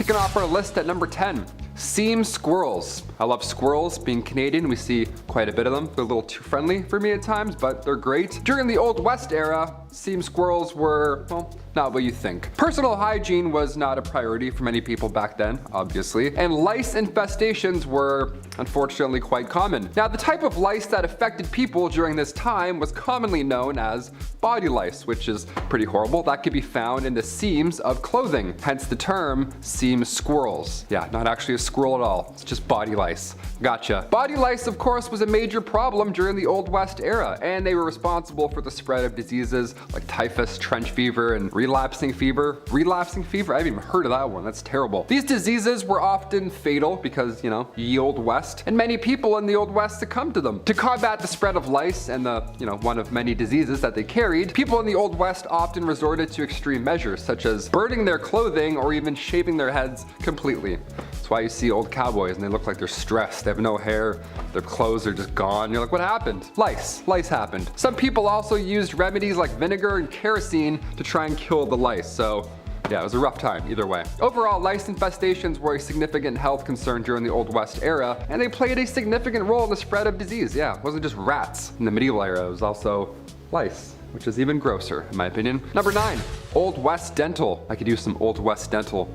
Kicking off our list at number 10. Seam squirrels. I love squirrels. Being Canadian, we see quite a bit of them. They're a little too friendly for me at times, but they're great. During the Old West era, seam squirrels were, well, not what you think. Personal hygiene was not a priority for many people back then, obviously, and lice infestations were unfortunately quite common. Now, the type of lice that affected people during this time was commonly known as body lice, which is pretty horrible. That could be found in the seams of clothing, hence the term seam squirrels. Yeah, not actually a squirrel at all. It's just body lice. Gotcha. Body lice, of course, was a major problem during the Old West era, and they were responsible for the spread of diseases like typhus, trench fever, and relapsing fever. Relapsing fever? I haven't even heard of that one. That's terrible. These diseases were often fatal because, you know, ye Old West, and many people in the Old West succumbed to them. To combat the spread of lice and the, one of many diseases that they carried, people in the Old West often resorted to extreme measures, such as burning their clothing or even shaving their heads completely. That's why you see old cowboys and they look like they're stressed. They have no hair, their clothes are just gone. You're like, what happened? Lice. Lice happened. Some people also used remedies like vinegar and kerosene to try and kill the lice. So yeah, it was a rough time either way. Overall, lice infestations were a significant health concern during the Old West era, and they played a significant role in the spread of disease. Yeah, it wasn't just rats in the medieval era, it was also lice, which is even grosser in my opinion. Number 9, Old West dental. I could use some Old West dental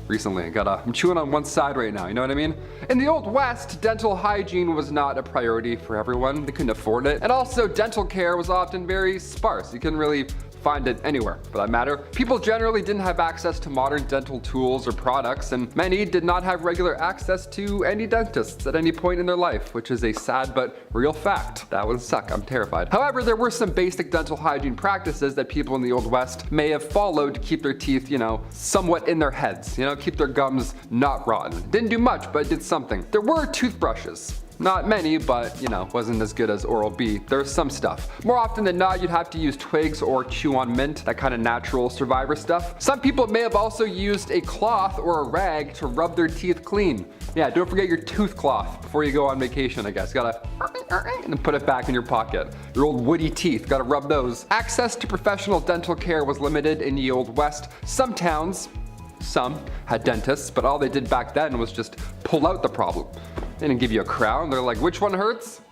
recently. I'm chewing on one side right now, you know what I mean? In the Old West, dental hygiene was not a priority for everyone. They couldn't afford it. And also, dental care was often very sparse. You couldn't really find it anywhere for that matter. People generally didn't have access to modern dental tools or products, and many did not have regular access to any dentists at any point in their life, which is a sad but real fact. That would suck. I'm terrified. However, there were some basic dental hygiene practices that people in the Old West may have followed to keep their teeth, somewhat in their heads, keep their gums not rotten. Didn't do much, but did something. There were toothbrushes. Not many, but wasn't as good as Oral-B. There was some stuff. More often than not, you'd have to use twigs or chew on mint, that kind of natural survivor stuff. Some people may have also used a cloth or a rag to rub their teeth clean. Yeah, don't forget your tooth cloth before you go on vacation, I guess. Gotta and then put it back in your pocket. Your old woody teeth, gotta rub those. Access to professional dental care was limited in the Old West. Some towns, some had dentists, but all they did back then was just pull out the problem. They didn't give you a crown. They're like, which one hurts?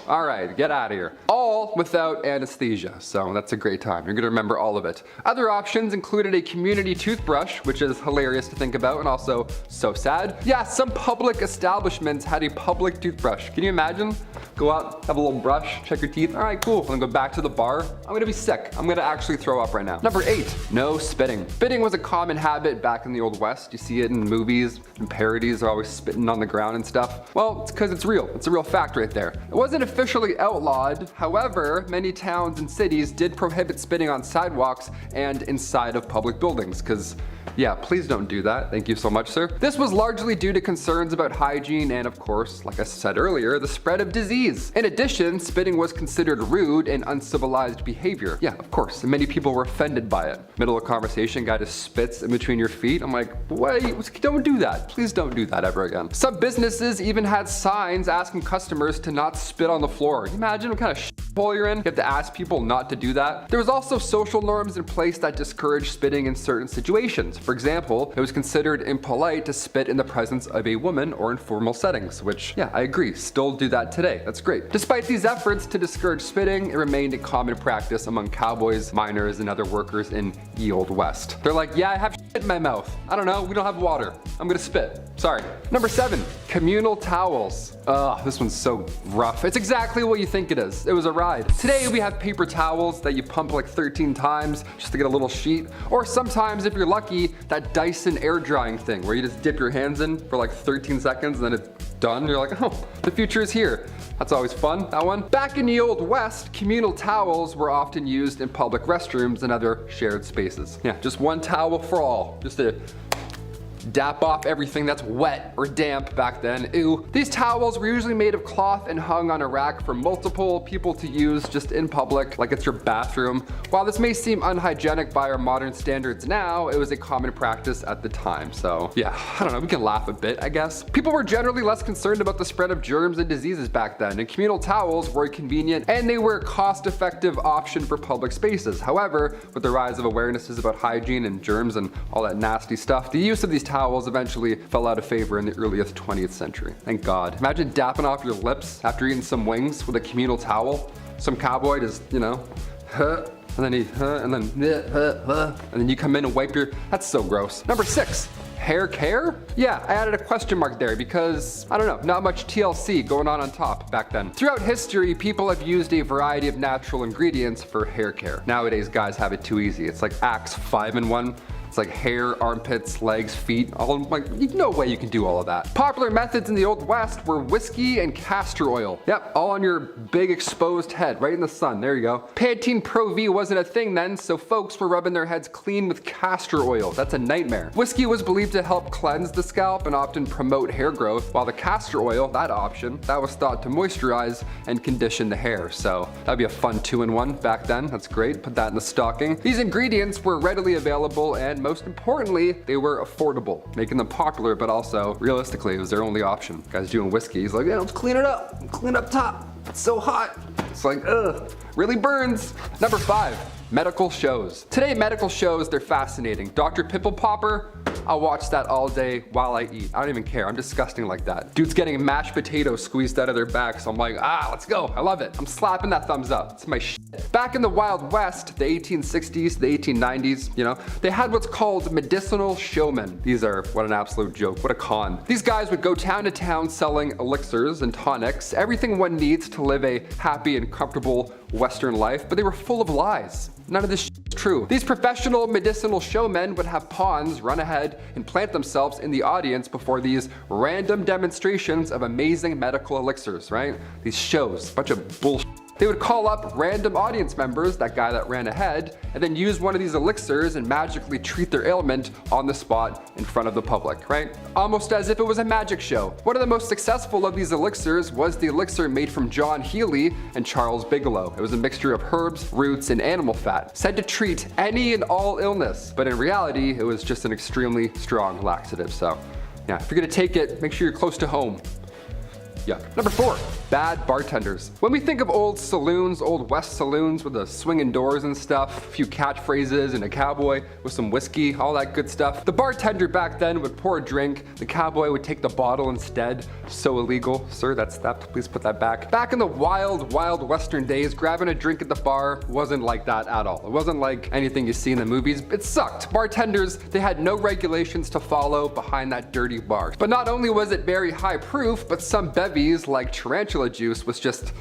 All right, get out of here. All without anesthesia, so that's a great time. You're gonna remember all of it. Other options included a community toothbrush, which is hilarious to think about and also so sad. Yeah, some public establishments had a public toothbrush. Can you imagine? Go out, have a little brush, check your teeth. All right, cool. I'm gonna go back to the bar. I'm gonna be sick. I'm gonna actually throw up right now. Number 8, no spitting. Spitting was a common habit back in the Old West. You see it in movies and parodies. They're always spitting on the ground and stuff. Well, it's because it's real. It's a real fact right there. It wasn't officially outlawed. However, many towns and cities did prohibit spitting on sidewalks and inside of public buildings because, yeah, please don't do that. Thank you so much, sir. This was largely due to concerns about hygiene and, of course, like I said earlier, the spread of disease. In addition, spitting was considered rude and uncivilized behavior. Yeah, of course, and many people were offended by it. Middle of conversation, guy just spits in between your feet. I'm like, wait, don't do that. Please don't do that ever again. Some businesses even had signs asking customers to not spit on the floor. Can you imagine what kind of shithole you're in? You have to ask people not to do that. There was also social norms in place that discouraged spitting in certain situations. For example, it was considered impolite to spit in the presence of a woman or in formal settings, which, yeah, I agree, still do that today. That's great. Despite these efforts to discourage spitting, it remained a common practice among cowboys, miners, and other workers in ye Old West. They're like, yeah, I have shit in my mouth. I don't know, we don't have water. I'm gonna spit. Sorry. Number 7, communal towels. Ugh, this one's so rough. It's exactly what you think it is. It was a ride. Today we have paper towels that you pump like 13 times just to get a little sheet. Or sometimes, if you're lucky, that Dyson air drying thing where you just dip your hands in for like 13 seconds and then it's done. You're like, oh, the future is here. That's always fun, that one. Back in the Old West, communal towels were often used in public restrooms and other shared spaces. Yeah, just one towel for all. Just to dap off everything that's wet or damp back then. Ew. These towels were usually made of cloth and hung on a rack for multiple people to use just in public, like it's your bathroom. While this may seem unhygienic by our modern standards now, it was a common practice at the time. So yeah, I don't know, we can laugh a bit, I guess. People were generally less concerned about the spread of germs and diseases back then, and communal towels were convenient and they were a cost-effective option for public spaces. However, with the rise of awarenesses about hygiene and germs and all that nasty stuff, the use of these towels eventually fell out of favor in the earliest 20th century. Thank God. Imagine dapping off your lips after eating some wings with a communal towel. Some cowboy just, you know, and then and then you come in and wipe your, that's so gross. Number 6. Hair care? Yeah, I added a question mark there because, I don't know, not much TLC going on top back then. Throughout history, people have used a variety of natural ingredients for hair care. Nowadays, guys have it too easy. It's like Axe 5-in-1. It's like hair, armpits, legs, feet, all like, no way you can do all of that. Popular methods in the Old West were whiskey and castor oil. Yep, all on your big exposed head, right in the sun, there you go. Pantene Pro V wasn't a thing then, so folks were rubbing their heads clean with castor oil. That's a nightmare. Whiskey was believed to help cleanse the scalp and often promote hair growth, while the castor oil, that option, that was thought to moisturize and condition the hair. So that'd be a fun 2-in-1 back then, that's great, put that in the stocking. These ingredients were readily available and most importantly, they were affordable, making them popular, but also, realistically, it was their only option. Guy's doing whiskey, he's like, yeah, let's clean it up top. It's so hot. It's like, ugh, really burns. Number 5, medical shows. Today, medical shows, they're fascinating. Dr. Pimple Popper, I'll watch that all day while I eat. I don't even care, I'm disgusting like that. Dude's getting mashed potatoes squeezed out of their back, so I'm like, let's go, I love it. I'm slapping that thumbs up, it's my shit. Back in the Wild West, the 1860s, the 1890s, you know, they had what's called medicinal showmen. These are, what an absolute joke, what a con. These guys would go town to town selling elixirs and tonics, everything one needs to live a happy and comfortable Western life, but they were full of lies. None of this shit is true. These professional medicinal showmen would have pawns run ahead and plant themselves in the audience before these random demonstrations of amazing medical elixirs, right? These shows, bunch of bullshit. They would call up random audience members, that guy that ran ahead, and then use one of these elixirs and magically treat their ailment on the spot in front of the public, right? Almost as if it was a magic show. One of the most successful of these elixirs was the elixir made from John Healy and Charles Bigelow. It was a mixture of herbs, roots, and animal fat, said to treat any and all illness, but in reality, it was just an extremely strong laxative. So yeah, if you're gonna take it, make sure you're close to home. Yeah. Number 4, bad bartenders. When we think of old saloons, old West saloons with the swinging doors and stuff, a few catchphrases and a cowboy with some whiskey, all that good stuff, the bartender back then would pour a drink, the cowboy would take the bottle instead. So illegal. Sir, that's that, please put that back. Back in the wild, wild Western days, grabbing a drink at the bar wasn't like that at all. It wasn't like anything you see in the movies. It sucked. Bartenders, they had no regulations to follow behind that dirty bar. But not only was it very high proof, but some bevies like tarantula juice would just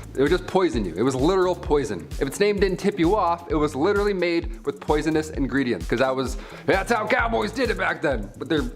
poison you. It was literal poison. If its name didn't tip you off, it was literally made with poisonous ingredients, because that's how cowboys did it back then with their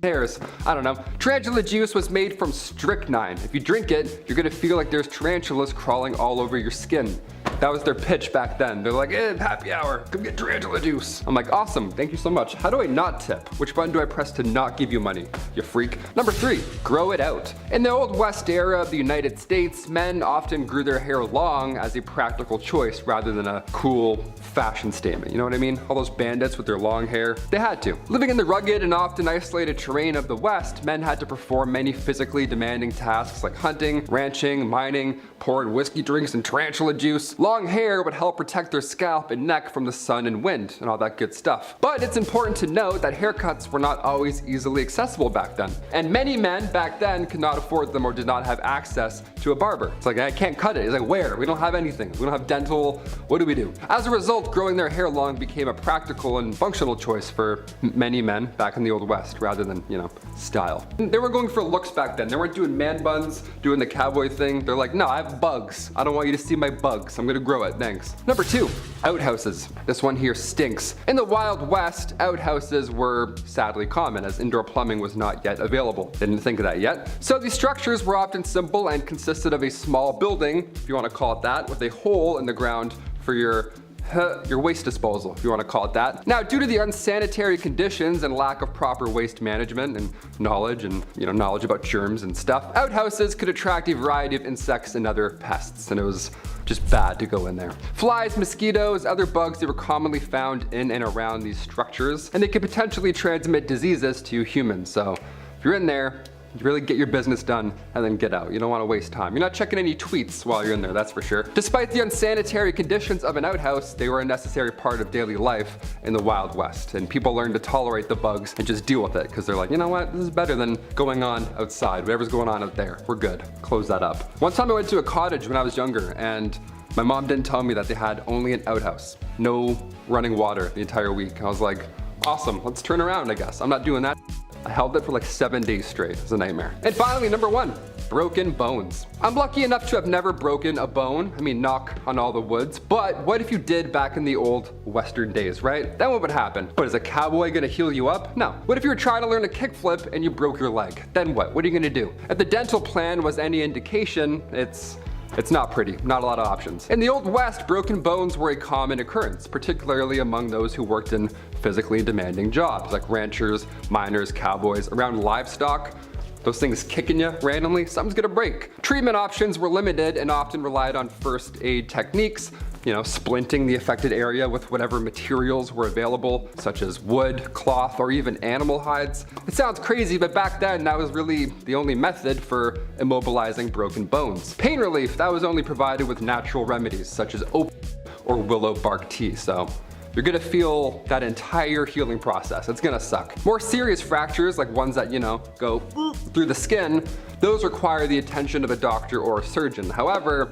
hairs. I don't know. Tarantula juice was made from strychnine. If you drink it, you're gonna feel like there's tarantulas crawling all over your skin. That was their pitch back then. They're like, happy hour, come get tarantula juice. I'm like, awesome, thank you so much. How do I not tip? Which button do I press to not give you money, you freak? Number 3, grow it out. In the Old West era of the United States, men often grew their hair long as a practical choice rather than a cool fashion statement. You know what I mean? All those bandits with their long hair, they had to. Living in the rugged and often isolated terrain of the West, men had to perform many physically demanding tasks like hunting, ranching, mining, pouring whiskey drinks and tarantula juice. Long hair would help protect their scalp and neck from the sun and wind and all that good stuff. But it's important to note that haircuts were not always easily accessible back then. And many men back then could not afford them or did not have access to a barber. It's like, I can't cut it. It's like, where? We don't have anything. We don't have dental. What do we do? As a result, growing their hair long became a practical and functional choice for many men back in the Old West rather than, you know, style. They were going for looks back then. They weren't doing man buns, doing the cowboy thing. They're like, no, I have bugs. I don't want you to see my bugs. I'm gonna grow it, thanks. Number 2, outhouses. This one here stinks. In the Wild West, outhouses were sadly common as indoor plumbing was not yet available. Didn't think of that yet. So these structures were often simple and consisted of a small building, if you want to call it that, with a hole in the ground for your waste disposal, if you want to call it that. Now, due to the unsanitary conditions and lack of proper waste management and knowledge about germs and stuff, outhouses could attract a variety of insects and other pests, and it was just bad to go in there. Flies, mosquitoes, other bugs that were commonly found in and around these structures, and they could potentially transmit diseases to humans. So if you're in there, really get your business done and then get out. You don't want to waste time. You're not checking any tweets while you're in there, that's for sure. Despite the unsanitary conditions of an outhouse, they were a necessary part of daily life in the Wild West, and people learned to tolerate the bugs and just deal with it because they're like, you know what, this is better than going on outside. Whatever's going on out there, we're good. Close that up. One time I went to a cottage when I was younger, and my mom didn't tell me that they had only an outhouse, no running water the entire week. I was like, awesome, let's turn around, I guess. I'm not doing that. I held it for like 7 days straight. It was a nightmare. And finally, number 1, broken bones. I'm lucky enough to have never broken a bone. I mean, knock on all the woods. But what if you did back in the old Western days, right? Then what would happen? But is a cowboy gonna heal you up? No. What if you were trying to learn a kickflip and you broke your leg? Then what? What are you gonna do? If the dental plan was any indication, it's not pretty, not a lot of options. In the Old West, broken bones were a common occurrence, particularly among those who worked in physically demanding jobs, like ranchers, miners, cowboys. Around livestock, those things kicking you randomly, something's gonna break. Treatment options were limited and often relied on first aid techniques, splinting the affected area with whatever materials were available, such as wood, cloth, or even animal hides. It sounds crazy, but back then that was really the only method for immobilizing broken bones. Pain relief, that was only provided with natural remedies, such as opium or willow bark tea, so you're gonna feel that entire healing process. It's gonna suck. More serious fractures, like ones that, go through the skin, those require the attention of a doctor or a surgeon. However,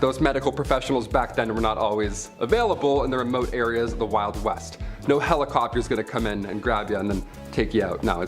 those medical professionals back then were not always available in the remote areas of the Wild West. No helicopter's gonna come in and grab you and then take you out. No,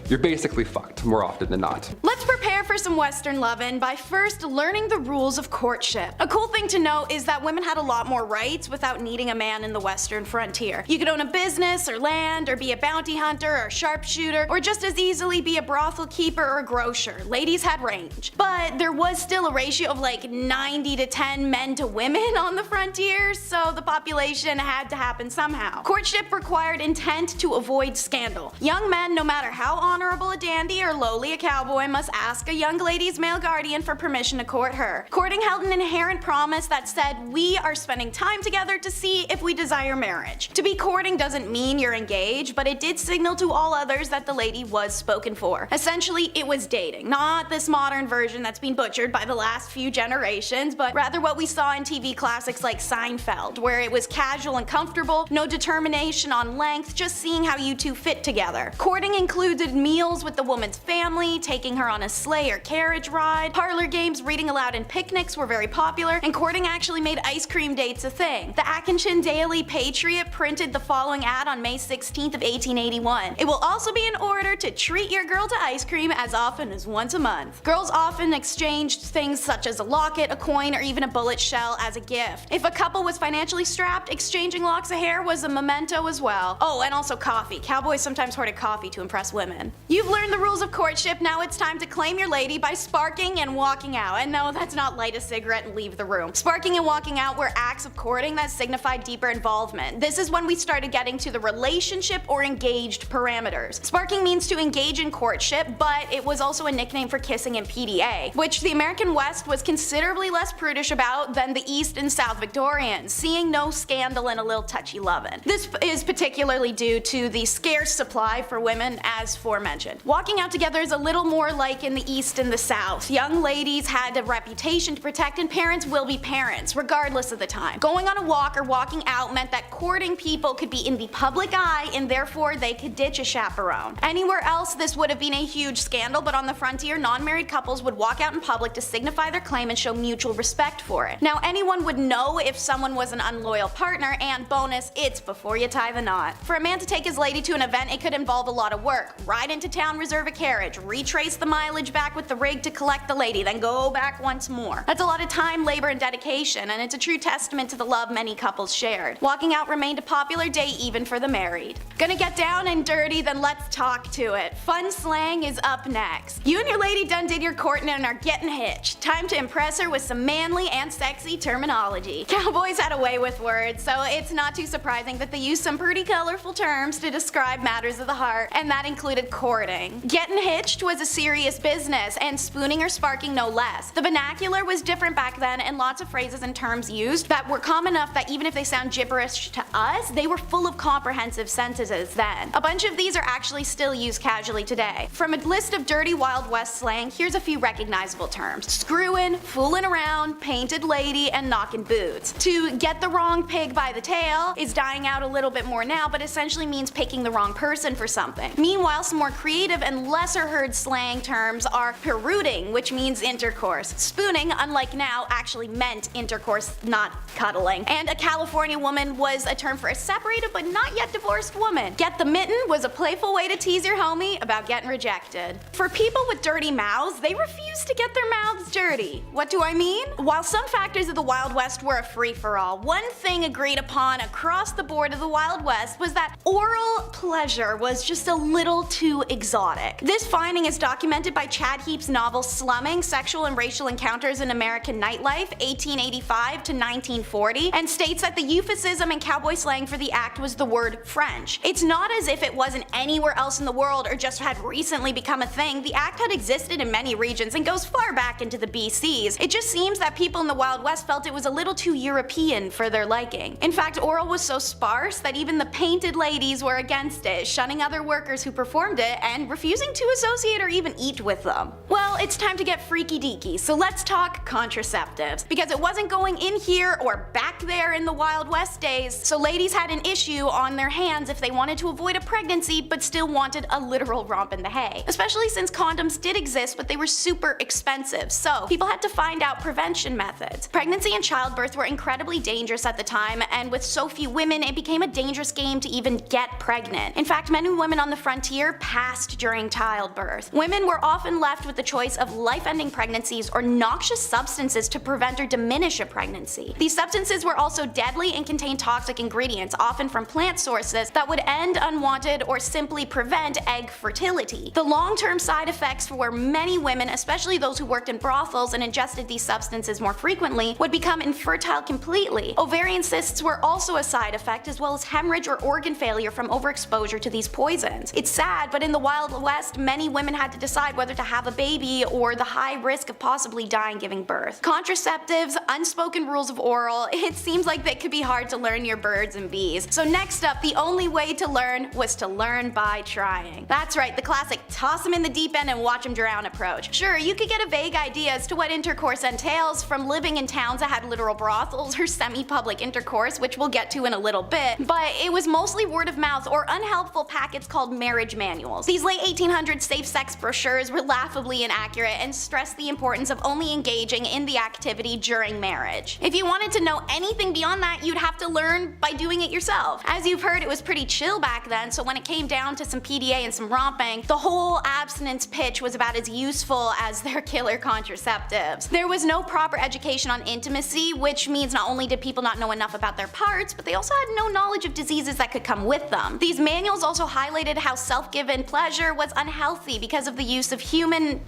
you're basically fucked more often than not. Let's prepare for some Western lovin' by first learning the rules of courtship. A cool thing to know is that women had a lot more rights without needing a man in the Western frontier. You could own a business or land, or be a bounty hunter or a sharpshooter, or just as easily be a brothel keeper or a grocer. Ladies had range. But there was still a ratio of like 90 to 10 men to women on the frontier, so the population had to happen somehow. Courtship required intent to avoid scandal. Young men, no matter how honorable a dandy or lowly a cowboy, must ask a young lady's male guardian for permission to court her. Courting held an inherent promise that said, we are spending time together to see if we desire marriage. To be courting doesn't mean you're engaged, but it did signal to all others that the lady was spoken for. Essentially, it was dating. Not this modern version that's been butchered by the last few generations, but rather what we saw in TV classics like Seinfeld, where it was casual and comfortable, no determination on length, just seeing how you two fit together. Courting included meals with the woman's family, taking her on a sleigh or carriage ride. Parlor games, reading aloud, and picnics were very popular, and courting actually made ice cream dates a thing. The Atkinson Daily Patriot printed the following ad on May 16th of 1881. It will also be in order to treat your girl to ice cream as often as once a month. Girls often exchanged things such as a locket, a coin, or even a bullet shell as a gift. If a couple was financially strapped, exchanging locks of hair was a memento as well. Oh, and also coffee. Cowboys sometimes hoarded coffee to impress women. You've learned the rules of courtship, now it's time to claim your lady by sparking and walking out. And no, that's not light a cigarette and leave the room. Sparking and walking out were acts of courting that signified deeper involvement. This is when we started getting to the relationship or engaged parameters. Sparking means to engage in courtship, but it was also a nickname for kissing in PDA, which the American West was considerably less prudish about than the East and South Victorians, seeing no scandal and a little touchy lovin'. This is particularly due to the scarce supply for women as aforementioned. Walking out together is a little more like in the East and the South. Young ladies had a reputation to protect, and parents will be parents, regardless of the time. Going on a walk or walking out meant that courting people could be in the public eye, and therefore they could ditch a chaperone. Anywhere else this would have been a huge scandal, but on the frontier, non-married couples would walk out in public to signify their claim and show mutual respect for it. Now, anyone would know if someone was an unloyal partner, and bonus, it's before you tie the knot. For a man to take his lady to an event, it could involve a lot of work. Ride into town, reserve a carriage, retrace the mileage back with the rig to collect the lady, then go back once more. That's a lot of time, labor, and dedication, and it's a true testament to the love many couples shared. Walking out remained a popular day even for the married. Gonna get down and dirty? Then let's talk to it. Fun slang is up next. You and your lady done did your courting and are getting hitched. Time to impress her with some manly and sexy terminology. Cowboys had a way with words, so it's not too surprising that they used some pretty colorful terms to describe matters of the heart, and that included courting. Getting hitched was a serious business, and spooning or sparking no less. The vernacular was different back then, and lots of phrases and terms used that were common enough that even if they sound gibberish to us, they were full of comprehensive sentences then. A bunch of these are actually still used casually today. From a list of dirty Wild West slang, here's a few recognizable terms: screwin', foolin' around, painted lady, and knockin' boots. To get the wrong pig by the tail is dying out a little bit more now, but essentially means picking the wrong person for something. Meanwhile, some more creative and lesser heard slang terms are perooting, which means intercourse. Spooning, unlike now, actually meant intercourse, not cuddling. And a California woman was a term for a separated but not yet divorced woman. Get the mitten was a playful way to tease your homie about getting rejected. For people with dirty mouths, they refused to get their mouths dirty. What do I mean? While some factors of the Wild West were a free-for-all, one thing agreed upon across the board of the Wild West was that oral pleasure was just a little too exotic. This finding is documented by Chad Heap's novel Slumming: Sexual and Racial Encounters in American Nightlife, 1885 to 1940, and states that the euphemism in cowboy slang for the act was the word French. It's not as if it wasn't anywhere else in the world or just had recently become a thing. The act had existed in many regions and goes far back into the BCs. It just seems that people in the Wild West felt it was a little too European for their liking. In fact, oral was so sparse that even the painted ladies were against it, shunning other workers who performed it and refusing to associate or even eat with them. Well, it's time to get freaky deaky, so let's talk contraceptives. Because it wasn't going in here or back there in the Wild West days, so ladies had an issue on their hands if they wanted to avoid a pregnancy but still wanted a literal romp in the hay. Especially since condoms did exist, but they were super expensive, so people had to find out prevention methods. Pregnancy and childbirth were incredibly dangerous at the time, and with so few women, it became a dangerous game to even get pregnant. In fact, men and women on the frontier passed during childbirth. Women were often left with the choice of life-ending pregnancies or noxious substances to prevent or diminish a pregnancy. These substances were also deadly and contained toxic ingredients, often from plant sources, that would end unwanted or simply prevent egg fertility. The long-term side effects for many women, especially those who worked in brothels and ingested these substances more frequently, would become infertile completely. Ovarian cysts were also a side effect, as well as hemorrhage or organ failure from overexposure to these poisons. It's sad, but in the Wild West, many women had to decide whether to have a baby or the high risk of possibly dying giving birth. Contraceptives, unspoken rules of oral, it seems like they could be hard to learn your birds and bees. So next up, the only way to learn was to learn by trying. That's right, the classic toss them in the deep end and watch them drown approach. Sure, you could get a vague idea as to what intercourse entails from living in towns that had literal brothels or semi-public intercourse, which we'll get to in a little bit, but it was mostly word of mouth or unhelpful packets called marriage manuals. These late 1800s safe sex brochures were laughably inaccurate and stressed the importance of only engaging in the activity during marriage. If you wanted to know anything beyond that, you'd have to learn by doing it yourself. As you've heard, it was pretty chill back then, so when it came down to some PDA and some romping, the whole abstinence pitch was about as useful as their killer contraceptives. There was no proper education on intimacy, which means not only did people not know enough about their parts, but they also had no knowledge of diseases that could come with them. These manuals also highlighted how self-given pleasure was unhealthy because of the use of human,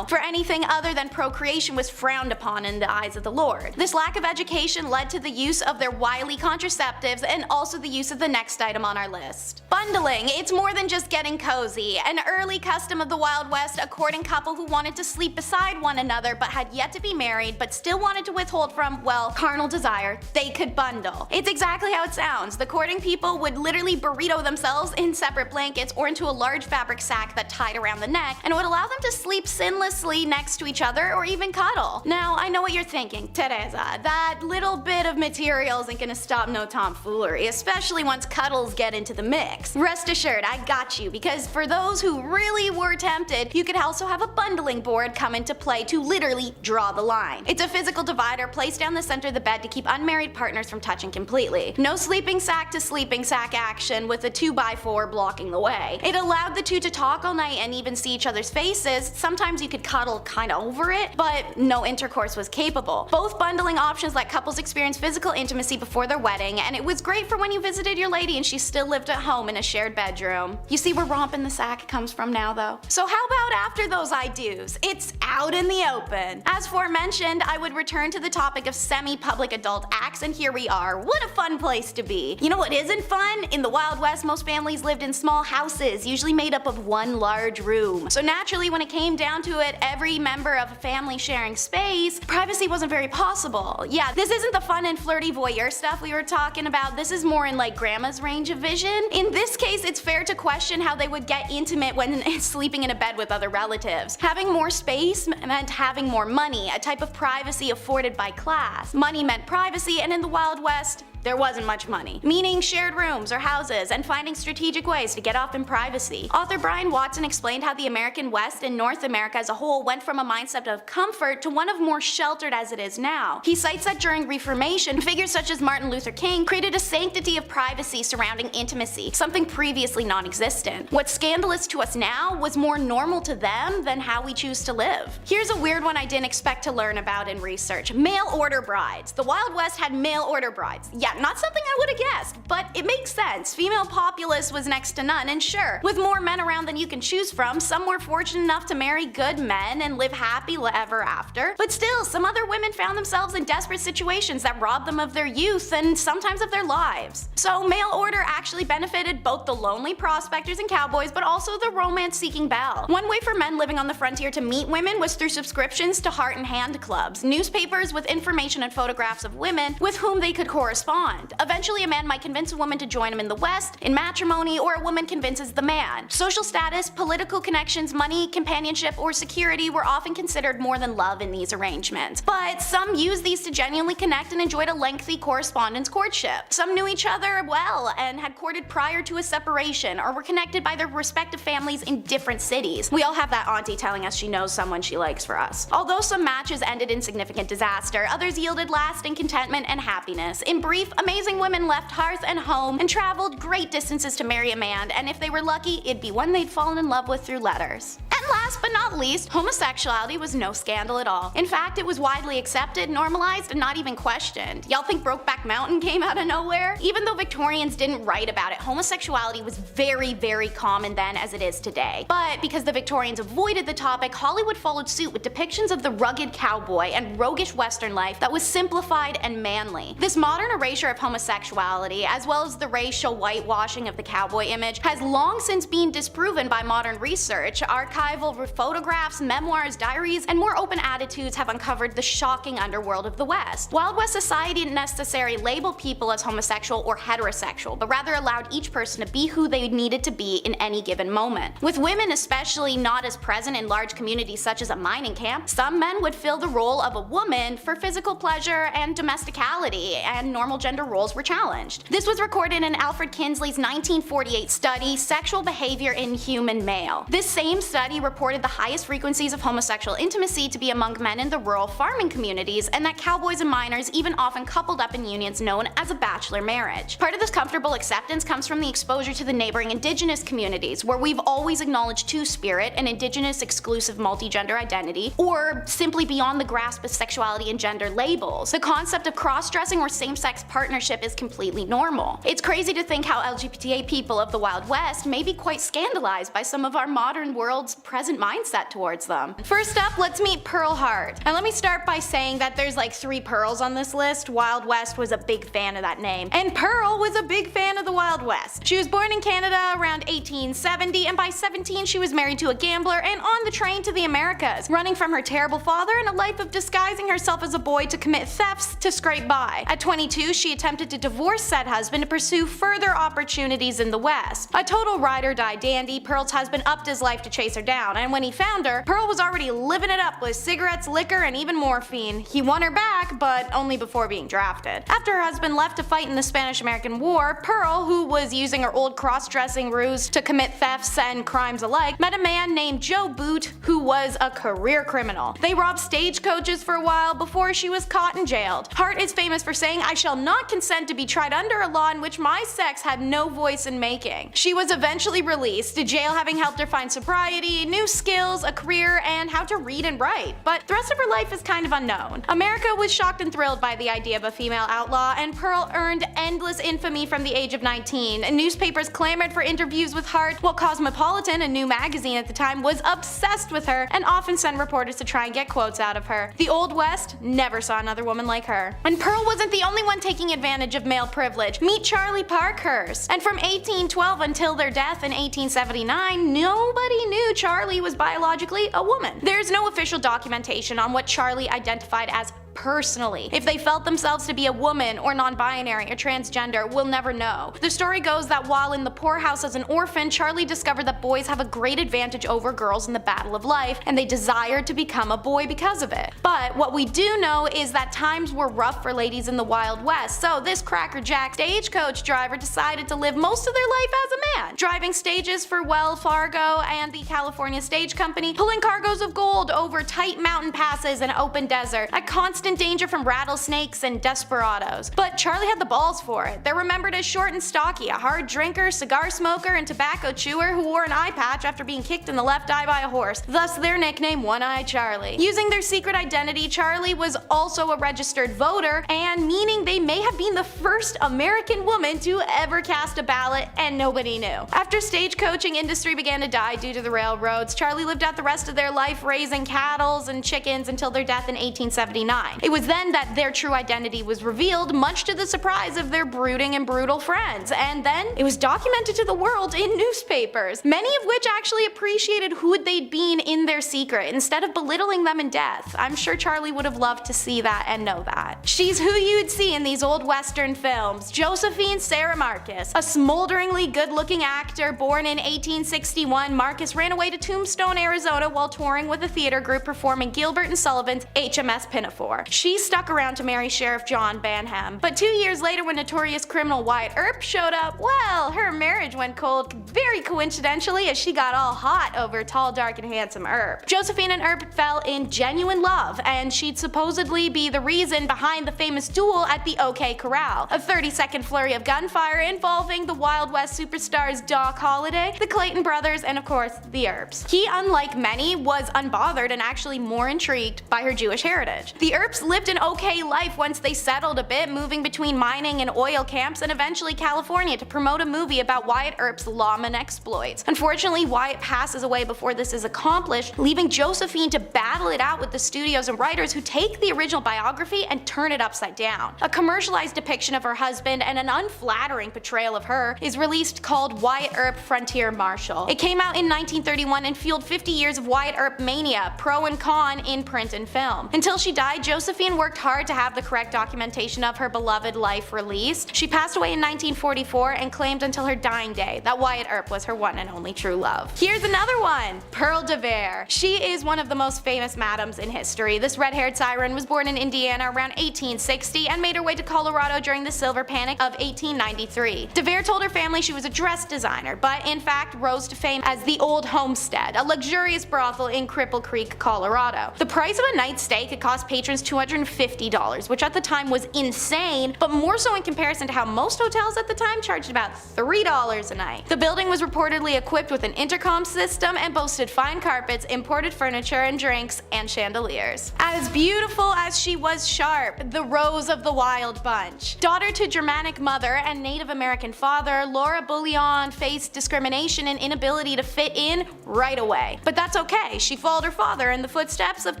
for anything other than procreation was frowned upon in the eyes of the Lord. This lack of education led to the use of their wily contraceptives and also the use of the next item on our list. Bundling. It's more than just getting cozy. An early custom of the Wild West, a courting couple who wanted to sleep beside one another but had yet to be married but still wanted to withhold from, well, carnal desire, they could bundle. It's exactly how it sounds. The courting people would literally burrito themselves in separate blankets or into a large fabric sack that tied around the neck, and it would allow them to sleep sinlessly next to each other or even cuddle. Now, I know what you're thinking, Teresa, that little bit of material isn't gonna stop no tomfoolery, especially once cuddles get into the mix. Rest assured, I got you, because for those who really were tempted, you could also have a bundling board come into play to literally draw the line. It's a physical divider placed down the center of the bed to keep unmarried partners from touching completely. No sleeping sack to sleeping sack action with a 2x4 blocking the way. It allowed the two to talk all night and even see each other's faces. Sometimes you could cuddle kinda over it, but no intercourse was capable. Both bundling options let couples experience physical intimacy before their wedding, and it was great for when you visited your lady and she still lived at home in a shared bedroom. You see where romp in the sack comes from now though? So how about after those I do's? It's out in the open. As forementioned, I would return to the topic of semi-public adult acts, and here we are. What a fun place to be. You know what isn't fun? In the Wild West, most families lived in small houses, usually made up of one large room. So naturally, sadly, when it came down to it, every member of a family sharing space, privacy wasn't very possible. Yeah, this isn't the fun and flirty voyeur stuff we were talking about. This is more in like grandma's range of vision. In this case, it's fair to question how they would get intimate when sleeping in a bed with other relatives. Having more space meant having more money, a type of privacy afforded by class. Money meant privacy, and in the Wild West, there wasn't much money, meaning shared rooms or houses and finding strategic ways to get off in privacy. Author Brian Watson explained how the American West and North America as a whole went from a mindset of comfort to one of more sheltered as it is now. He cites that during Reformation, figures such as Martin Luther King created a sanctity of privacy surrounding intimacy, something previously non-existent. What's scandalous to us now was more normal to them than how we choose to live. Here's a weird one I didn't expect to learn about in research. Mail order brides. The Wild West had mail order brides. Yeah, not something I would have guessed, but it makes sense. Female populace was next to none, and sure, with more men around than you can choose from, some were fortunate enough to marry good men and live happy ever after. But still, some other women found themselves in desperate situations that robbed them of their youth and sometimes of their lives. So mail order actually benefited both the lonely prospectors and cowboys, but also the romance-seeking belle. One way for men living on the frontier to meet women was through subscriptions to Heart and Hand clubs, newspapers with information and photographs of women with whom they could correspond. Eventually, a man might convince a woman to join him in the West, in matrimony, or a woman convinces the man. Social status, political connections, money, companionship, or security were often considered more than love in these arrangements. But some used these to genuinely connect and enjoyed a lengthy correspondence courtship. Some knew each other well and had courted prior to a separation, or were connected by their respective families in different cities. We all have that auntie telling us she knows someone she likes for us. Although some matches ended in significant disaster, others yielded lasting contentment and happiness. In brief, amazing women left hearth and home and traveled great distances to marry a man, and if they were lucky, it'd be one they'd fallen in love with through letters. And last but not least, homosexuality was no scandal at all. In fact, it was widely accepted, normalized, and not even questioned. Y'all think Brokeback Mountain came out of nowhere? Even though Victorians didn't write about it, homosexuality was very, very common then as it is today. But because the Victorians avoided the topic, Hollywood followed suit with depictions of the rugged cowboy and roguish Western life that was simplified and manly. This modern erasure of homosexuality, as well as the racial whitewashing of the cowboy image, has long since been disproven by modern research. Archival photographs, memoirs, diaries, and more open attitudes have uncovered the shocking underworld of the West. Wild West society didn't necessarily label people as homosexual or heterosexual, but rather allowed each person to be who they needed to be in any given moment. With women especially not as present in large communities such as a mining camp, some men would fill the role of a woman for physical pleasure and domesticality, and normal gender roles were challenged. This was recorded in Alfred Kinsley's 1948 study, Sexual Behavior in Human Male. This same study reported the highest frequencies of homosexual intimacy to be among men in the rural farming communities, and that cowboys and miners even often coupled up in unions known as a bachelor marriage. Part of this comfortable acceptance comes from the exposure to the neighboring indigenous communities, where we've always acknowledged two-spirit, an indigenous exclusive multi-gender identity, or simply beyond the grasp of sexuality and gender labels. The concept of cross-dressing or same-sex partnership is completely normal. It's crazy to think how LGBT people of the Wild West may be quite scandalized by some of our modern world's present mindset towards them. First up, let's meet Pearl Hart. And let me start by saying that there's like 3 Pearls on this list. Wild West was a big fan of that name. And Pearl was a big fan of the Wild West. She was born in Canada around 1870, and by 17 she was married to a gambler and on the train to the Americas, running from her terrible father and a life of disguising herself as a boy to commit thefts to scrape by. At 22, she attempted to divorce said husband to pursue further opportunities in the West. A total ride-or-die dandy, Pearl's husband upped his life to chase her down, and when he found her, Pearl was already living it up with cigarettes, liquor, and even morphine. He won her back, but only before being drafted. After her husband left to fight in the Spanish-American War, Pearl, who was using her old cross-dressing ruse to commit thefts and crimes alike, met a man named Joe Boot, who was a career criminal. They robbed stagecoaches for a while before she was caught and jailed. Hart is famous for saying, "I shall not consent to be tried under a law in which my sex had no voice in making." She was eventually released, to jail having helped her find sobriety, new skills, a career, and how to read and write. But the rest of her life is kind of unknown. America was shocked and thrilled by the idea of a female outlaw, and Pearl earned endless infamy from the age of 19. Newspapers clamored for interviews with Hart, while Cosmopolitan, a new magazine at the time, was obsessed with her and often sent reporters to try and get quotes out of her. The Old West never saw another woman like her. And Pearl wasn't the only one taking advantage of male privilege. Meet Charlie Parkhurst. And from 1812 until their death in 1879, nobody knew Charlie Charlie was biologically a woman. There's no official documentation on what Charlie identified as personally. If they felt themselves to be a woman or non-binary or transgender, we'll never know. The story goes that while in the poorhouse as an orphan, Charlie discovered that boys have a great advantage over girls in the battle of life, and they desired to become a boy because of it. But what we do know is that times were rough for ladies in the Wild West, so this crackerjack stagecoach driver decided to live most of their life as a man, driving stages for Wells Fargo and the California Stage Company, pulling cargoes of gold over tight mountain passes and open desert, at constant danger from rattlesnakes and desperados. But Charlie had the balls for it. They're remembered as short and stocky, a hard drinker, cigar smoker, and tobacco chewer who wore an eye patch after being kicked in the left eye by a horse, thus their nickname One-Eyed Charlie. Using their secret identity, Charlie was also a registered voter, and meaning they may have been the first American woman to ever cast a ballot, and nobody knew. After stagecoaching industry began to die due to the railroads, Charlie lived out the rest of their life raising cattle and chickens until their death in 1879. It was then that their true identity was revealed, much to the surprise of their brooding and brutal friends, and then it was documented to the world in newspapers, many of which actually appreciated who they'd been in their secret instead of belittling them in death. I'm sure Charlie would have loved to see that and know that. She's who you'd see in these old western films. Josephine Sarah Marcus, a smolderingly good-looking actor born in 1861, Marcus ran away to Tombstone, Arizona while touring with a theater group performing Gilbert and Sullivan's HMS Pinafore. She stuck around to marry Sheriff John Banham, but 2 years later when notorious criminal Wyatt Earp showed up, well, her marriage went cold very coincidentally as she got all hot over tall, dark, and handsome Earp. Josephine and Earp fell in genuine love, and she'd supposedly be the reason behind the famous duel at the OK Corral, a 30-second flurry of gunfire involving the Wild West superstars Doc Holliday, the Clayton brothers, and of course, the Earps. He, unlike many, was unbothered and actually more intrigued by her Jewish heritage. The Earps lived an okay life once they settled a bit, moving between mining and oil camps and eventually California to promote a movie about Wyatt Earp's lawman exploits. Unfortunately, Wyatt passes away before this is accomplished, leaving Josephine to battle it out with the studios and writers who take the original biography and turn it upside down. A commercialized depiction of her husband and an unflattering portrayal of her is released called Wyatt Earp Frontier Marshal. It came out in 1931 and fueled 50 years of Wyatt Earp mania, pro and con in print and film. Until she died, Josephine worked hard to have the correct documentation of her beloved life released. She passed away in 1944 and claimed until her dying day that Wyatt Earp was her one and only true love. Here's another one, Pearl de Vere. She is one of the most famous madams in history. This red-haired siren was born in Indiana around 1860 and made her way to Colorado during the Silver Panic of 1893. De Vere told her family she was a dress designer, but in fact rose to fame as the Old Homestead, a luxurious brothel in Cripple Creek, Colorado. The price of a night's stay could cost patrons $250, which at the time was insane, but more so in comparison to how most hotels at the time charged about $3 a night. The building was reportedly equipped with an intercom system and boasted fine carpets, imported furniture and drinks, and chandeliers. As beautiful as she was sharp, the Rose of the Wild Bunch. Daughter to Germanic mother and Native American father, Laura Bullion faced discrimination and inability to fit in right away. But that's okay, she followed her father in the footsteps of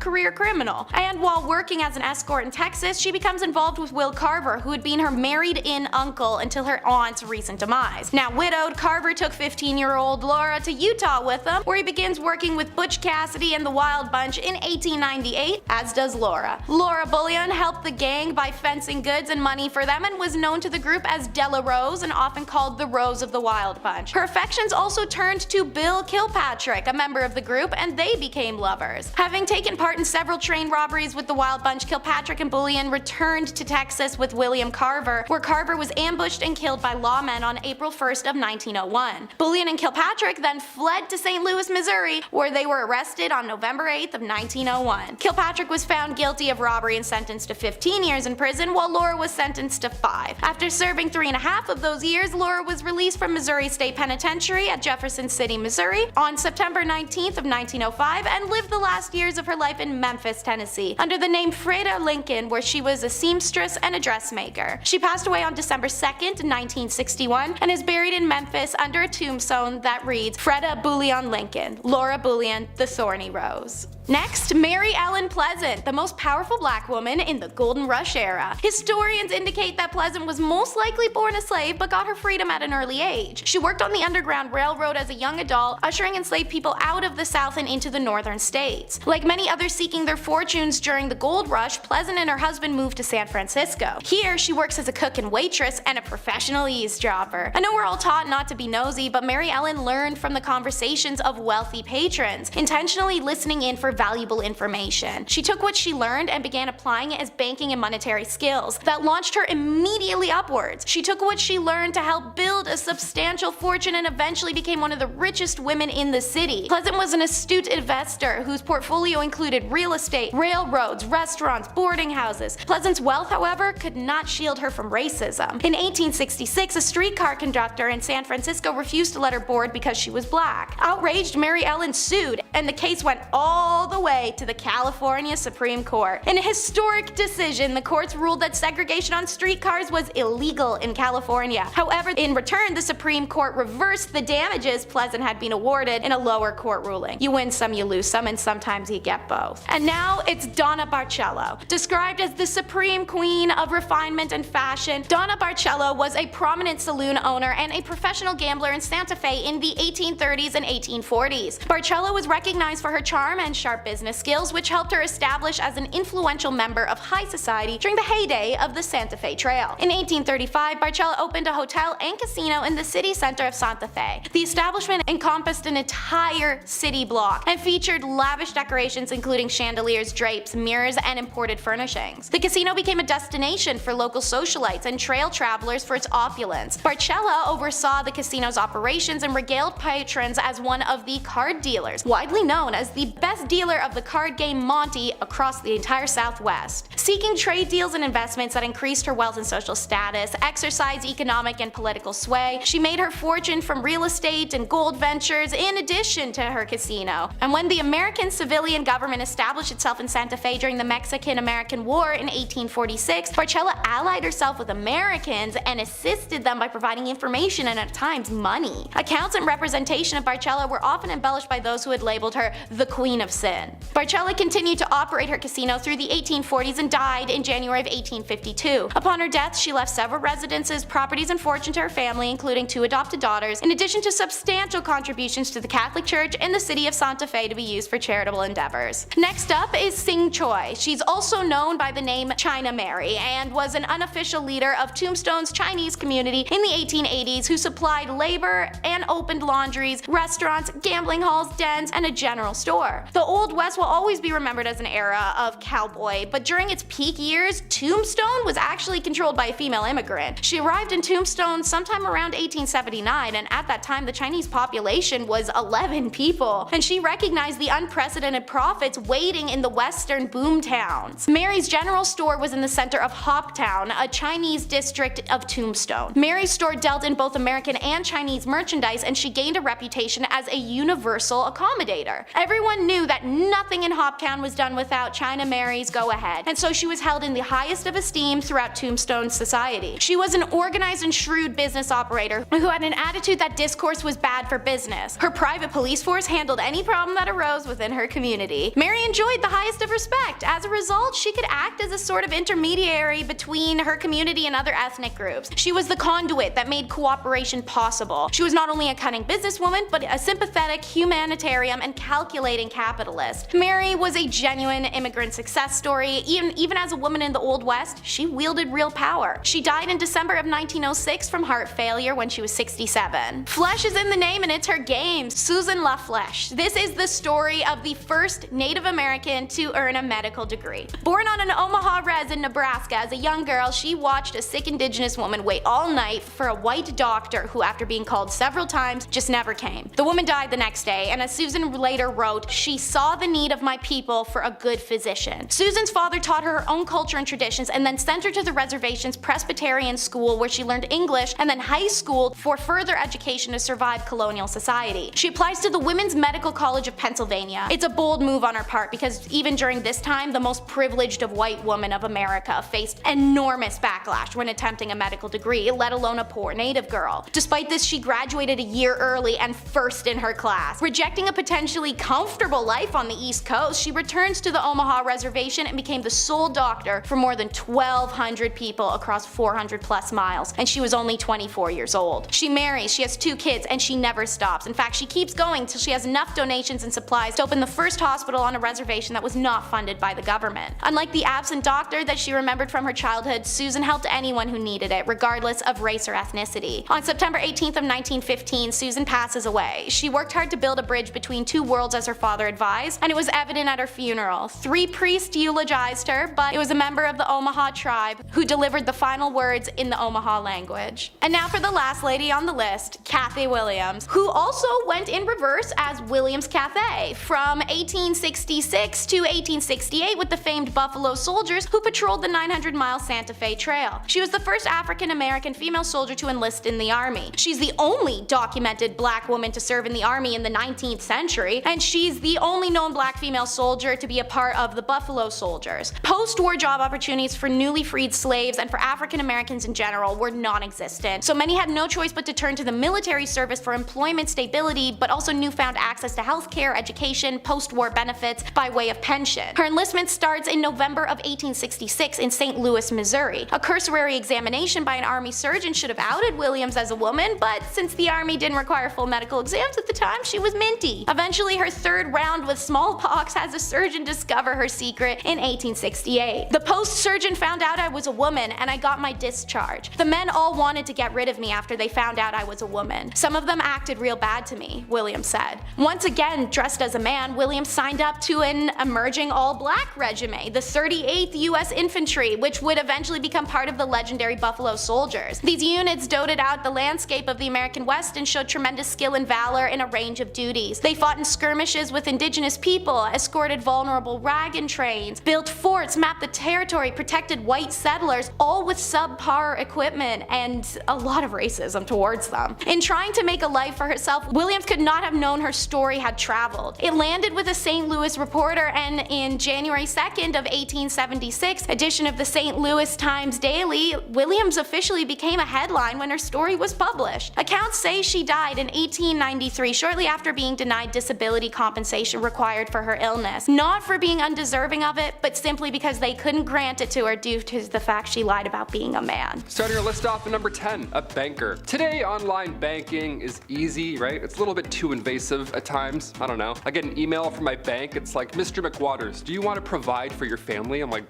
career criminal. And while working as an escort in Texas, she becomes involved with Will Carver, who had been her married-in uncle until her aunt's recent demise. Now widowed, Carver took 15-year-old Laura to Utah with him, where he begins working with Butch Cassidy and the Wild Bunch in 1898, as does Laura. Laura Bullion helped the gang by fencing goods and money for them and was known to the group as Della Rose and often called the Rose of the Wild Bunch. Her affections also turned to Bill Kilpatrick, a member of the group, and they became lovers. Having taken part in several train robberies with the Wild Bunch, Kilpatrick and Bullion returned to Texas with William Carver, where Carver was ambushed and killed by lawmen on April 1st of 1901. Bullion and Kilpatrick then fled to St. Louis, Missouri, where they were arrested on November 8th of 1901. Kilpatrick was found guilty of robbery and sentenced to 15 years in prison, while Laura was sentenced to 5. After serving 3.5 of those years, Laura was released from Missouri State Penitentiary at Jefferson City, Missouri on September 19th of 1905 and lived the last years of her life in Memphis, Tennessee, under the name Freda Lincoln, where she was a seamstress and a dressmaker. She passed away on December 2nd, 1961, and is buried in Memphis under a tombstone that reads Freda Bullion Lincoln, Laura Bullion, the Thorny Rose. Next, Mary Ellen Pleasant, the most powerful black woman in the Golden Rush era. Historians indicate that Pleasant was most likely born a slave but got her freedom at an early age. She worked on the Underground Railroad as a young adult, ushering enslaved people out of the South and into the northern states. Like many others seeking their fortunes during the gold rush, Pleasant and her husband moved to San Francisco. Here, she works as a cook and waitress and a professional eavesdropper. I know we're all taught not to be nosy, but Mary Ellen learned from the conversations of wealthy patrons, intentionally listening in for valuable information. She took what she learned and began applying it as banking and monetary skills that launched her immediately upwards. She took what she learned to help build a substantial fortune and eventually became one of the richest women in the city. Pleasant was an astute investor whose portfolio included real estate, railroads, restaurants, boarding houses. Pleasant's wealth, however, could not shield her from racism. In 1866, a streetcar conductor in San Francisco refused to let her board because she was black. Outraged, Mary Ellen sued, and the case went all the way to the California Supreme Court. In a historic decision, the courts ruled that segregation on streetcars was illegal in California. However, in return, the Supreme Court reversed the damages Pleasant had been awarded in a lower court ruling. You win some, you lose some, and sometimes you get both. And now it's Donna Barcello. Described as the supreme queen of refinement and fashion, Donna Barcello was a prominent saloon owner and a professional gambler in Santa Fe in the 1830s and 1840s. Barcello was recognized for her charm and sharp business skills, which helped her establish as an influential member of high society during the heyday of the Santa Fe Trail. In 1835, Barcello opened a hotel and casino in the city center of Santa Fe. The establishment encompassed an entire city block and featured lavish decorations including chandeliers, drapes, mirrors, and imported furnishings. The casino became a destination for local socialites and trail travelers for its opulence. Barcello oversaw the casino's operations and regaled patrons as one of the card dealers, widely known as the best dealer of the card game Monte across the entire Southwest. Seeking trade deals and investments that increased her wealth and social status, exercised economic and political sway, she made her fortune from real estate and gold ventures in addition to her casino. And when the American civilian government established itself in Santa Fe during the Mexican-American War in 1846, Barcello allied herself with Americans and assisted them by providing information and at times money. Accounts and representation of Barcello were often embellished by those who had labeled her the Queen of Sin. Barcello continued to operate her casino through the 1840s and died in January of 1852. Upon her death, she left several residences, properties, and fortune to her family, including 2 adopted daughters, in addition to substantial contributions to the Catholic Church in the city of Santa Fe to be used for charitable endeavors. Next up is Sing Choi. She's also known by the name China Mary and was an unofficial leader of Tombstone's Chinese community in the 1880s who supplied labor and opened laundries, restaurants, gambling halls, dens, and a general store. The Old West will always be remembered as an era of cowboy, but during its peak years, Tombstone was actually controlled by a female immigrant. She arrived in Tombstone sometime around 1879, and at that time the Chinese population was 11 people, and she recognized the unprecedented profits waiting in the western boom towns. Mary's general store was in the center of Hoptown, a Chinese district of Tombstone. Mary's store dealt in both American and Chinese merchandise, and she gained a reputation as a universal accommodator. Everyone knew that nothing in Hoptown was done without China Mary's go-ahead, and so she was held in the highest of esteem throughout Tombstone society. She was an organized and shrewd business operator who had an attitude that discourse was bad for business. Her private police force handled any problem that arose within her community. Mary enjoyed the highest of respect. As a result, she could act as a sort of intermediary between her community and other ethnic groups. She was the conduit that made cooperation possible. She was not only a cunning businesswoman, but a sympathetic humanitarian and calculating capitalist. Mary was a genuine immigrant success story. Even as a woman in the Old West, she wielded real power. She died in December of 1906 from heart failure when she was 67. Flesh is in the name and it's her game. Susan LaFleche. This is the story of the first Native American to earn a medical degree. Born on an Omaha res in Nebraska as a young girl, she watched a sick indigenous woman wait all night for a white doctor who, after being called several times, just never came. The woman died the next day, and as Susan later wrote, she saw the need of my people for a good physician. Susan's father taught her her own culture and traditions and then sent her to the reservation's Presbyterian school where she learned English, and then high school for further education to survive colonial society. She applies to the Women's Medical College of Pennsylvania. It's a bold move on her part because even during this time, the most privileged of white women of America faced enormous backlash when attempting a medical degree, let alone a poor native girl. Despite this, she graduated a year early and first in her class. Rejecting a potentially comfortable life on the East Coast, she returned to the Omaha reservation and became the sole doctor for more than 1,200 people across 400 plus miles, and she was only 24 years old. She marries, she has 2 kids, and she never stops. In fact, she keeps going till she has enough donations and supplies to open the first hospital on a reservation that was not funded by the government. Unlike the absent doctor that she remembered from her childhood, Susan helped anyone who needed it, regardless of race or ethnicity. On September 18th of 1915, Susan passes away. She worked hard to build a bridge between 2 worlds as her father advised, and it was evident at her funeral. 3 priests eulogized her, but it was a member of the Omaha tribe who delivered the final words in the Omaha language. And now for the last lady on the list, Cathy Williams, who also went in reverse as Williams Cathay from 1866 to 1868 with the famed Buffalo Soldiers who patrolled the 900-mile Santa Fe Trail. She was the first African-American female soldier to enlist in the Army. She's the only documented black woman to serve in the Army in the 19th century, and she's the only known black female soldier to be a part of the Buffalo Soldiers. Post-war job opportunities for newly freed slaves and for African Americans in general were non-existent, so many had no choice but to turn to the military service for employment stability, but also newfound access to healthcare, education, post-war benefits by way of pension. Her enlistment starts in November of 1866 in St. Louis, Missouri. A cursory examination by an Army surgeon should have outed Williams as a woman, but since the Army didn't require full medical exams at the time, she was minty. Eventually, her 3rd round with smallpox has a surgeon discover her secret in 1868. The post-surgeon found out I was a woman, and I got my discharge. The men all wanted to get rid of me after they found out I was a woman. Some of them acted real bad to me, Williams said. Once again, dressed as a man, Williams signed up to an emerging all-black regiment, the 38th U.S. Infantry, which would eventually become part of the legendary Buffalo Soldiers. These units dotted out the landscape of the American West and showed tremendous skill and valor in a range of duties. They fought in skirmishes with indigenous people, escorted vulnerable wagon trains, built forts, mapped the territory, protected white settlers, all with subpar equipment and a lot of racism towards them. In trying to make a life for herself, Williams could not have known her story had traveled. It landed with a St. Louis Reporter, and in January 2nd of 1876 edition of the St. Louis Times Daily, Williams officially became a headline when her story was published. Accounts say she died in 1893, shortly after being denied disability compensation required for her illness. Not for being undeserving of it, but simply because they couldn't grant it to her due to the fact she lied about being a man. Starting our list off at number 10, a banker. Today, online banking is easy, right? It's a little bit too invasive at times. I don't know. I get an email from my bank, it's like, Mr. McWaters, do you want to provide for your family? I'm like,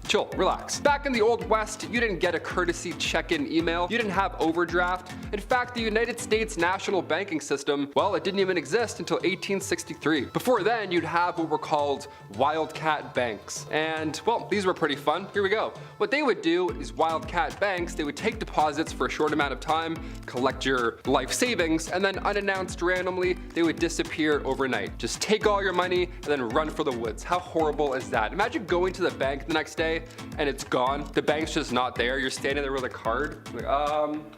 chill, relax. Back in the Old West, you didn't get a courtesy check-in email, you didn't have overdraft. In fact, the United States national banking system, well, it didn't even exist until 1863. Before then, you'd have what were called wildcat banks. And, well, these were pretty fun. Here we go. What they would do is wildcat banks, they would take deposits for a short amount of time, collect your life savings, and then unannounced randomly, they would disappear overnight. Just take all your money and then run for the woods. How horrible is that? Imagine going to the bank the next day and it's gone. The bank's just not there. You're standing there with a card. Like,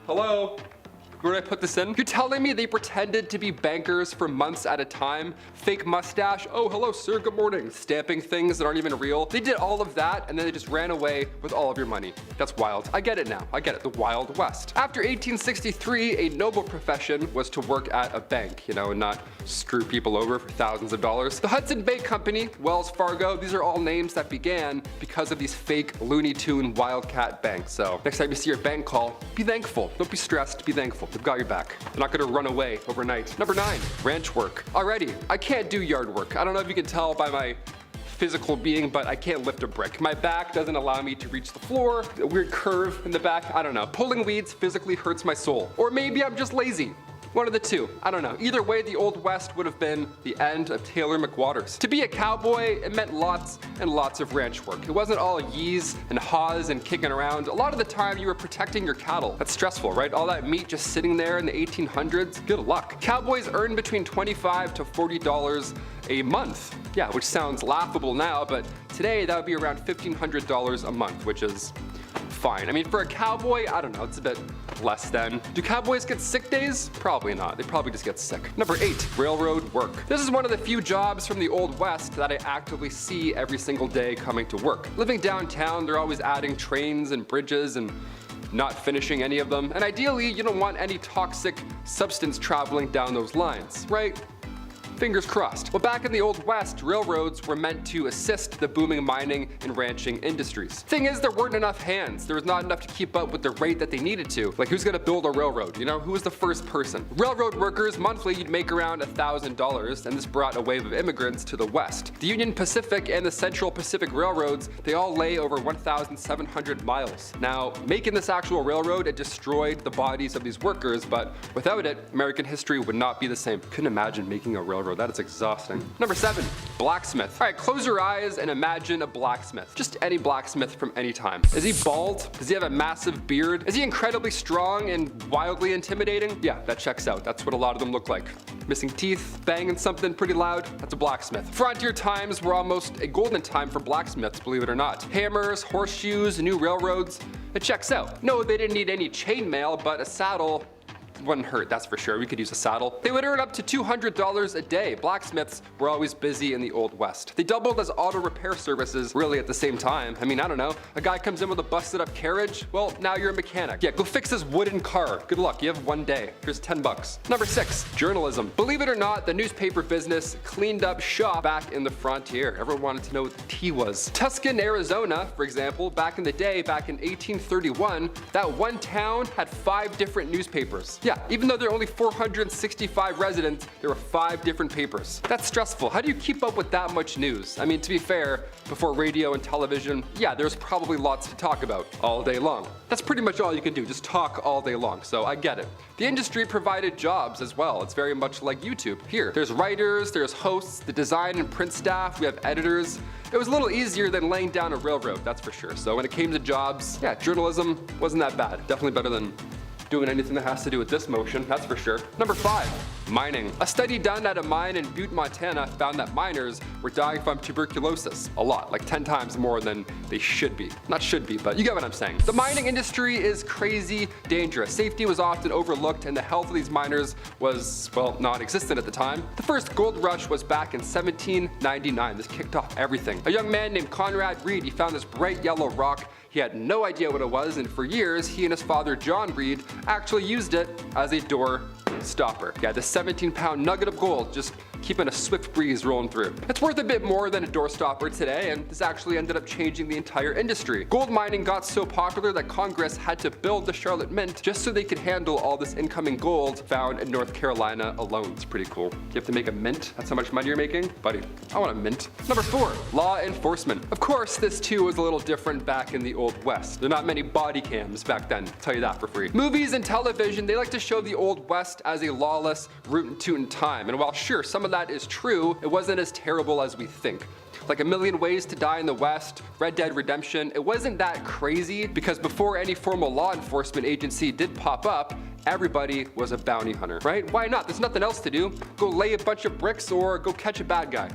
hello? Where did I put this in? You're telling me they pretended to be bankers for months at a time? Fake mustache, oh hello sir, good morning. Stamping things that aren't even real. They did all of that and then they just ran away with all of your money. That's wild. I get it now. I get it. The Wild West. After 1863, a noble profession was to work at a bank, you know, and not screw people over for thousands of dollars. The Hudson Bay Company, Wells Fargo, these are all names that began because of these fake Looney Tune wildcat banks. So next time you see your bank call, be thankful. Don't be stressed, be thankful. They've got your back. They're not gonna run away overnight. Number 9, ranch work. Alrighty, I can't do yard work. I don't know if you can tell by my physical being, but I can't lift a brick. My back doesn't allow me to reach the floor. A weird curve in the back, I don't know. Pulling weeds physically hurts my soul. Or maybe I'm just lazy. One of the two, I don't know. Either way, the Old West would have been the end of Taylor McWaters. To be a cowboy, it meant lots and lots of ranch work. It wasn't all yees and haws and kicking around. A lot of the time you were protecting your cattle. That's stressful, right? All that meat just sitting there in the 1800s, good luck. Cowboys earned between $25 to $40 a month. Yeah, which sounds laughable now, but today that would be around $1,500 a month, which is fine. I mean, for a cowboy, I don't know, it's a bit less than. Do cowboys get sick days? Probably not. They probably just get sick. Number 8, railroad work. This is one of the few jobs from the Old West that I actively see every single day coming to work. Living downtown, they're always adding trains and bridges and not finishing any of them. And ideally, you don't want any toxic substance traveling down those lines, right? Fingers crossed. Well, back in the Old West, railroads were meant to assist the booming mining and ranching industries. Thing is, there weren't enough hands. There was not enough to keep up with the rate that they needed to. Like, who's gonna build a railroad? You know, who was the first person? Railroad workers, monthly, you'd make around $1,000, and this brought a wave of immigrants to the West. The Union Pacific and the Central Pacific Railroads, they all lay over 1,700 miles. Now, making this actual railroad, it destroyed the bodies of these workers, but without it, American history would not be the same. Couldn't imagine making a railroad. That is exhausting. Number 7, blacksmith. All right, close your eyes and imagine a blacksmith. Just any blacksmith from any time. Is he bald? Does he have a massive beard? Is he incredibly strong and wildly intimidating? Yeah, that checks out. That's what a lot of them look like. Missing teeth, banging something pretty loud, that's a blacksmith. Frontier times were almost a golden time for blacksmiths, believe it or not. Hammers, horseshoes, new railroads, it checks out. No, they didn't need any chainmail, but a saddle wouldn't hurt, that's for sure. We could use a saddle. They would earn up to $200 a day. Blacksmiths were always busy in the Old West. They doubled as auto repair services really at the same time. I mean, I don't know. A guy comes in with a busted up carriage. Well, now you're a mechanic. Yeah, go fix this wooden car. Good luck, you have one day. Here's 10 bucks. Number 6, journalism. Believe it or not, the newspaper business cleaned up shop back in the frontier. Everyone wanted to know what the tea was. Tucson, Arizona, for example, back in the day, back in 1831, that one town had 5 different newspapers. Yeah, even though there are only 465 residents, there were 5 different papers. That's stressful. How do you keep up with that much news? I mean, to be fair, before radio and television, yeah, there's probably lots to talk about all day long. That's pretty much all you can do, just talk all day long, so I get it. The industry provided jobs as well. It's very much like YouTube. Here, there's writers, there's hosts, the design and print staff, we have editors. It was a little easier than laying down a railroad, that's for sure. So when it came to jobs, yeah, journalism wasn't that bad. Definitely better than doing anything that has to do with this motion, that's for sure. Number 5, mining. A study done at a mine in Butte, Montana found that miners were dying from tuberculosis. A lot, like 10 times more than they should be. Not should be, but you get what I'm saying. The mining industry is crazy dangerous. Safety was often overlooked and the health of these miners was, well, non-existent at the time. The first gold rush was back in 1799. This kicked off everything. A young man named Conrad Reed, he found this bright yellow rock. He had no idea what it was, and for years, he and his father, John Reed, actually used it as a door stopper. Yeah, this 17-pound nugget of gold just keeping a swift breeze rolling through. It's worth a bit more than a door stopper today, and this actually ended up changing the entire industry. Gold mining got so popular that Congress had to build the Charlotte Mint just so they could handle all this incoming gold found in North Carolina alone. It's pretty cool. You have to make a mint? That's how much money you're making? Buddy, I want a mint. Number 4, law enforcement. Of course, this too was a little different back in the Old West. There are not many body cams back then, I'll tell you that for free. Movies and television, they like to show the Old West as a lawless, rootin' tootin' time, and while sure, some of that is true, it wasn't as terrible as we think. Like A Million Ways to Die in the West, Red Dead Redemption, it wasn't that crazy because before any formal law enforcement agency did pop up, everybody was a bounty hunter, right? Why not? There's nothing else to do. Go lay a bunch of bricks or go catch a bad guy.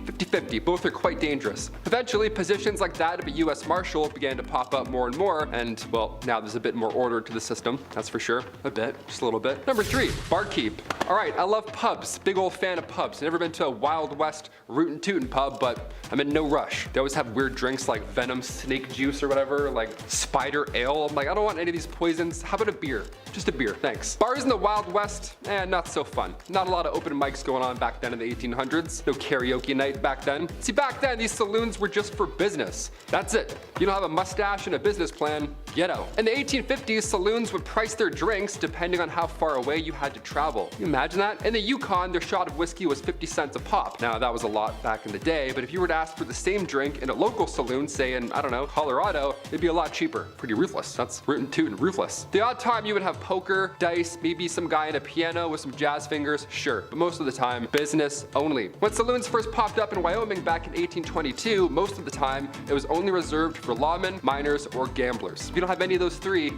50-50, both are quite dangerous. Eventually, positions like that of a US Marshal began to pop up more and more, and well, now there's a bit more order to the system, that's for sure. A bit, just a little bit. Number 3, barkeep. All right, I love pubs, big old fan of pubs. Never been to a Wild West rootin' tootin' pub, but I'm in no rush. They always have weird drinks like venom snake juice or whatever, like spider ale. I'm like, I don't want any of these poisons. How about a beer? Just a beer, thanks. Bars in the Wild West, not so fun. Not a lot of open mics going on back then in the 1800s. No karaoke night back then. See, back then, these saloons were just for business. That's it. You don't have a mustache and a business plan, get out. In the 1850s, saloons would price their drinks depending on how far away you had to travel. Can you imagine that? In the Yukon, their shot of whiskey was 50 cents a pop. Now, that was a lot back in the day, but if you were to ask for the same drink in a local saloon, say in, I don't know, Colorado, it'd be a lot cheaper. Pretty ruthless. That's rootin' tootin' ruthless. The odd time you would have poker, dice, maybe some guy in a piano with some jazz fingers, sure, but most of the time, business only. When saloons first popped up in Wyoming back in 1822, most of the time, it was only reserved for lawmen, miners, or gamblers. If you don't have any of those 3,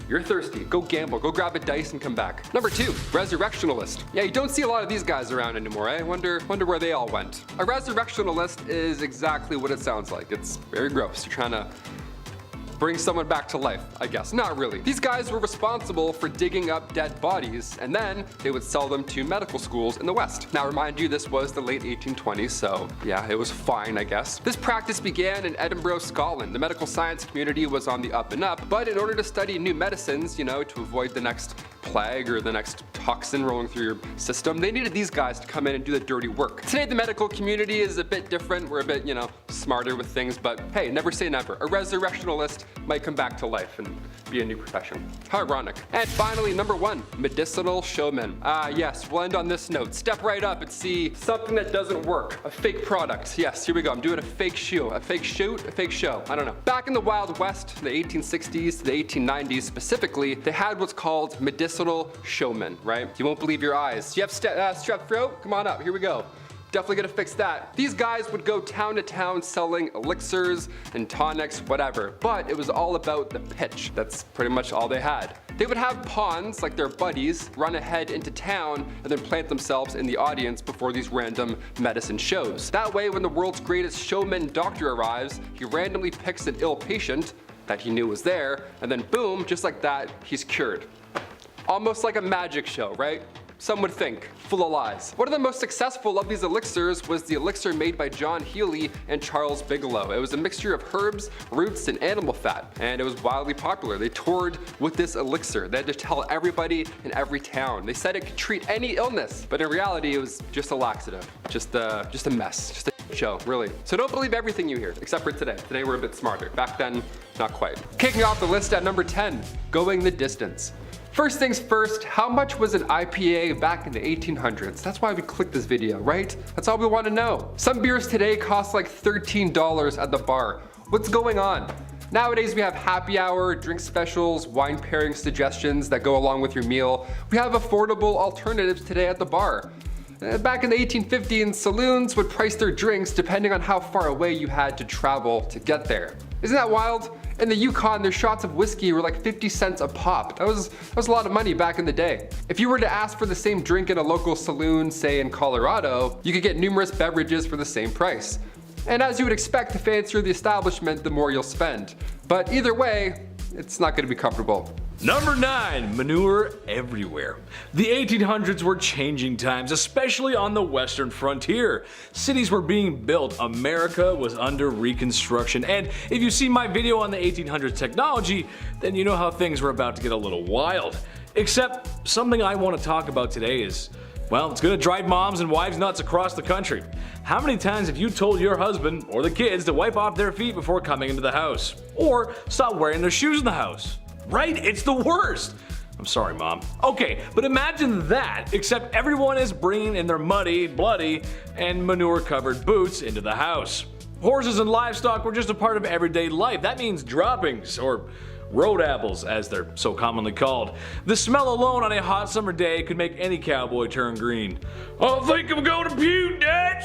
you're thirsty. Go gamble. Go grab a dice and come back. Number 2, resurrectionalist. Yeah, you don't see a lot of these guys around anymore, eh? Wonder where they all went. A resurrectionalist is exactly what it sounds like. It's very gross. You're trying to bring someone back to life, I guess. Not really. These guys were responsible for digging up dead bodies, and then they would sell them to medical schools in the West. Now, remind you, this was the late 1820s, so yeah, it was fine, I guess. This practice began in Edinburgh, Scotland. The medical science community was on the up and up, but in order to study new medicines, you know, to avoid the next plague or the next toxin rolling through your system. They needed these guys to come in and do the dirty work. Today the medical community is a bit different. We're a bit, smarter with things, but hey, never say never. A resurrectionalist might come back to life and be a new profession. How ironic. And finally, number 1, medicinal showmen. Yes, we'll end on this note. Step right up and see something that doesn't work. A fake product. Yes, here we go. I'm doing a fake shoe. A fake shoot? A fake show. I don't know. Back in the Wild West, the 1860s to the 1890s specifically, they had what's called medicinal showmen, right? You won't believe your eyes. You have strep throat? Come on up. Here we go. Definitely gonna fix that. These guys would go town to town selling elixirs and tonics, whatever, but it was all about the pitch. That's pretty much all they had. They would have pawns, like their buddies, run ahead into town and then plant themselves in the audience before these random medicine shows. That way, when the world's greatest showman doctor arrives, he randomly picks an ill patient that he knew was there, and then boom, just like that, he's cured. Almost like a magic show, right? Some would think, full of lies. One of the most successful of these elixirs was the elixir made by John Healy and Charles Bigelow. It was a mixture of herbs, roots, and animal fat, and it was wildly popular. They toured with this elixir. They had to tell everybody in every town. They said it could treat any illness, but in reality, it was just a laxative, just a mess, just a show, really. So don't believe everything you hear, except for today. Today we're a bit smarter. Back then, not quite. Kicking off the list at number 10, going the distance. First things first, how much was an IPA back in the 1800s? That's why we clicked this video, right? That's all we want to know. Some beers today cost like $13 at the bar. What's going on? Nowadays we have happy hour, drink specials, wine pairing suggestions that go along with your meal. We have affordable alternatives today at the bar. Back in the 1850s, saloons would price their drinks depending on how far away you had to travel to get there. Isn't that wild? In the Yukon, their shots of whiskey were like 50 cents a pop. That was a lot of money back in the day. If you were to ask for the same drink in a local saloon, say in Colorado, you could get numerous beverages for the same price. And as you would expect, the fancier the establishment, the more you'll spend. But either way, it's not gonna be comfortable. Number 9, manure everywhere. The 1800s were changing times, especially on the western frontier. Cities were being built, America was under reconstruction, and if you see my video on the 1800s technology, then you know how things were about to get a little wild. Except, something I want to talk about today is, well, it's gonna drive moms and wives nuts across the country. How many times have you told your husband or the kids to wipe off their feet before coming into the house? Or stop wearing their shoes in the house? Right? It's the worst. I'm sorry, Mom. Okay, but imagine that, except everyone is bringing in their muddy, bloody, and manure-covered boots into the house. Horses and livestock were just a part of everyday life. That means droppings, or road apples, as they're so commonly called. The smell alone on a hot summer day could make any cowboy turn green. I think I'm gonna puke, Dad.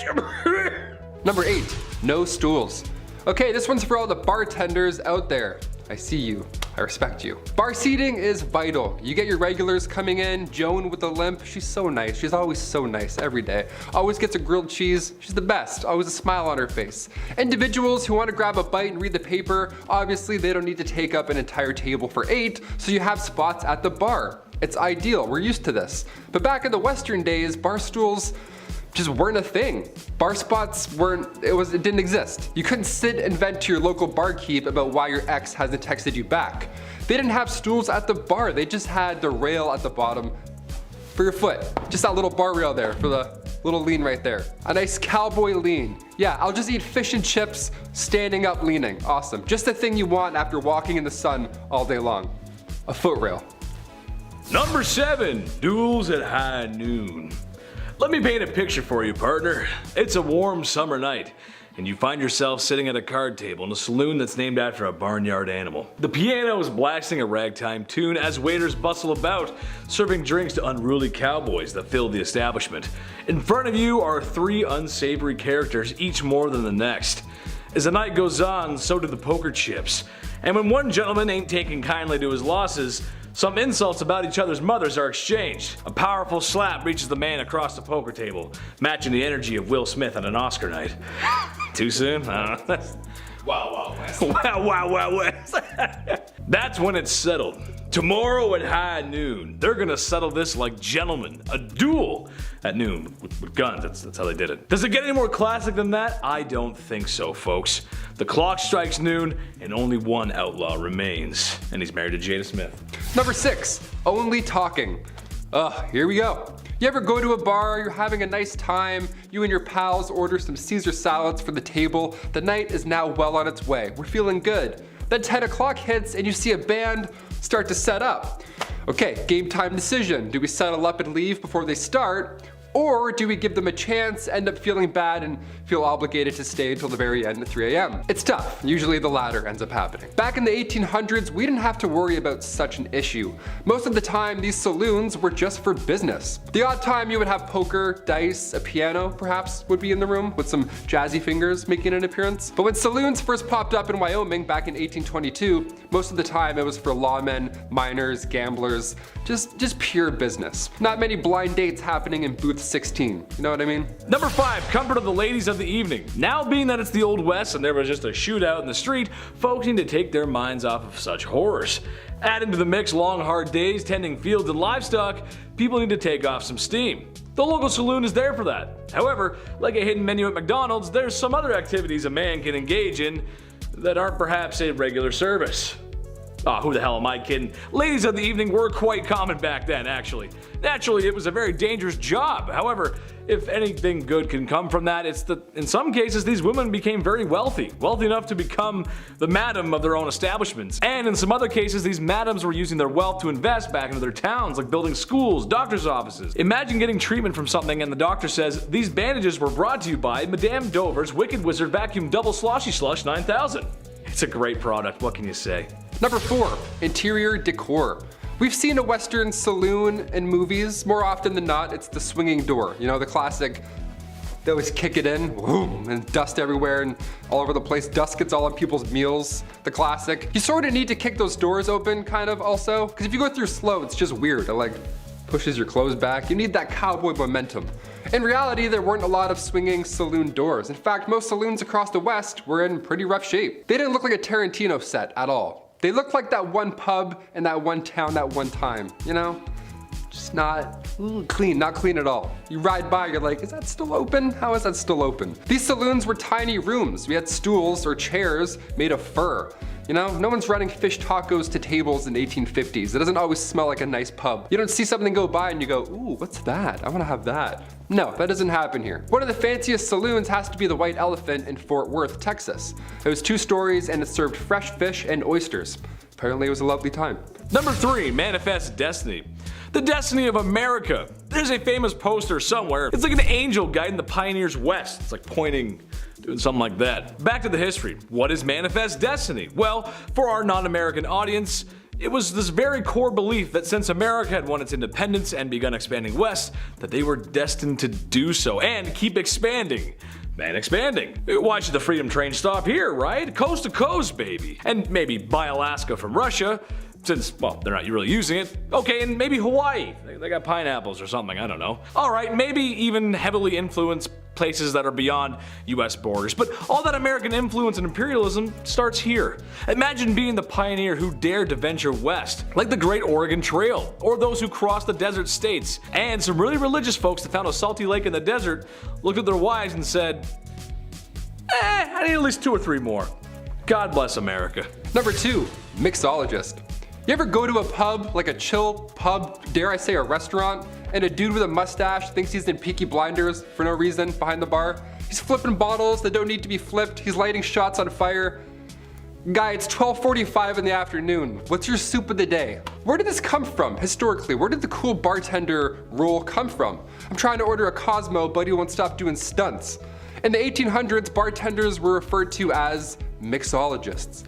Number 8, no stools. Okay, this one's for all the bartenders out there. I see you. I respect you. Bar seating is vital. You get your regulars coming in. Joan with the limp, she's so nice. She's always so nice every day. Always gets a grilled cheese. She's the best. Always a smile on her face. Individuals who want to grab a bite and read the paper, obviously they don't need to take up an entire table for 8, so you have spots at the bar. It's ideal. We're used to this. But back in the Western days, bar stools just weren't a thing. Bar spots it didn't exist. You couldn't sit and vent to your local barkeep about why your ex hasn't texted you back. They didn't have stools at the bar. They just had the rail at the bottom for your foot. Just that little bar rail there for the little lean right there. A nice cowboy lean. Yeah, I'll just eat fish and chips standing up leaning. Awesome. Just the thing you want after walking in the sun all day long. A foot rail. Number 7, duels at high noon. Let me paint a picture for you, partner. It's a warm summer night, and you find yourself sitting at a card table in a saloon that's named after a barnyard animal. The piano is blasting a ragtime tune as waiters bustle about, serving drinks to unruly cowboys that fill the establishment. In front of you are 3 unsavory characters, each more than the next. As the night goes on, so do the poker chips. And when one gentleman ain't taking kindly to his losses, some insults about each other's mothers are exchanged. A powerful slap reaches the man across the poker table, matching the energy of Will Smith on an Oscar night. Too soon? I don't know. Wow, wow, West. Wow, wow, wow, West. That's when it's settled. Tomorrow at high noon, they're gonna settle this like gentlemen. A duel at noon with guns. That's how they did it. Does it get any more classic than that? I don't think so, folks. The clock strikes noon, and only one outlaw remains, and he's married to Jada Smith. Number 6, only talking. Here we go. You ever go to a bar, you're having a nice time, you and your pals order some Caesar salads for the table, the night is now well on its way, we're feeling good. Then 10 o'clock hits and you see a band start to set up. Okay, game time decision. Do we settle up and leave before they start? Or do we give them a chance, end up feeling bad, and feel obligated to stay until the very end at 3 a.m.? It's tough. Usually the latter ends up happening. Back in the 1800s, we didn't have to worry about such an issue. Most of the time, these saloons were just for business. The odd time you would have poker, dice, a piano perhaps would be in the room with some jazzy fingers making an appearance. But when saloons first popped up in Wyoming back in 1822, most of the time it was for lawmen, miners, gamblers, just pure business. Not many blind dates happening in booth 16, you know what I mean? Number 5, comfort of the ladies of the evening. Now being that it's the Old West and there was just a shootout in the street, folks need to take their minds off of such horrors. Add into the mix long hard days tending fields and livestock, people need to take off some steam. The local saloon is there for that. However, like a hidden menu at McDonald's, there's some other activities a man can engage in that aren't perhaps a regular service. Who the hell am I kidding? Ladies of the evening were quite common back then, actually. Naturally, it was a very dangerous job. However, if anything good can come from that, it's that in some cases these women became very wealthy enough to become the madam of their own establishments. And in some other cases, these madams were using their wealth to invest back into their towns, like building schools, doctor's offices. Imagine getting treatment from something and the doctor says, "These bandages were brought to you by Madame Dover's Wicked Wizard Vacuum Double Sloshy Slush 9000. It's a great product, what can you say? Number 4, interior decor. We've seen a Western saloon in movies. More often than not, it's the swinging door. You know, the classic, they always kick it in, boom, and dust everywhere and all over the place. Dust gets all on people's meals, the classic. You sort of need to kick those doors open, kind of, also. Because if you go through slow, it's just weird. It like pushes your clothes back. You need that cowboy momentum. In reality, there weren't a lot of swinging saloon doors. In fact, most saloons across the West were in pretty rough shape. They didn't look like a Tarantino set at all. They looked like that one pub in that one town that one time, you know? Just not clean, not clean at all. You ride by, you're like, is that still open? How is that still open? These saloons were tiny rooms. We had stools or chairs made of fur. You know, no one's running fish tacos to tables in the 1850s. It doesn't always smell like a nice pub. You don't see something go by and you go, ooh, what's that? I wanna have that. No, that doesn't happen here. One of the fanciest saloons has to be the White Elephant in Fort Worth, Texas. It was 2 stories and it served fresh fish and oysters. Apparently it was a lovely time. Number 3, manifest destiny. The destiny of America. There's a famous poster somewhere. It's like an angel guiding the pioneers west. It's like pointing, doing something like that. Back to the history. What is manifest destiny? Well, for our non-American audience, it was this very core belief that since America had won its independence and begun expanding west, that they were destined to do so and keep expanding. And expanding. Why should the freedom train stop here, right? Coast to coast, baby. And maybe buy Alaska from Russia, since, well, they're not really using it. Okay, and maybe Hawaii. They got pineapples or something, I don't know. Alright, maybe even heavily influenced places that are beyond US borders. But all that American influence and imperialism starts here. Imagine being the pioneer who dared to venture west, like the Great Oregon Trail, or those who crossed the desert states. And some really religious folks that found a salty lake in the desert looked at their wives and said, I need at least 2 or 3 more. God bless America. Number 2, mixologist. You ever go to a pub, like a chill pub, dare I say a restaurant, and a dude with a mustache thinks he's in Peaky Blinders for no reason behind the bar? He's flipping bottles that don't need to be flipped, he's lighting shots on fire. Guy, it's 12:45 in the afternoon. What's your soup of the day? Where did this come from, historically? Where did the cool bartender role come from? I'm trying to order a Cosmo, but he won't stop doing stunts. In the 1800s, bartenders were referred to as mixologists.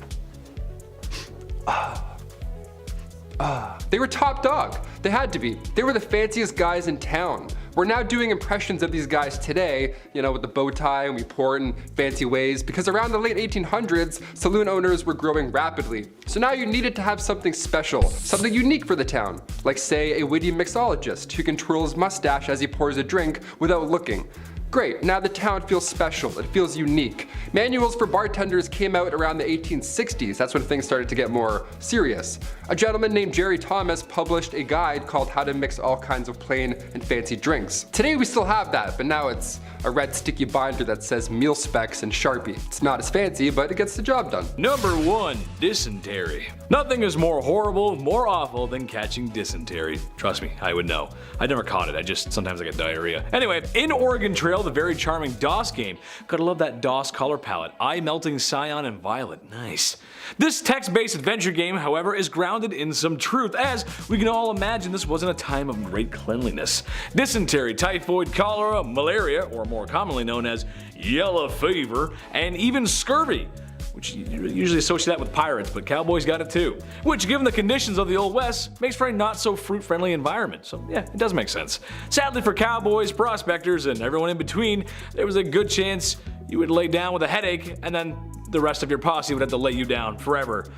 They were top dog. They had to be. They were the fanciest guys in town. We're now doing impressions of these guys today, you know, with the bow tie, and we pour it in fancy ways, because around the late 1800s, saloon owners were growing rapidly. So now you needed to have something special, something unique for the town, like say a witty mixologist who can twirl his mustache as he pours a drink without looking. Great, now the town feels special, it feels unique. Manuals for bartenders came out around the 1860s, that's when things started to get more serious. A gentleman named Jerry Thomas published a guide called How to Mix All Kinds of Plain and Fancy Drinks. Today we still have that, but now it's a red sticky binder that says meal specs and Sharpie. It's not as fancy, but it gets the job done. Number 1. Dysentery. Nothing is more horrible, more awful than catching dysentery. Trust me, I would know. I never caught it, sometimes I get diarrhea. Anyway, in Oregon Trail, the very charming DOS game. Gotta love that DOS color palette. Eye melting cyan and violet. Nice. This text-based adventure game, however, is grounded in some truth, as we can all imagine this wasn't a time of great cleanliness. Dysentery, typhoid, cholera, malaria, or more commonly known as yellow fever, and even scurvy, which you usually associate that with pirates, but cowboys got it too. Which, given the conditions of the Old West, makes for a not so fruit-friendly environment. So yeah, it does make sense. Sadly for cowboys, prospectors, and everyone in between, there was a good chance you would lay down with a headache, and then the rest of your posse would have to lay you down forever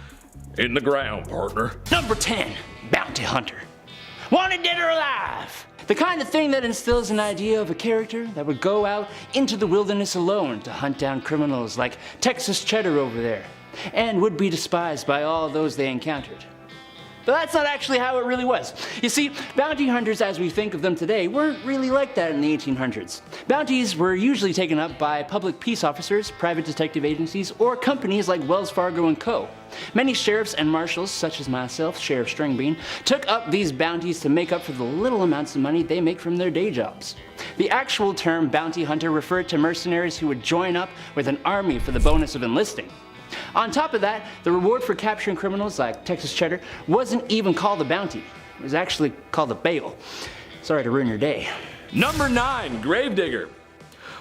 in the ground, partner. Number 10, bounty hunter. Wanted dead or alive. The kind of thing that instills an idea of a character that would go out into the wilderness alone to hunt down criminals like Texas Cheddar over there, and would be despised by all those they encountered. But that's not actually how it really was. You see, bounty hunters as we think of them today weren't really like that in the 1800s. Bounties were usually taken up by public peace officers, private detective agencies, or companies like Wells Fargo & Co. Many sheriffs and marshals, such as myself, Sheriff Stringbean, took up these bounties to make up for the little amounts of money they make from their day jobs. The actual term bounty hunter referred to mercenaries who would join up with an army for the bonus of enlisting. On top of that, the reward for capturing criminals like Texas Cheddar wasn't even called a bounty. It was actually called a bail. Sorry to ruin your day. Number 9, Gravedigger.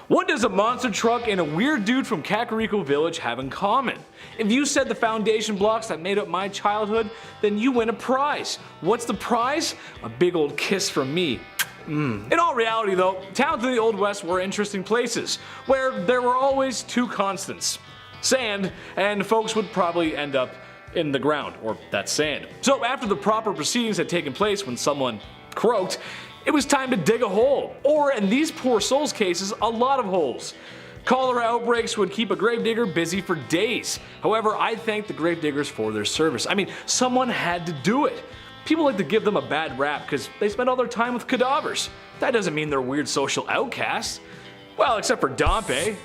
What does a monster truck and a weird dude from Kakariko Village have in common? If you said the foundation blocks that made up my childhood, then you win a prize. What's the prize? A big old kiss from me. In all reality though, towns in the Old West were interesting places, where there were always two constants. Sand, and folks would probably end up in the ground, or that sand. So after the proper proceedings had taken place when someone croaked, it was time to dig a hole, or in these poor souls' cases, a lot of holes. Cholera outbreaks would keep a gravedigger busy for days. However, I thank the gravediggers for their service. I mean, someone had to do it. People like to give them a bad rap because they spend all their time with cadavers. That doesn't mean they're weird social outcasts. Well, except for Dompe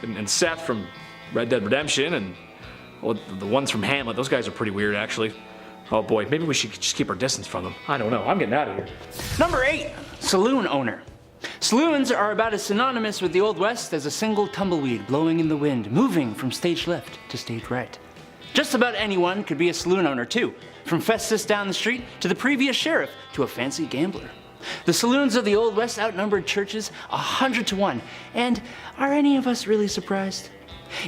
and Seth from Red Dead Redemption, and well, the ones from Hamlet. Those guys are pretty weird, actually. Oh boy, maybe we should just keep our distance from them. I don't know, I'm getting out of here. Number 8, saloon owner. Saloons are about as synonymous with the Old West as a single tumbleweed blowing in the wind, moving from stage left to stage right. Just about anyone could be a saloon owner too, from Festus down the street to the previous sheriff to a fancy gambler. The saloons of the Old West outnumbered churches 100 to 1, and are any of us really surprised?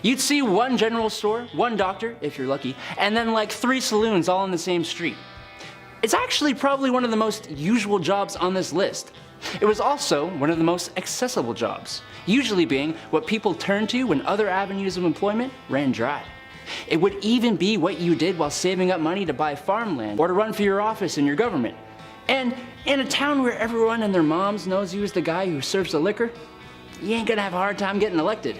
You'd see one general store, one doctor, if you're lucky, and then like 3 saloons all on the same street. It's actually probably one of the most usual jobs on this list. It was also one of the most accessible jobs, usually being what people turned to when other avenues of employment ran dry. It would even be what you did while saving up money to buy farmland or to run for your office in your government. And in a town where everyone and their moms knows you as the guy who serves the liquor, you ain't gonna have a hard time getting elected.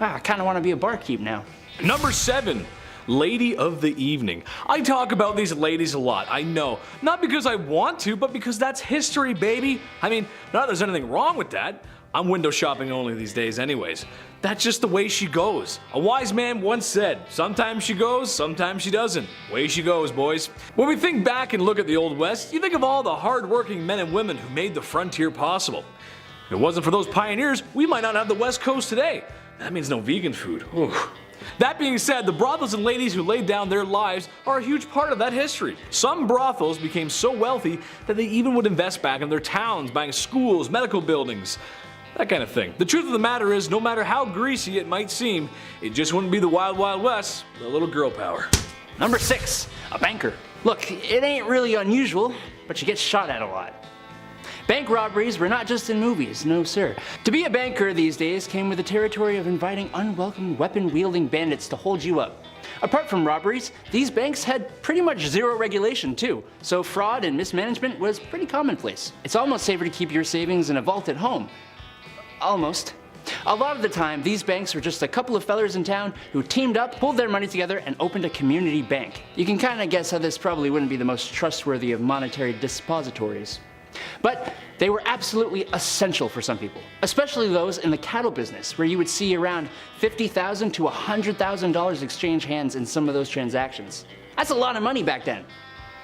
I kinda wanna be a barkeep now. Number 7, Lady of the Evening. I talk about these ladies a lot, I know. Not because I want to, but because that's history, baby. I mean, not that there's anything wrong with that. I'm window shopping only these days anyways. That's just the way she goes. A wise man once said, sometimes she goes, sometimes she doesn't. Way she goes, boys. When we think back and look at the Old West, you think of all the hard-working men and women who made the frontier possible. If it wasn't for those pioneers, we might not have the West Coast today. That means no vegan food. Ooh. That being said, the brothels and ladies who laid down their lives are a huge part of that history. Some brothels became so wealthy that they even would invest back in their towns, buying schools, medical buildings, that kind of thing. The truth of the matter is, no matter how greasy it might seem, it just wouldn't be the Wild Wild West with a little girl power. Number 6, a banker. Look, it ain't really unusual, but you get shot at a lot. Bank robberies were not just in movies, no sir. To be a banker these days came with the territory of inviting unwelcome weapon-wielding bandits to hold you up. Apart from robberies, these banks had pretty much zero regulation too, so fraud and mismanagement was pretty commonplace. It's almost safer to keep your savings in a vault at home. almost. A lot of the time, these banks were just a couple of fellers in town who teamed up, pulled their money together, and opened a community bank. You can kinda guess how this probably wouldn't be the most trustworthy of monetary depositories. But they were absolutely essential for some people, especially those in the cattle business, where you would see around $50,000 to $100,000 exchange hands in some of those transactions. That's a lot of money back then.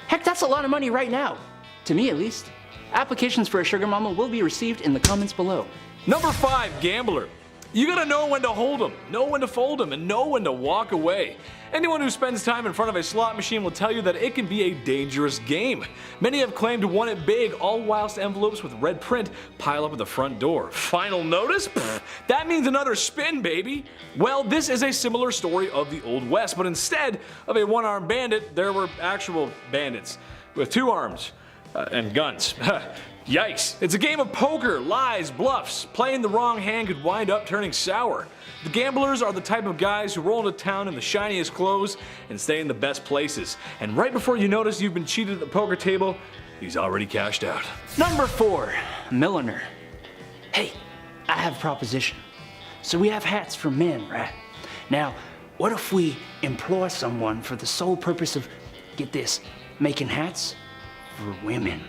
Heck, that's a lot of money right now. To me, at least. Applications for a sugar mama will be received in the comments below. Number 5, gambler. You gotta know when to hold 'em, know when to fold 'em, and know when to walk away. Anyone who spends time in front of a slot machine will tell you that it can be a dangerous game. Many have claimed to won it big, all whilst envelopes with red print pile up at the front door. Final notice? Pfft, that means another spin, baby. Well, this is a similar story of the Old West, but instead of a one-armed bandit, there were actual bandits with 2 arms and guns. Yikes. It's a game of poker, lies, bluffs. Playing the wrong hand could wind up turning sour. The gamblers are the type of guys who roll into town in the shiniest clothes and stay in the best places. And right before you notice you've been cheated at the poker table, he's already cashed out. Number 4, milliner. Hey, I have a proposition. So we have hats for men, right? Now, what if we employ someone for the sole purpose of, get this, making hats for women?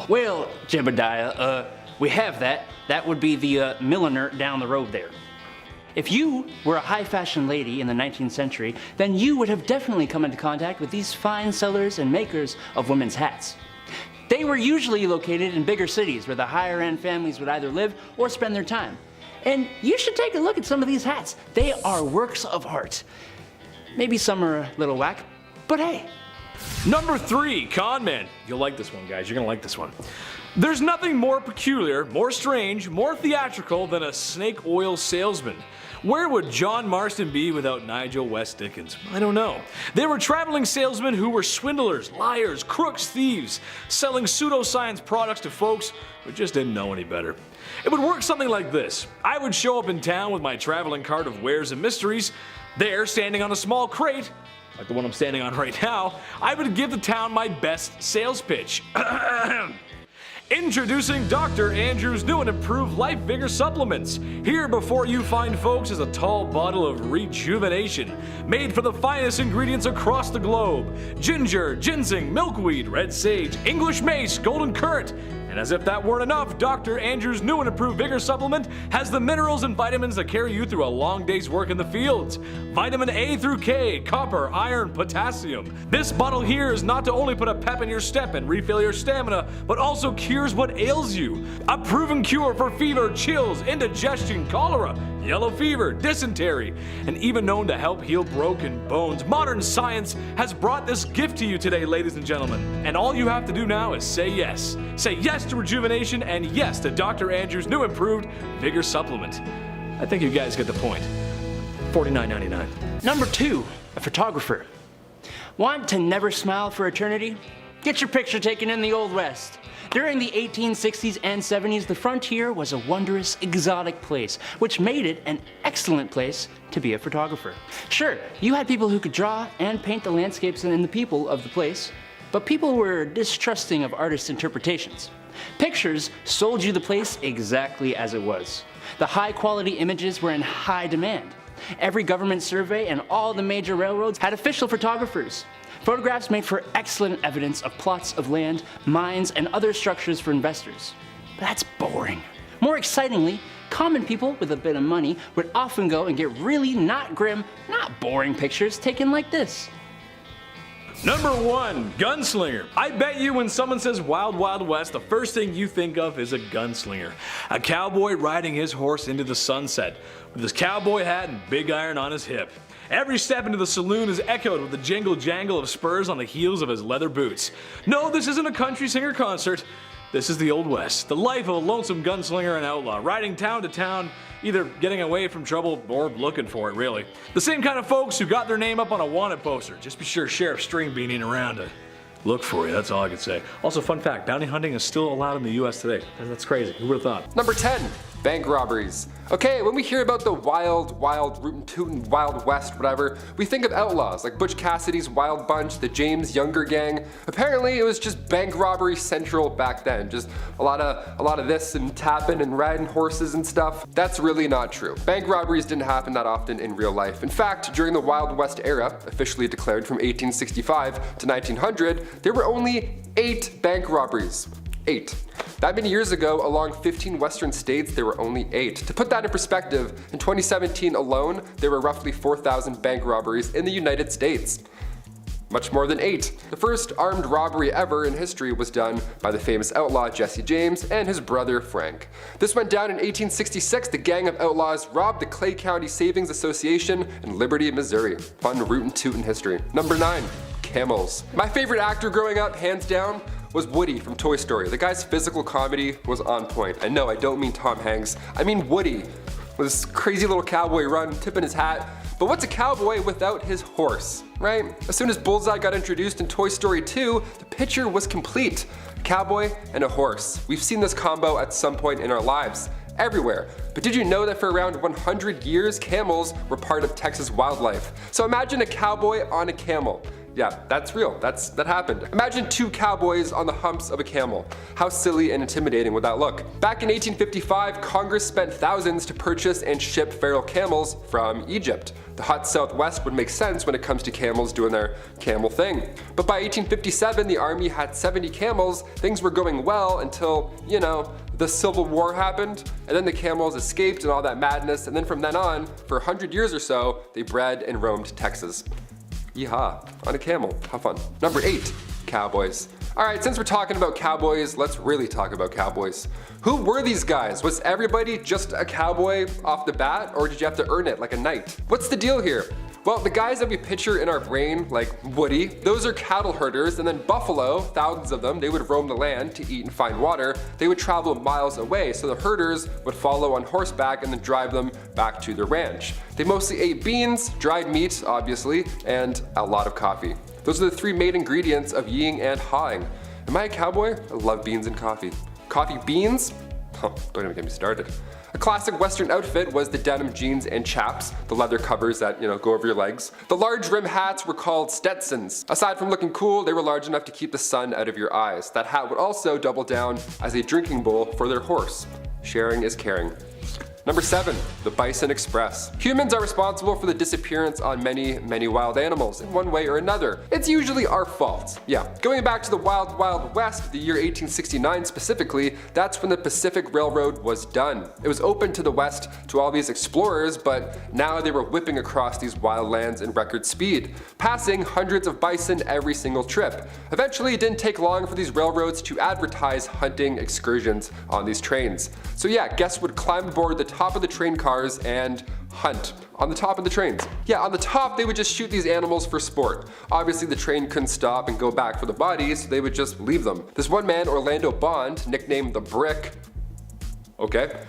Well, Jebediah, we have that. That would be the milliner down the road there. If you were a high fashion lady in the 19th century, then you would have definitely come into contact with these fine sellers and makers of women's hats. They were usually located in bigger cities where the higher end families would either live or spend their time. And you should take a look at some of these hats. They are works of art. Maybe some are a little whack, but hey. Number 3, con men. You'll like this one, guys. You're gonna like this one. There's nothing more peculiar, more strange, more theatrical than a snake oil salesman. Where would John Marston be without Nigel West Dickens? I don't know. They were traveling salesmen who were swindlers, liars, crooks, thieves, selling pseudoscience products to folks who just didn't know any better. It would work something like this. I would show up in town with my traveling cart of wares and mysteries. There, standing on a small crate, like the one I'm standing on right now, I would give the town my best sales pitch. Introducing Dr. Andrew's new and improved Life Vigor supplements. Here before you find folks is a tall bottle of rejuvenation, made from the finest ingredients across the globe. Ginger, ginseng, milkweed, red sage, English mace, golden currant. And as if that weren't enough, Dr. Andrew's new and improved Vigor supplement has the minerals and vitamins that carry you through a long day's work in the fields. Vitamin A through K, copper, iron, potassium. This bottle here is not to only put a pep in your step and refill your stamina, but also cures what ails you. A proven cure for fever, chills, indigestion, cholera, yellow fever, dysentery, and even known to help heal broken bones. Modern science has brought this gift to you today, ladies and gentlemen. And all you have to do now is say yes. Say yes to rejuvenation and yes to Dr. Andrew's new improved Vigor supplement. I think you guys get the point. $49.99. Number 2, a photographer. Want to never smile for eternity? Get your picture taken in the Old West. During the 1860s and 70s, the frontier was a wondrous, exotic place, which made it an excellent place to be a photographer. Sure, you had people who could draw and paint the landscapes and the people of the place, but people were distrusting of artists' interpretations. Pictures sold you the place exactly as it was. The high-quality images were in high demand. Every government survey and all the major railroads had official photographers. Photographs made for excellent evidence of plots of land, mines, and other structures for investors. But that's boring. More excitingly, common people with a bit of money would often go and get really not grim, not boring pictures taken like this. Number 1, gunslinger. I bet you when someone says Wild Wild West, the first thing you think of is a gunslinger. A cowboy riding his horse into the sunset, with his cowboy hat and big iron on his hip. Every step into the saloon is echoed with the jingle jangle of spurs on the heels of his leather boots. No, this isn't a country singer concert. This is the Old West, the life of a lonesome gunslinger and outlaw, riding town to town, either getting away from trouble or looking for it, really. The same kind of folks who got their name up on a wanted poster. Just be sure Sheriff Stringbean ain't around to look for you, that's all I can say. Also, fun fact, bounty hunting is still allowed in the US today. That's crazy, who would have thought? Number 10, Bank robberies. Okay, when we hear about the wild, rootin' tootin' Wild West, whatever, we think of outlaws like Butch Cassidy's Wild Bunch, the James Younger Gang. Apparently, it was just bank robbery central back then. Just a lot of this and tapping and riding horses and stuff. That's really not true. Bank robberies didn't happen that often in real life. In fact, during the Wild West era, officially declared from 1865 to 1900, there were only 8 bank robberies. 8. That many years ago, along 15 western states, there were only 8. To put that in perspective, in 2017 alone, there were roughly 4,000 bank robberies in the United States. Much more than 8. The first armed robbery ever in history was done by the famous outlaw Jesse James and his brother Frank. This went down in 1866. The gang of outlaws robbed the Clay County Savings Association in Liberty, Missouri. Fun rootin' tootin' history. Number 9. Camels. My favorite actor growing up, hands down, was Woody from Toy Story. The guy's physical comedy was on point. And no, I don't mean Tom Hanks. I mean Woody. With this crazy little cowboy run, tipping his hat. But what's a cowboy without his horse, right? As soon as Bullseye got introduced in Toy Story 2, the picture was complete. A cowboy and a horse. We've seen this combo at some point in our lives. Everywhere. But did you know that for around 100 years, camels were part of Texas wildlife? So imagine a cowboy on a camel. Yeah, that's real. That happened. Imagine 2 cowboys on the humps of a camel. How silly and intimidating would that look? Back in 1855, Congress spent thousands to purchase and ship feral camels from Egypt. The hot Southwest would make sense when it comes to camels doing their camel thing. But by 1857, the army had 70 camels. Things were going well until, you know, the Civil War happened, and then the camels escaped and all that madness, and then from then on, for 100 years or so, they bred and roamed Texas. Yeehaw, on a camel, how fun. Number 8, cowboys. Alright, since we're talking about cowboys, let's really talk about cowboys. Who were these guys? Was everybody just a cowboy off the bat, or did you have to earn it like a knight? What's the deal here? Well, the guys that we picture in our brain, like Woody, those are cattle herders, and then buffalo, thousands of them, they would roam the land to eat and find water. They would travel miles away, so the herders would follow on horseback and then drive them back to their ranch. They mostly ate beans, dried meat, obviously, and a lot of coffee. Those are the 3 main ingredients of yeeing and hawing. Am I a cowboy? I love beans and coffee. Coffee beans? Oh, don't even get me started. A classic Western outfit was the denim jeans and chaps, the leather covers that, go over your legs. The large rim hats were called Stetsons. Aside from looking cool, they were large enough to keep the sun out of your eyes. That hat would also double down as a drinking bowl for their horse. Sharing is caring. Number 7, the Bison Express. Humans are responsible for the disappearance on many, many wild animals in one way or another. It's usually our fault. Yeah, going back to the Wild Wild West, the year 1869 specifically, that's when the Pacific Railroad was done. It was open to the West to all these explorers, but now they were whipping across these wild lands in record speed, passing hundreds of bison every single trip. Eventually, it didn't take long for these railroads to advertise hunting excursions on these trains. So yeah, guests would climb aboard the top of the train cars and hunt on the top of the trains. Yeah, on the top they would just shoot these animals for sport. Obviously the train couldn't stop and go back for the bodies, so they would just leave them. This one man, Orlando Bond, nicknamed the Brick,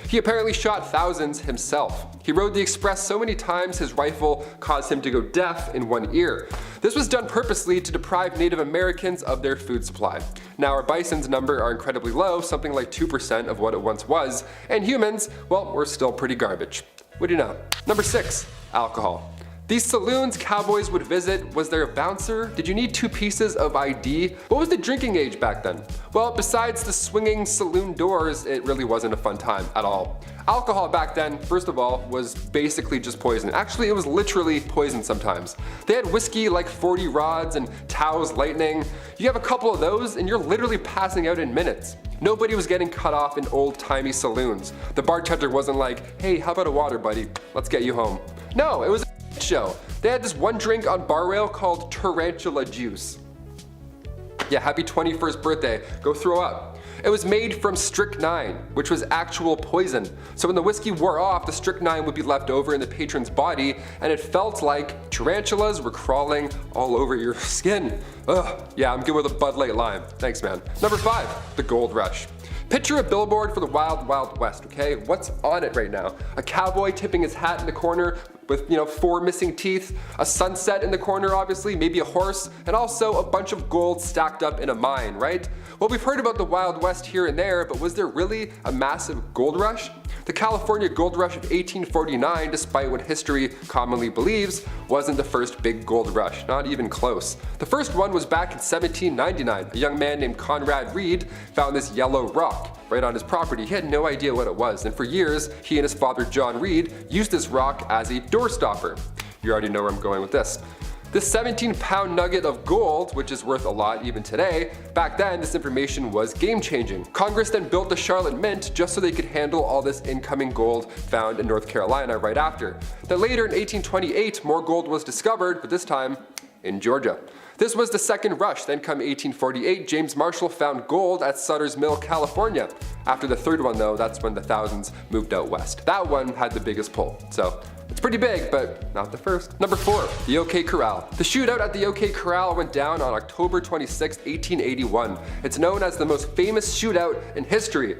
he apparently shot thousands himself. He rode the express so many times his rifle caused him to go deaf in one ear. This was done purposely to deprive Native Americans of their food supply. Now our bison's number are incredibly low, something like 2% of what it once was, and humans, well, we're still pretty garbage. What do you know? Number 6, alcohol. These saloons cowboys would visit, was there a bouncer? Did you need 2 pieces of ID? What was the drinking age back then? Well, besides the swinging saloon doors, it really wasn't a fun time at all. Alcohol back then, first of all, was basically just poison. Actually, it was literally poison sometimes. They had whiskey like 40 rods and Tao's Lightning. You have a couple of those and you're literally passing out in minutes. Nobody was getting cut off in old-timey saloons. The bartender wasn't like, hey, how about a water, buddy? Let's get you home. No, it was a show. They had this one drink on bar rail called tarantula juice. Yeah, happy 21st birthday. Go throw up. It was made from strychnine, which was actual poison. So when the whiskey wore off, the strychnine would be left over in the patron's body, and it felt like tarantulas were crawling all over your skin. Ugh, yeah, I'm good with a Bud Light Lime. Thanks, man. Number 5, the gold rush. Picture a billboard for the Wild Wild West, okay? What's on it right now? A cowboy tipping his hat in the corner, with 4 missing teeth, a sunset in the corner obviously, maybe a horse, and also a bunch of gold stacked up in a mine, right? Well, we've heard about the Wild West here and there, but was there really a massive gold rush? The California gold rush of 1849, despite what history commonly believes, wasn't the first big gold rush, not even close. The first one was back in 1799. A young man named Conrad Reed found this yellow rock right on his property. He had no idea what it was, and for years, he and his father John Reed used this rock as a door stopper. You already know where I'm going with this. This 17-pound nugget of gold, which is worth a lot even today, back then this information was game-changing. Congress then built the Charlotte Mint just so they could handle all this incoming gold found in North Carolina right after. Then later in 1828, more gold was discovered, but this time in Georgia. This was the second rush. Then come 1848, James Marshall found gold at Sutter's Mill, California. After the third one though, that's when the thousands moved out west. That one had the biggest pull, so it's pretty big, but not the first. Number 4, the OK Corral. The shootout at the OK Corral went down on October 26, 1881. It's known as the most famous shootout in history.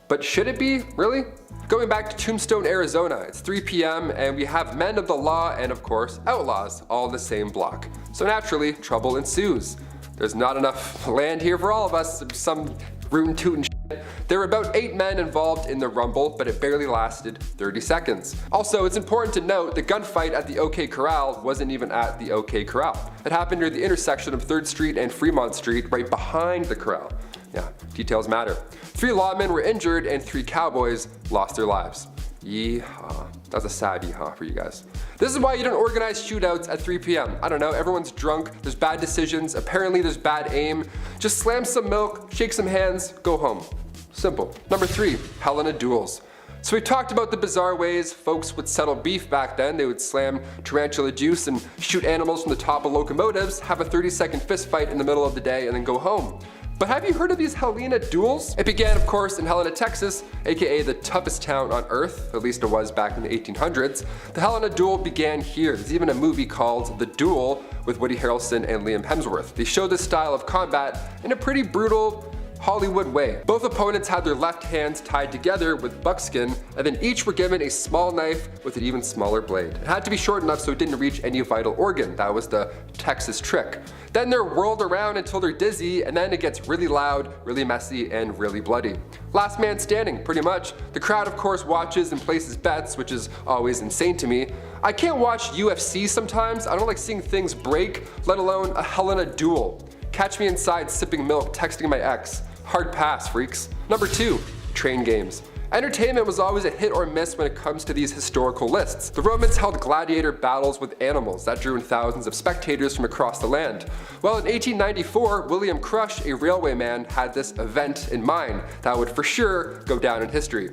But should it be, really? Going back to Tombstone, Arizona, it's 3 p.m. and we have men of the law and of course outlaws all in the same block. So naturally, trouble ensues. There's not enough land here for all of us, some rootin' tootin' shit. There were about 8 men involved in the rumble, but it barely lasted 30 seconds. Also, it's important to note the gunfight at the OK Corral wasn't even at the OK Corral. It happened near the intersection of 3rd Street and Fremont Street, right behind the corral. Yeah, details matter. 3 lawmen were injured and 3 cowboys lost their lives. Yeehaw. That was a sad yeehaw for you guys. This is why you don't organize shootouts at 3 p.m. I don't know, everyone's drunk, there's bad decisions, apparently there's bad aim. Just slam some milk, shake some hands, go home. Simple. Number 3, Helena duels. So we talked about the bizarre ways folks would settle beef back then. They would slam tarantula juice and shoot animals from the top of locomotives, have a 30-second fist fight in the middle of the day, and then go home. But have you heard of these Helena duels? It began, of course, in Helena, Texas, aka the toughest town on earth, at least it was back in the 1800s. The Helena duel began here. There's even a movie called The Duel with Woody Harrelson and Liam Hemsworth. They show this style of combat in a pretty brutal Hollywood way. Both opponents had their left hands tied together with buckskin, and then each were given a small knife with an even smaller blade. It had to be short enough so it didn't reach any vital organ. That was the Texas trick. Then they're whirled around until they're dizzy, and then it gets really loud, really messy, and really bloody. Last man standing, pretty much. The crowd, of course, watches and places bets, which is always insane to me. I can't watch UFC sometimes. I don't like seeing things break, let alone a Helena duel. Catch me inside sipping milk, texting my ex. Hard pass, freaks. Number 2, train games. Entertainment was always a hit or miss when it comes to these historical lists. The Romans held gladiator battles with animals that drew in thousands of spectators from across the land. Well, in 1894, William Crush, a railwayman, had this event in mind that would for sure go down in history.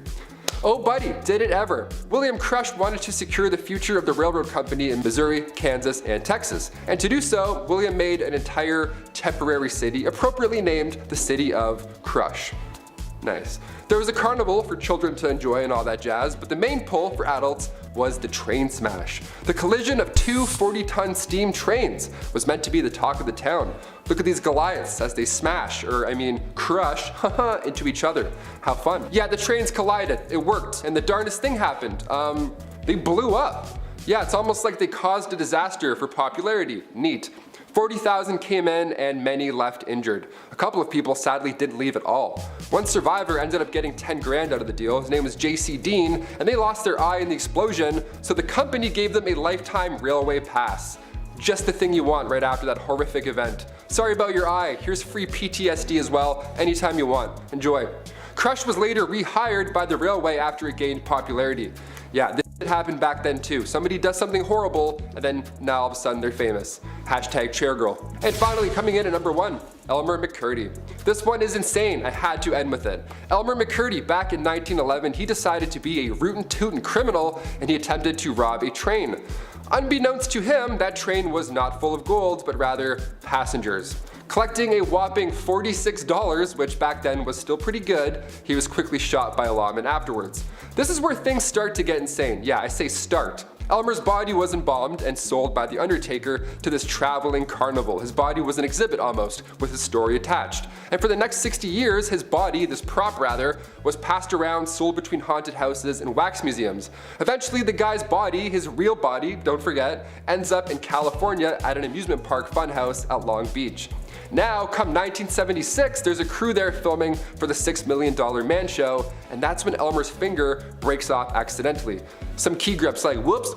Oh buddy, did it ever. William Crush wanted to secure the future of the railroad company in Missouri, Kansas, and Texas. And to do so, William made an entire temporary city appropriately named the City of Crush. Nice. There was a carnival for children to enjoy and all that jazz, but the main pull for adults was the train smash. The collision of 2 40-ton steam trains was meant to be the talk of the town. Look at these Goliaths as they smash, crush, into each other. How fun. Yeah, the trains collided, it worked, and the darndest thing happened. They blew up. Yeah, it's almost like they caused a disaster for popularity. Neat. 40,000 came in and many left injured. A couple of people sadly didn't leave at all. One survivor ended up getting 10 grand out of the deal. His name was J.C. Dean, and they lost their eye in the explosion, so the company gave them a lifetime railway pass. Just the thing you want right after that horrific event. Sorry about your eye, here's free PTSD as well, anytime you want. Enjoy. Crush was later rehired by the railway after it gained popularity. Yeah, this happened back then too. Somebody does something horrible, and then now all of a sudden they're famous. Hashtag chairgirl. And finally, coming in at number 1, Elmer McCurdy. This one is insane, I had to end with it. Elmer McCurdy, back in 1911, he decided to be a rootin' tootin' criminal, and he attempted to rob a train. Unbeknownst to him, that train was not full of gold, but rather passengers. Collecting a whopping $46, which back then was still pretty good, he was quickly shot by a lawman afterwards. This is where things start to get insane. Yeah, I say start. Elmer's body was embalmed and sold by the undertaker to this traveling carnival. His body was an exhibit almost, with his story attached. And for the next 60 years, his body, this prop rather, was passed around, sold between haunted houses and wax museums. Eventually, the guy's body, his real body, don't forget, ends up in California at an amusement park funhouse at Long Beach. Now, come 1976, there's a crew there filming for the $6 Million Man Show, and that's when Elmer's finger breaks off accidentally. Some key grips like, whoops,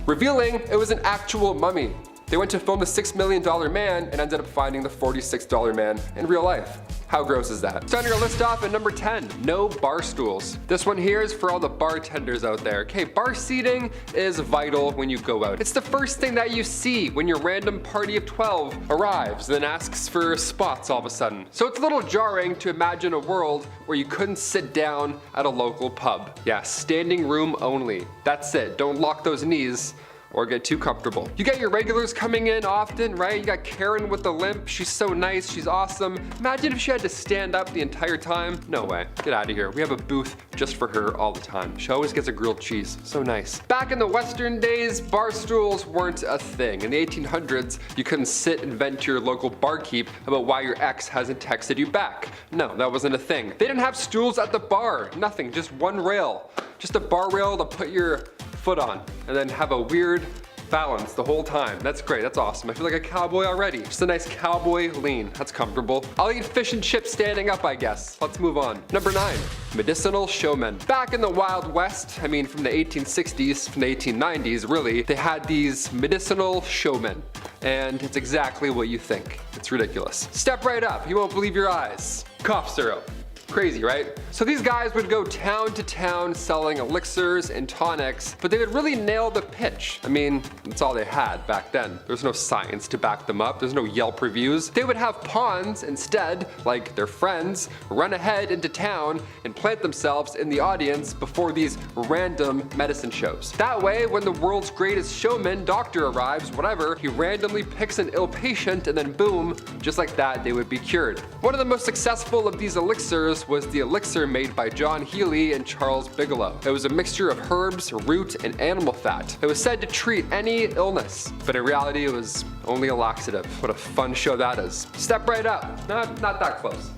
revealing it was an actual mummy. They went to film the $6 Million Man and ended up finding the $46 man in real life. How gross is that? Starting our list off at number 10, no bar stools. This one here is for all the bartenders out there. Okay, bar seating is vital when you go out. It's the first thing that you see when your random party of 12 arrives, then asks for spots all of a sudden. So it's a little jarring to imagine a world where you couldn't sit down at a local pub. Yeah, standing room only. That's it, don't lock those knees or get too comfortable. You got your regulars coming in often, right? You got Karen with the limp. She's so nice, she's awesome. Imagine if she had to stand up the entire time. No way, get out of here. We have a booth just for her all the time. She always gets a grilled cheese, so nice. Back in the Western days, bar stools weren't a thing. In the 1800s, you couldn't sit and vent to your local barkeep about why your ex hasn't texted you back. No, that wasn't a thing. They didn't have stools at the bar, nothing, just one rail. Just a bar rail to put your foot on and then have a weird balance the whole time. That's great, that's awesome. I feel like a cowboy already. Just a nice cowboy lean, that's comfortable. I'll eat fish and chips standing up, I guess. Let's move on. Number 9, medicinal showmen. Back in the Wild West, I mean from the 1860s, from the 1890s really, they had these medicinal showmen. And it's exactly what you think. It's ridiculous. Step right up, you won't believe your eyes. Cough syrup. Crazy, right? So these guys would go town to town selling elixirs and tonics, but they would really nail the pitch. I mean, that's all they had back then. There's no science to back them up. There's no Yelp reviews. They would have pawns instead, like their friends, run ahead into town and plant themselves in the audience before these random medicine shows. That way, when the world's greatest showman, doctor arrives, whatever, he randomly picks an ill patient and then boom, just like that, they would be cured. One of the most successful of these elixirs was the elixir made by John Healy and Charles Bigelow. It was a mixture of herbs, root, and animal fat. It was said to treat any illness, but in reality it was only a laxative. What a fun show that is. Step right up. Not that close.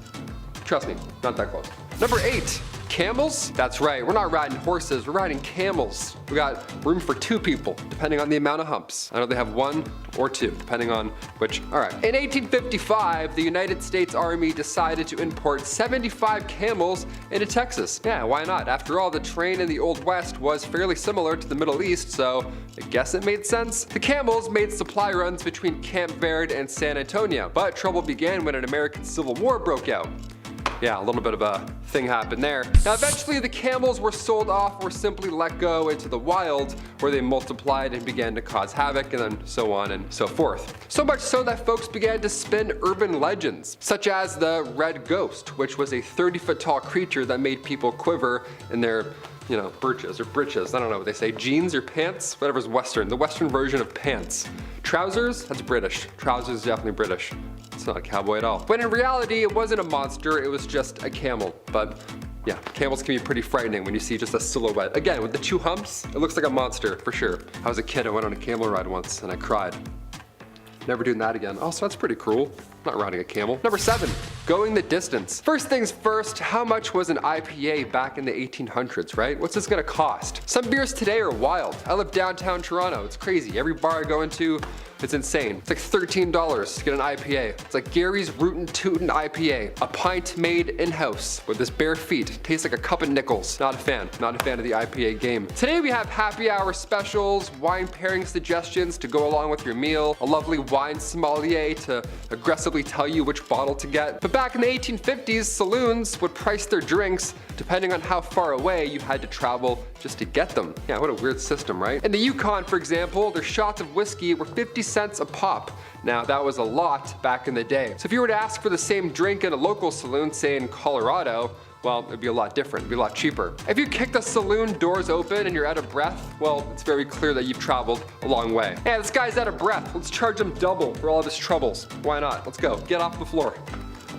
Trust me, not that close. Number 8. Camels? That's right, we're not riding horses, we're riding camels. We got room for 2 people, depending on the amount of humps. I know they have 1 or 2, depending on which. Alright. In 1855, the United States Army decided to import 75 camels into Texas. Yeah, why not? After all, the terrain in the Old West was fairly similar to the Middle East, so I guess it made sense. The camels made supply runs between Camp Verde and San Antonio, but trouble began when an American Civil War broke out. Yeah, a little bit of a thing happened there. Now eventually the camels were sold off or simply let go into the wild where they multiplied and began to cause havoc and then so on and so forth. So much so that folks began to spin urban legends, such as the Red Ghost, which was a 30-foot tall creature that made people quiver in their birches or britches, I don't know what they say, jeans or pants, whatever's Western, the Western version of pants. Trousers, that's British. Trousers is definitely British. It's not a cowboy at all. But in reality, it wasn't a monster, it was just a camel. But yeah, camels can be pretty frightening when you see just a silhouette. Again, with the 2 humps, it looks like a monster for sure. I was a kid, I went on a camel ride once and I cried. Never doing that again. Oh, so that's pretty cruel. Not riding a camel. Number 7, going the distance. First things first, how much was an IPA back in the 1800s, right? What's this gonna cost? Some beers today are wild. I live downtown Toronto, it's crazy. Every bar I go into, it's insane. It's like $13 to get an IPA. It's like Gary's Rootin' Tootin' IPA. A pint made in-house with his bare feet. Tastes like a cup of nickels. Not a fan of the IPA game. Today we have happy hour specials, wine pairing suggestions to go along with your meal, a lovely wine sommelier to aggressively tell you which bottle to get. But back in the 1850s, saloons would price their drinks depending on how far away you had to travel just to get them. Yeah, what a weird system, right? In the Yukon, for example, their shots of whiskey were 50 cents a pop. Now, that was a lot back in the day. So if you were to ask for the same drink in a local saloon, say in Colorado, well, it'd be a lot different, it'd be a lot cheaper. If you kick the saloon doors open and you're out of breath, well, it's very clear that you've traveled a long way. Hey, this guy's out of breath. Let's charge him double for all of his troubles. Why not? Let's go. Get off the floor.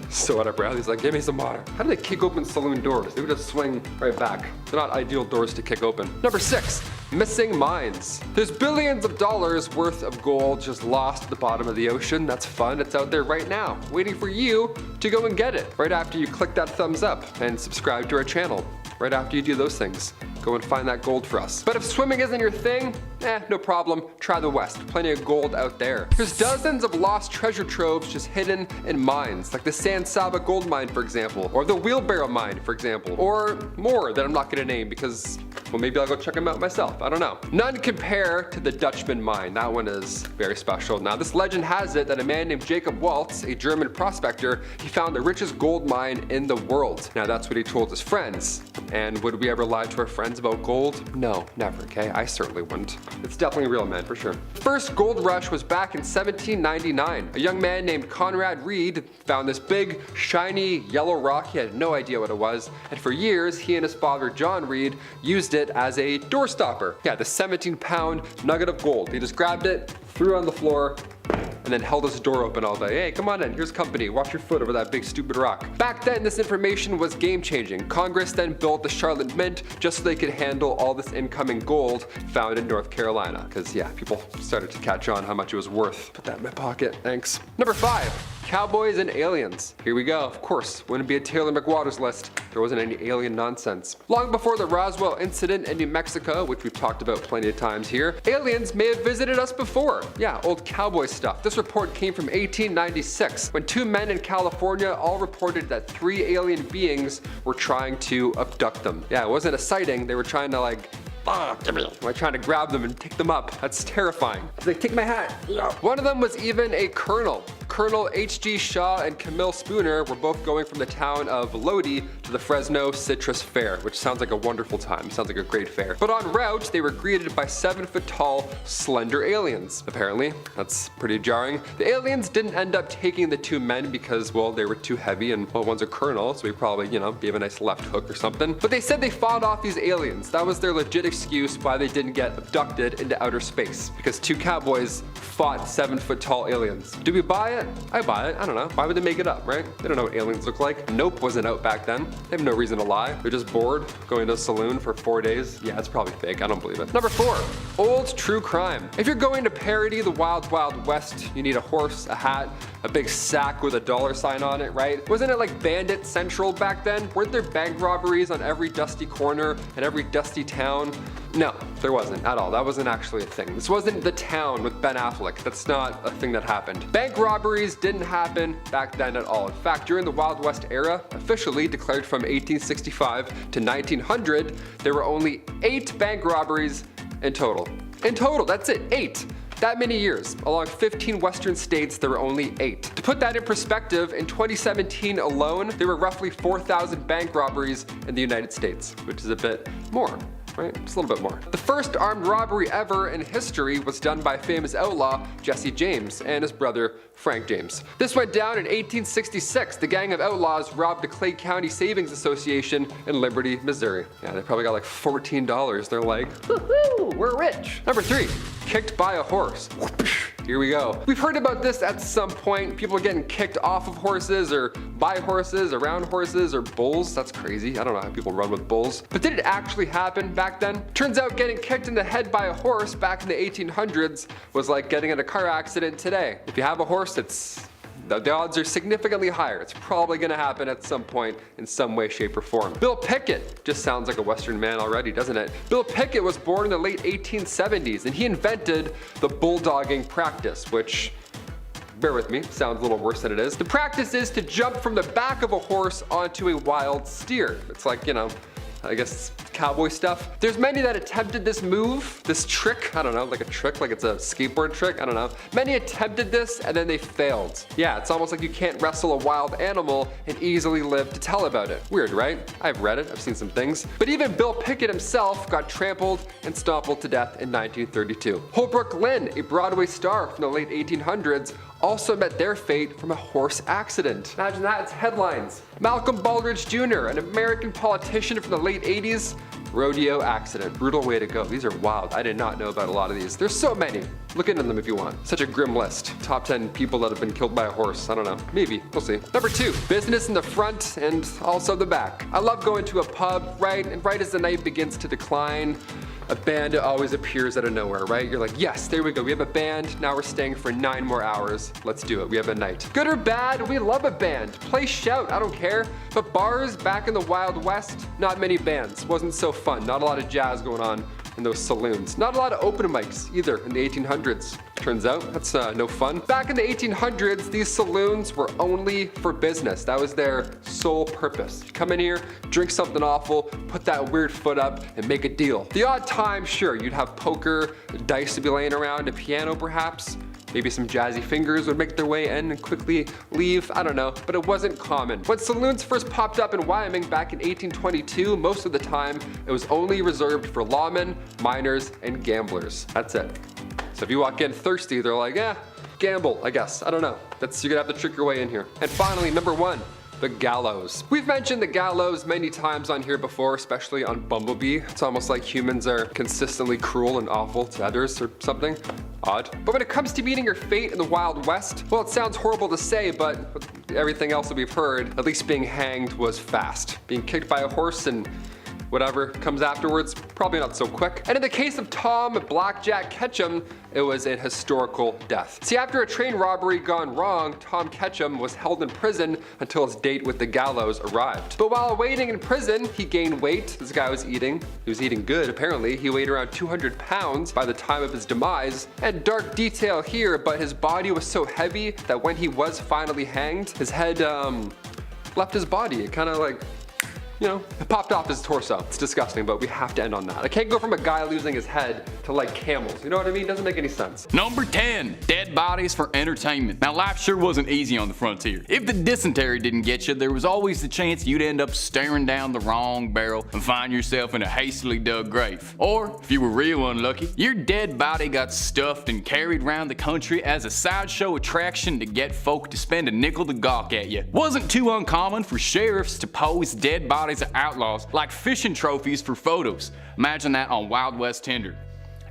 So what up, Bradley? He's like, give me some water. How do they kick open saloon doors? They would just swing right back. They're not ideal doors to kick open. Number 6, missing mines. There's billions of dollars worth of gold just lost at the bottom of the ocean. That's fun. It's out there right now, waiting for you to go and get it. Right after you click that thumbs up and subscribe to our channel. Right after you do those things, go and find that gold for us. But if swimming isn't your thing, no problem, try the West. Plenty of gold out there. There's dozens of lost treasure troves just hidden in mines, like the San Saba gold mine, for example, or the Wheelbarrow mine, for example, or more that I'm not gonna name because, well, maybe I'll go check them out myself, I don't know. None compare to the Dutchman mine. That one is very special. Now, this legend has it that a man named Jacob Waltz, a German prospector, he found the richest gold mine in the world. Now, that's what he told his friends. And would we ever lie to our friends about gold? No, never, okay? I certainly wouldn't. It's definitely real, man, for sure. The first gold rush was back in 1799. A young man named Conrad Reed found this big, shiny, yellow rock. He had no idea what it was. And for years, he and his father, John Reed, used it as a door stopper. Yeah, the 17-pound nugget of gold. He just grabbed it, threw it on the floor, and then held his door open all day. Hey, come on in, here's company. Watch your foot over that big stupid rock. Back then, this information was game-changing. Congress then built the Charlotte Mint just so they could handle all this incoming gold found in North Carolina. Because yeah, people started to catch on how much it was worth. Put that in my pocket, thanks. Number 5. Cowboys and aliens. Here we go. Of course, wouldn't be a Taylor McWaters list. There wasn't any alien nonsense. Long before the Roswell incident in New Mexico, which we've talked about plenty of times here, aliens may have visited us before. Yeah, old cowboy stuff. This report came from 1896, when 2 men in California all reported that 3 alien beings were trying to abduct them. Yeah, it wasn't a sighting. They were trying to like, trying to grab them and take them up. That's terrifying. It's like, take my hat. One of them was even a colonel. Colonel H.G. Shaw and Camille Spooner were both going from the town of Lodi to the Fresno Citrus Fair, which sounds like a wonderful time. Sounds like a great fair. But en route, they were greeted by 7-foot-tall, slender aliens. Apparently, that's pretty jarring. The aliens didn't end up taking the 2 men because, well, they were too heavy and, well, one's a colonel, so he probably, gave a nice left hook or something. But they said they fought off these aliens. That was their legit excuse why they didn't get abducted into outer space. Because 2 cowboys fought 7-foot-tall aliens. Do we buy it? I buy it. I don't know. Why would they make it up, right? They don't know what aliens look like. Nope wasn't out back then. They have no reason to lie. They're just bored, going to a saloon for 4 days. Yeah, it's probably fake. I don't believe it. Number 4, old true crime. If you're going to parody the Wild Wild West, you need a horse, a hat, a big sack with a $sign on it, right? Wasn't it like Bandit Central back then? Weren't there bank robberies on every dusty corner and every dusty town? No, there wasn't at all. That wasn't actually a thing. This wasn't The Town with Ben Affleck. That's not a thing that happened. Bank robberies didn't happen back then at all. In fact, during the Wild West era, officially declared from 1865 to 1900, there were only 8 bank robberies in total. In total, that's it, 8. That many years. Along 15 western states, there were only 8. To put that in perspective, in 2017 alone, there were roughly 4,000 bank robberies in the United States, which is a bit more. Right? Just a little bit more. The first armed robbery ever in history was done by famous outlaw Jesse James and his brother Frank James. This went down in 1866. The gang of outlaws robbed the Clay County Savings Association in Liberty, Missouri. Yeah, they probably got like $14. They're like, woohoo, we're rich. Number 3, kicked by a horse. Here we go. We've heard about this at some point. People are getting kicked off of horses or by horses, around horses, or bulls. That's crazy. I don't know how people run with bulls. But did it actually happen back then? Turns out getting kicked in the head by a horse back in the 1800s was like getting in a car accident today. If you have a horse, the odds are significantly higher. It's probably gonna happen at some point in some way, shape, or form. Bill Pickett just sounds like a Western man already, doesn't it? Bill Pickett was born in the late 1870s, and he invented the bulldogging practice, which, bear with me, sounds a little worse than it is. The practice is to jump from the back of a horse onto a wild steer. It's like, I guess cowboy stuff. There's many that attempted this move, this trick, I don't know, like a trick, like it's a skateboard trick, I don't know. Many attempted this and then they failed. Yeah, it's almost like you can't wrestle a wild animal and easily live to tell about it. Weird, right? I've read it, I've seen some things. But even Bill Pickett himself got trampled and stompled to death in 1932. Holbrook Lynn, a Broadway star from the late 1800s, also met their fate from a horse accident. Imagine that, it's headlines. Malcolm Baldrige Jr., an American politician from the late 80s, rodeo accident. Brutal way to go. These are wild. I did not know about a lot of these. There's so many. Look into them if you want. Such a grim list. Top 10 people that have been killed by a horse. I don't know. Maybe. We'll see. Number 2, business in the front and also the back. I love going to a pub, right? And right as the night begins to decline, a band always appears out of nowhere, right? You're like, yes, there we go. We have a band. Now we're staying for 9 more hours. Let's do it. We have a night. Good or bad, we love a band. Play, shout, I don't care. But bars back in the Wild West, not many bands. Wasn't so fun. Not a lot of jazz going on in those saloons. Not a lot of open mics either in the 1800s. Turns out that's no fun. Back in the 1800s, these saloons were only for business. That was their sole purpose. You come in here, drink something awful, put that weird foot up, and make a deal. The odd time, sure, you'd have poker, dice to be laying around, a piano perhaps. Maybe some jazzy fingers would make their way in and quickly leave, I don't know, but it wasn't common. When saloons first popped up in Wyoming back in 1822, most of the time it was only reserved for lawmen, miners, and gamblers. That's it. So if you walk in thirsty, they're like, gamble, I guess. I don't know. You're gonna have to trick your way in here. And finally, number 1. The gallows. We've mentioned the gallows many times on here before, especially on Bumblebee. It's almost like humans are consistently cruel and awful to others or something. Odd. But when it comes to meeting your fate in the Wild West, well, it sounds horrible to say, but with everything else that we've heard, at least being hanged was fast. Being kicked by a horse and whatever comes afterwards, probably not so quick. And in the case of Tom Blackjack Ketchum, it was a historical death. See, after a train robbery gone wrong, Tom Ketchum was held in prison until his date with the gallows arrived. But while waiting in prison, he gained weight. This guy was eating. He was eating good, apparently. He weighed around 200 pounds by the time of his demise. And dark detail here, but his body was so heavy that when he was finally hanged, his head left his body. It kind of like, you know, it popped off his torso. It's disgusting, but we have to end on that. I can't go from a guy losing his head to like camels. You know what I mean? It doesn't make any sense. Number 10, dead bodies for entertainment. Now, life sure wasn't easy on the frontier. If the dysentery didn't get you, there was always the chance you'd end up staring down the wrong barrel and find yourself in a hastily dug grave. Or, if you were real unlucky, your dead body got stuffed and carried around the country as a sideshow attraction to get folk to spend a nickel to gawk at you. Wasn't too uncommon for sheriffs to pose dead bodies of outlaws like fishing trophies for photos. Imagine that on Wild West Tinder.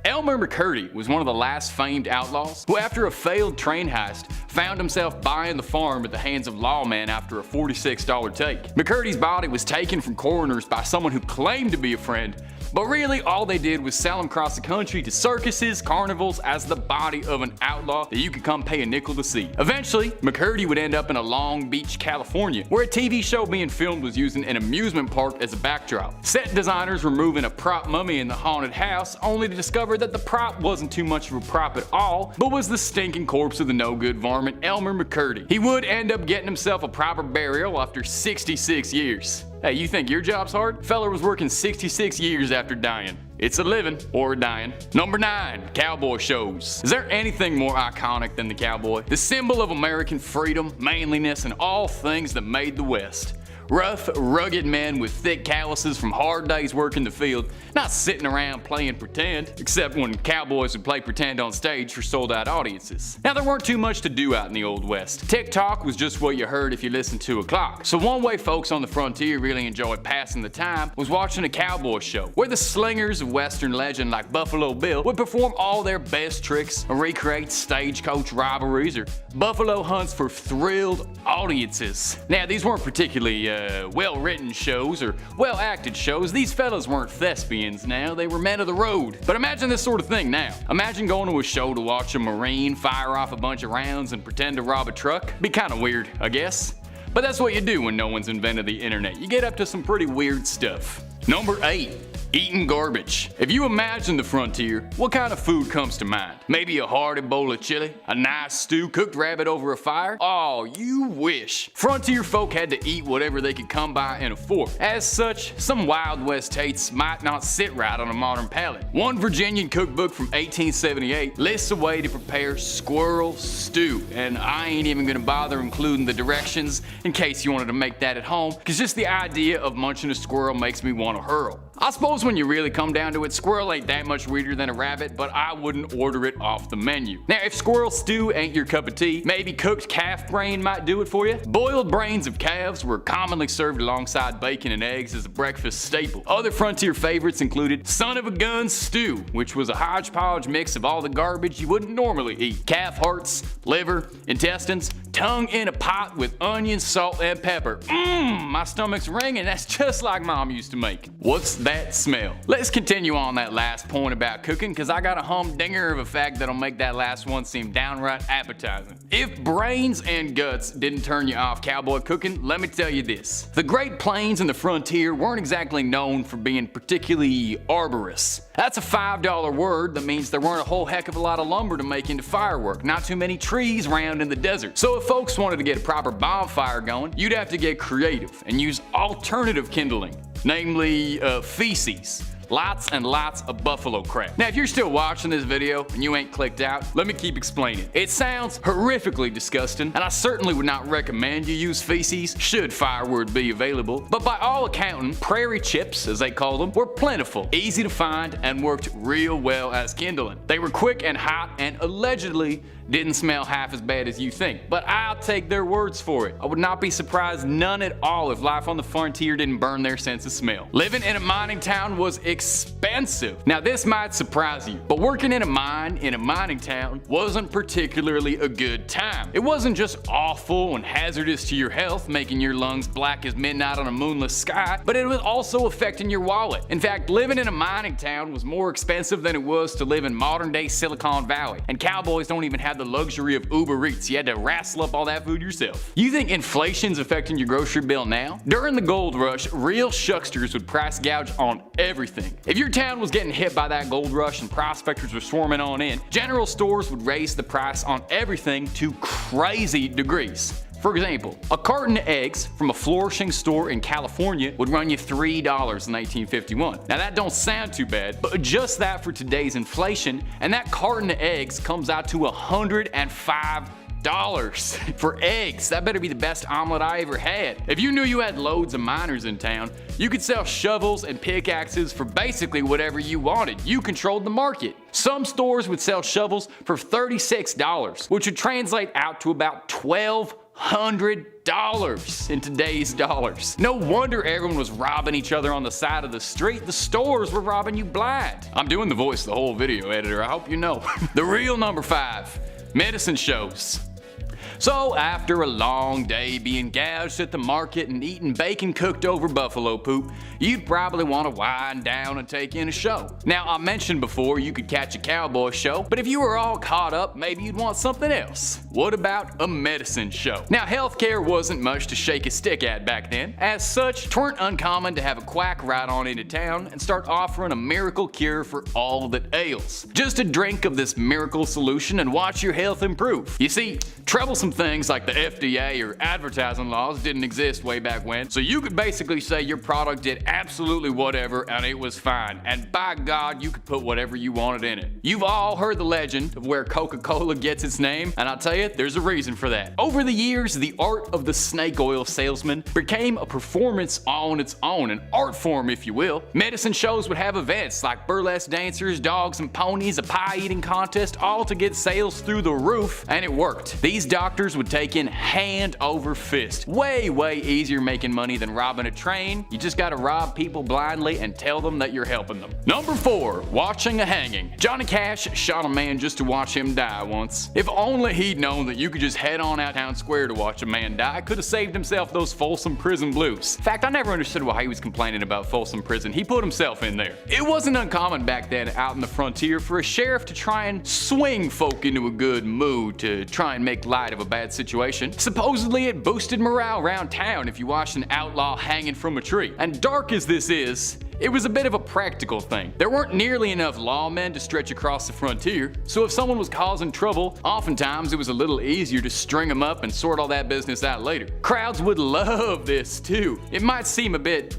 Elmer McCurdy was one of the last famed outlaws who, after a failed train heist, found himself buying the farm at the hands of lawmen after a $46 take. McCurdy's body was taken from coroners by someone who claimed to be a friend, but really all they did was sell him across the country to circuses, carnivals as the body of an outlaw that you could come pay a nickel to see. Eventually, McCurdy would end up in a Long Beach, California, where a TV show being filmed was using an amusement park as a backdrop. Set designers were moving a prop mummy in the haunted house, only to discover that the prop wasn't too much of a prop at all, but was the stinking corpse of the no-good varmint Elmer McCurdy. He would end up getting himself a proper burial after 66 years. Hey, you think your job's hard? Feller was working 66 years after dying. It's a living or dying. Number 9, cowboy shows. Is there anything more iconic than the cowboy? The symbol of American freedom, manliness, and all things that made the West. Rough, rugged men with thick calluses from hard days working the field, not sitting around playing pretend, except when cowboys would play pretend on stage for sold-out audiences. Now, there weren't too much to do out in the Old West. TikTok was just what you heard if you listened to a clock. So one way folks on the frontier really enjoyed passing the time was watching a cowboy show, where the slingers of Western legend like Buffalo Bill would perform all their best tricks, or recreate stagecoach rivalries, or buffalo hunts for thrilled audiences. Now, these weren't particularly well-written shows or well-acted shows. These fellas weren't thespians now, they were men of the road. But imagine this sort of thing now. Imagine going to a show to watch a Marine fire off a bunch of rounds and pretend to rob a truck. Be kinda weird, I guess. But that's what you do when no one's invented the internet. You get up to some pretty weird stuff. Number 8. Eating garbage. If you imagine the frontier, what kind of food comes to mind? Maybe a hearty bowl of chili? A nice stew, cooked rabbit over a fire? Oh, you wish. Frontier folk had to eat whatever they could come by and afford. As such, some Wild West tastes might not sit right on a modern palate. One Virginian cookbook from 1878 lists a way to prepare squirrel stew, and I ain't even gonna bother including the directions in case you wanted to make that at home, because just the idea of munching a squirrel makes me want to hurl. I suppose when you really come down to it, squirrel ain't that much weirder than a rabbit, but I wouldn't order it off the menu. Now, if squirrel stew ain't your cup of tea, maybe cooked calf brain might do it for you. Boiled brains of calves were commonly served alongside bacon and eggs as a breakfast staple. Other frontier favorites included son of a gun stew, which was a hodgepodge mix of all the garbage you wouldn't normally eat. Calf hearts, liver, intestines, tongue in a pot with onion, salt, and pepper. My stomach's ringing. That's just like Mom used to make. What's that smell? Let's continue on that last point about cooking, because I got a humdinger of a fact that'll make that last one seem downright appetizing. If brains and guts didn't turn you off cowboy cooking, let me tell you this. The Great Plains and the frontier weren't exactly known for being particularly arborous. That's a $5 word that means there weren't a whole heck of a lot of lumber to make into firework, not too many trees around in the desert. So if folks wanted to get a proper bonfire going, you'd have to get creative and use alternative kindling, namely feces. Lots and lots of buffalo crap. Now, if you're still watching this video and you ain't clicked out, let me keep explaining. It sounds horrifically disgusting, and I certainly would not recommend you use feces should firewood be available. But by all accounting, prairie chips, as they call them, were plentiful, easy to find, and worked real well as kindling. They were quick and hot, and allegedly didn't smell half as bad as you think, but I'll take their words for it. I would not be surprised none at all if life on the frontier didn't burn their sense of smell. Living in a mining town was expensive. Now this might surprise you, but working in a mine in a mining town wasn't particularly a good time. It wasn't just awful and hazardous to your health, making your lungs black as midnight on a moonless sky, but it was also affecting your wallet. In fact, living in a mining town was more expensive than it was to live in modern day Silicon Valley, and cowboys don't even have the luxury of Uber Eats. You had to wrestle up all that food yourself. You think inflation's affecting your grocery bill now? During the gold rush, real shucksters would price gouge on everything. If your town was getting hit by that gold rush and prospectors were swarming on in, general stores would raise the price on everything to crazy degrees. For example, a carton of eggs from a flourishing store in California would run you $3 in 1851. Now that don't sound too bad, but adjust that for today's inflation, and that carton of eggs comes out to $105 for eggs. That better be the best omelet I ever had. If you knew you had loads of miners in town, you could sell shovels and pickaxes for basically whatever you wanted. You controlled the market. Some stores would sell shovels for $36, which would translate out to about $1,200 in today's dollars. No wonder everyone was robbing each other on the side of the street. The stores were robbing you blind. I'm doing the voice of the whole video, editor. I hope you know. The real number 5, medicine shows. So after a long day being gouged at the market and eating bacon cooked over buffalo poop, you'd probably want to wind down and take in a show. Now I mentioned before you could catch a cowboy show, but if you were all caught up, maybe you'd want something else. What about a medicine show? Now healthcare wasn't much to shake a stick at back then. As such, 'tweren't uncommon to have a quack ride on into town and start offering a miracle cure for all that ails. Just a drink of this miracle solution and watch your health improve. You see, troublesome things like the FDA or advertising laws didn't exist way back when, so you could basically say your product did absolutely whatever and it was fine, and by God you could put whatever you wanted in it. You've all heard the legend of where Coca-Cola gets its name, and I'll tell you, there's a reason for that. Over the years, the art of the snake oil salesman became a performance on its own, an art form if you will. Medicine shows would have events like burlesque dancers, dogs and ponies, a pie eating contest, all to get sales through the roof, and it worked. These doctors would take in hand over fist. Way easier making money than robbing a train. You just gotta rob people blindly and tell them that you're helping them. Number 4, watching a hanging. Johnny Cash shot a man just to watch him die once. If only he'd known that you could just head on out town square to watch a man die, could have saved himself those Folsom Prison blues. In fact, I never understood why he was complaining about Folsom Prison. He put himself in there. It wasn't uncommon back then out in the frontier for a sheriff to try and swing folk into a good mood to try and make light of a bad situation. Supposedly it boosted morale around town if you watched an outlaw hanging from a tree. And dark as this is, it was a bit of a practical thing. There weren't nearly enough lawmen to stretch across the frontier, so if someone was causing trouble, oftentimes it was a little easier to string them up and sort all that business out later. Crowds would love this too. It might seem a bit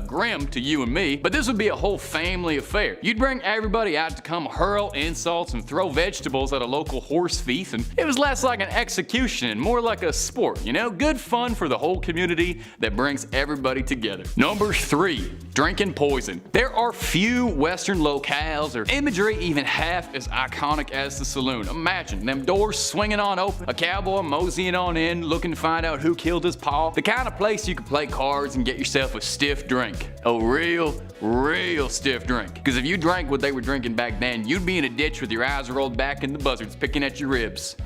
grim to you and me, but this would be a whole family affair. You'd bring everybody out to come hurl insults and throw vegetables at a local horse thief, and it was less like an execution and more like a sport, you know? Good fun for the whole community that brings everybody together. Number 3, drinking poison. There are few Western locales or imagery even half as iconic as the saloon. Imagine them doors swinging on open, a cowboy moseying on in looking to find out who killed his paw. The kind of place you could play cards and get yourself a stiff drink. A real stiff drink. Because if you drank what they were drinking back then, you'd be in a ditch with your eyes rolled back and the buzzards picking at your ribs.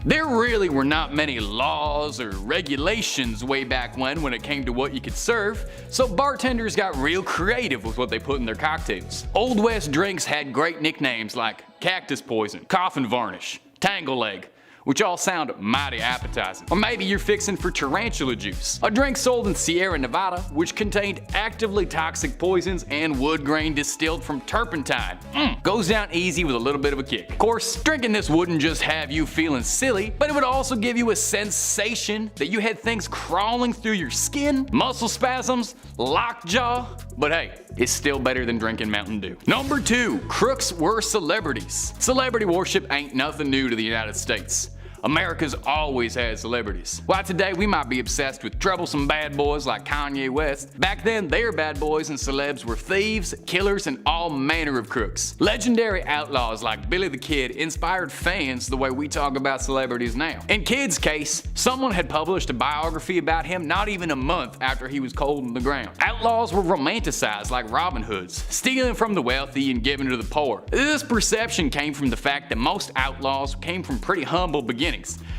There really were not many laws or regulations way back when it came to what you could serve, so bartenders got real creative with what they put in their cocktails. Old West drinks had great nicknames like cactus poison, coffin varnish, tangle leg, which all sound mighty appetizing. Or maybe you're fixing for tarantula juice, a drink sold in Sierra Nevada which contained actively toxic poisons and wood grain distilled from turpentine. Goes down easy with a little bit of a kick. Of course, drinking this wouldn't just have you feeling silly, but it would also give you a sensation that you had things crawling through your skin, muscle spasms, lockjaw, but hey, it's still better than drinking Mountain Dew. Number 2, crooks were celebrities. Celebrity worship ain't nothing new to the United States. America's always had celebrities. While today we might be obsessed with troublesome bad boys like Kanye West, back then their bad boys and celebs were thieves, killers, and all manner of crooks. Legendary outlaws like Billy the Kid inspired fans the way we talk about celebrities now. In Kid's case, someone had published a biography about him not even a month after he was cold in the ground. Outlaws were romanticized like Robin Hoods, stealing from the wealthy and giving to the poor. This perception came from the fact that most outlaws came from pretty humble beginnings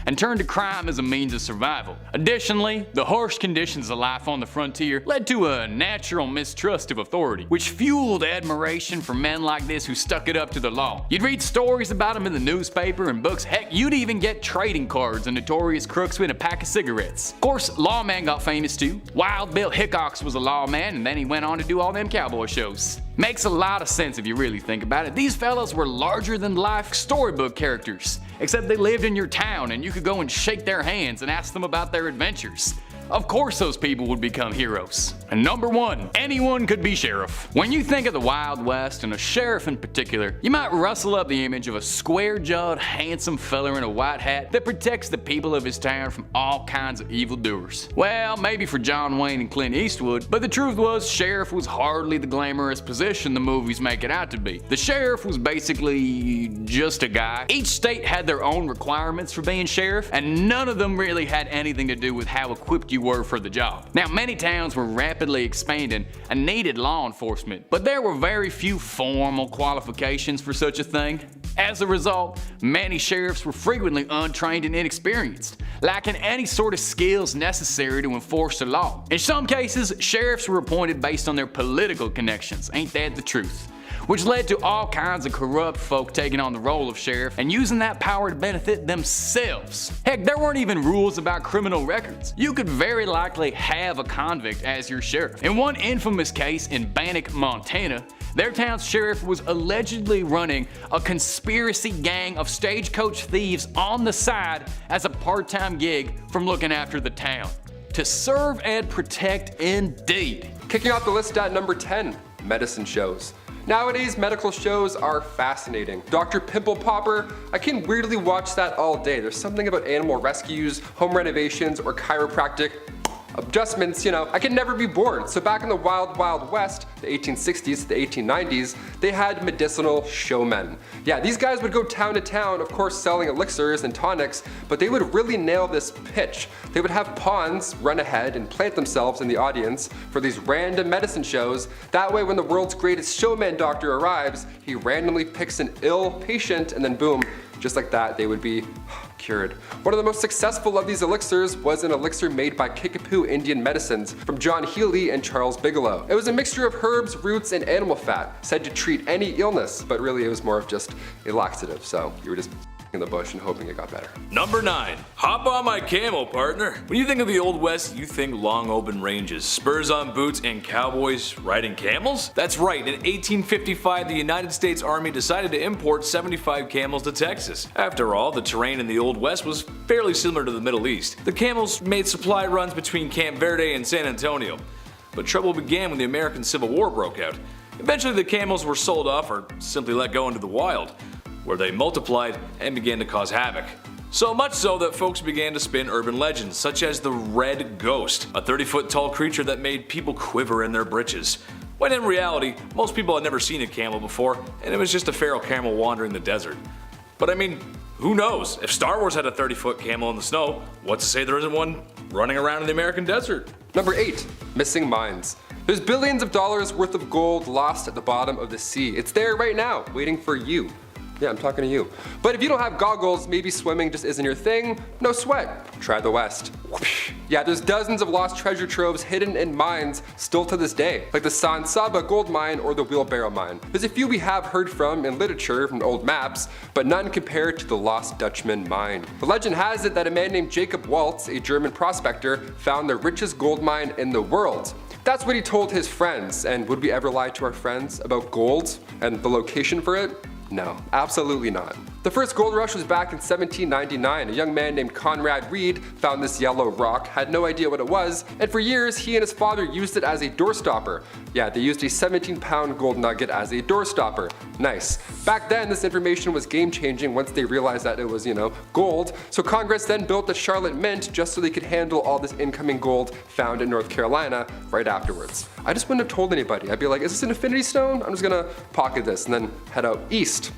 and turned to crime as a means of survival. Additionally, the harsh conditions of life on the frontier led to a natural mistrust of authority, which fueled admiration for men like this who stuck it up to the law. You'd read stories about them in the newspaper and books, heck, you'd even get trading cards of notorious crooks with a pack of cigarettes. Of course, lawmen got famous too. Wild Bill Hickox was a lawman, and then he went on to do all them cowboy shows. Makes a lot of sense if you really think about it. These fellas were larger than life storybook characters, except they lived in your town and you could go and shake their hands and ask them about their adventures. Of course those people would become heroes. And number 1, anyone could be sheriff. When you think of the Wild West and a sheriff in particular, you might rustle up the image of a square-jawed, handsome fella in a white hat that protects the people of his town from all kinds of evildoers. Well, maybe for John Wayne and Clint Eastwood, but the truth was sheriff was hardly the glamorous position the movies make it out to be. The sheriff was basically just a guy. Each state had their own requirements for being sheriff, and none of them really had anything to do with how equipped you were for the job. Now, many towns were rapidly expanding and needed law enforcement, but there were very few formal qualifications for such a thing. As a result, many sheriffs were frequently untrained and inexperienced, lacking any sort of skills necessary to enforce the law. In some cases, sheriffs were appointed based on their political connections, ain't that the truth? Which led to all kinds of corrupt folk taking on the role of sheriff and using that power to benefit themselves. Heck, there weren't even rules about criminal records. You could very likely have a convict as your sheriff. In one infamous case in Bannock, Montana, their town's sheriff was allegedly running a conspiracy gang of stagecoach thieves on the side as a part-time gig from looking after the town. To serve and protect indeed. Kicking off the list at number 10, medicine shows. Nowadays, medical shows are fascinating. Dr. Pimple Popper, I can weirdly watch that all day. There's something about animal rescues, home renovations, or chiropractic adjustments, I can never be bored. So back in the Wild Wild West, the 1860s to the 1890s, they had medicinal showmen. Yeah, these guys would go town to town, of course selling elixirs and tonics, but they would really nail this pitch. They would have pawns run ahead and plant themselves in the audience for these random medicine shows. That way when the world's greatest showman doctor arrives, he randomly picks an ill patient and then boom, just like that, they would be cured. One of the most successful of these elixirs was an elixir made by Kickapoo Indian Medicines from John Healy and Charles Bigelow. It was a mixture of herbs, roots, and animal fat, said to treat any illness, but really it was more of just a laxative, so you were just in the bush and hoping it got better. Number 9. Hop on my camel, partner. When you think of the Old West, you think long open ranges, spurs on boots, and cowboys riding camels? That's right, in 1855 the United States Army decided to import 75 camels to Texas. After all, the terrain in the Old West was fairly similar to the Middle East. The camels made supply runs between Camp Verde and San Antonio. But trouble began when the American Civil War broke out. Eventually the camels were sold off or simply let go into the wild, where they multiplied and began to cause havoc. So much so that folks began to spin urban legends, such as the Red Ghost, a 30-foot tall creature that made people quiver in their britches. when in reality, most people had never seen a camel before, and it was just a feral camel wandering the desert. But I mean, who knows? If Star Wars had a 30-foot camel in the snow, what's to say there isn't one running around in the American desert? Number 8. Missing mines. There's billions of dollars worth of gold lost at the bottom of the sea. It's there right now, waiting for you. Yeah, I'm talking to you. But if you don't have goggles, maybe swimming just isn't your thing, no sweat. Try the West. Whoosh. Yeah, there's dozens of lost treasure troves hidden in mines still to this day, like the San Saba gold mine or the Wheelbarrow mine. There's a few we have heard from in literature from old maps, but none compared to the Lost Dutchman mine. The legend has it that a man named Jacob Waltz, a German prospector, found the richest gold mine in the world. That's what he told his friends, and would we ever lie to our friends about gold and the location for it? No, absolutely not. The first gold rush was back in 1799. A young man named Conrad Reed found this yellow rock, had no idea what it was, and for years he and his father used it as a doorstopper. Yeah, they used a 17-pound gold nugget as a doorstopper. Nice. Back then, this information was game-changing once they realized that it was, gold. So Congress then built the Charlotte Mint just so they could handle all this incoming gold found in North Carolina right afterwards. I just wouldn't have told anybody. I'd be like, is this an infinity stone? I'm just gonna pocket this and then head out east.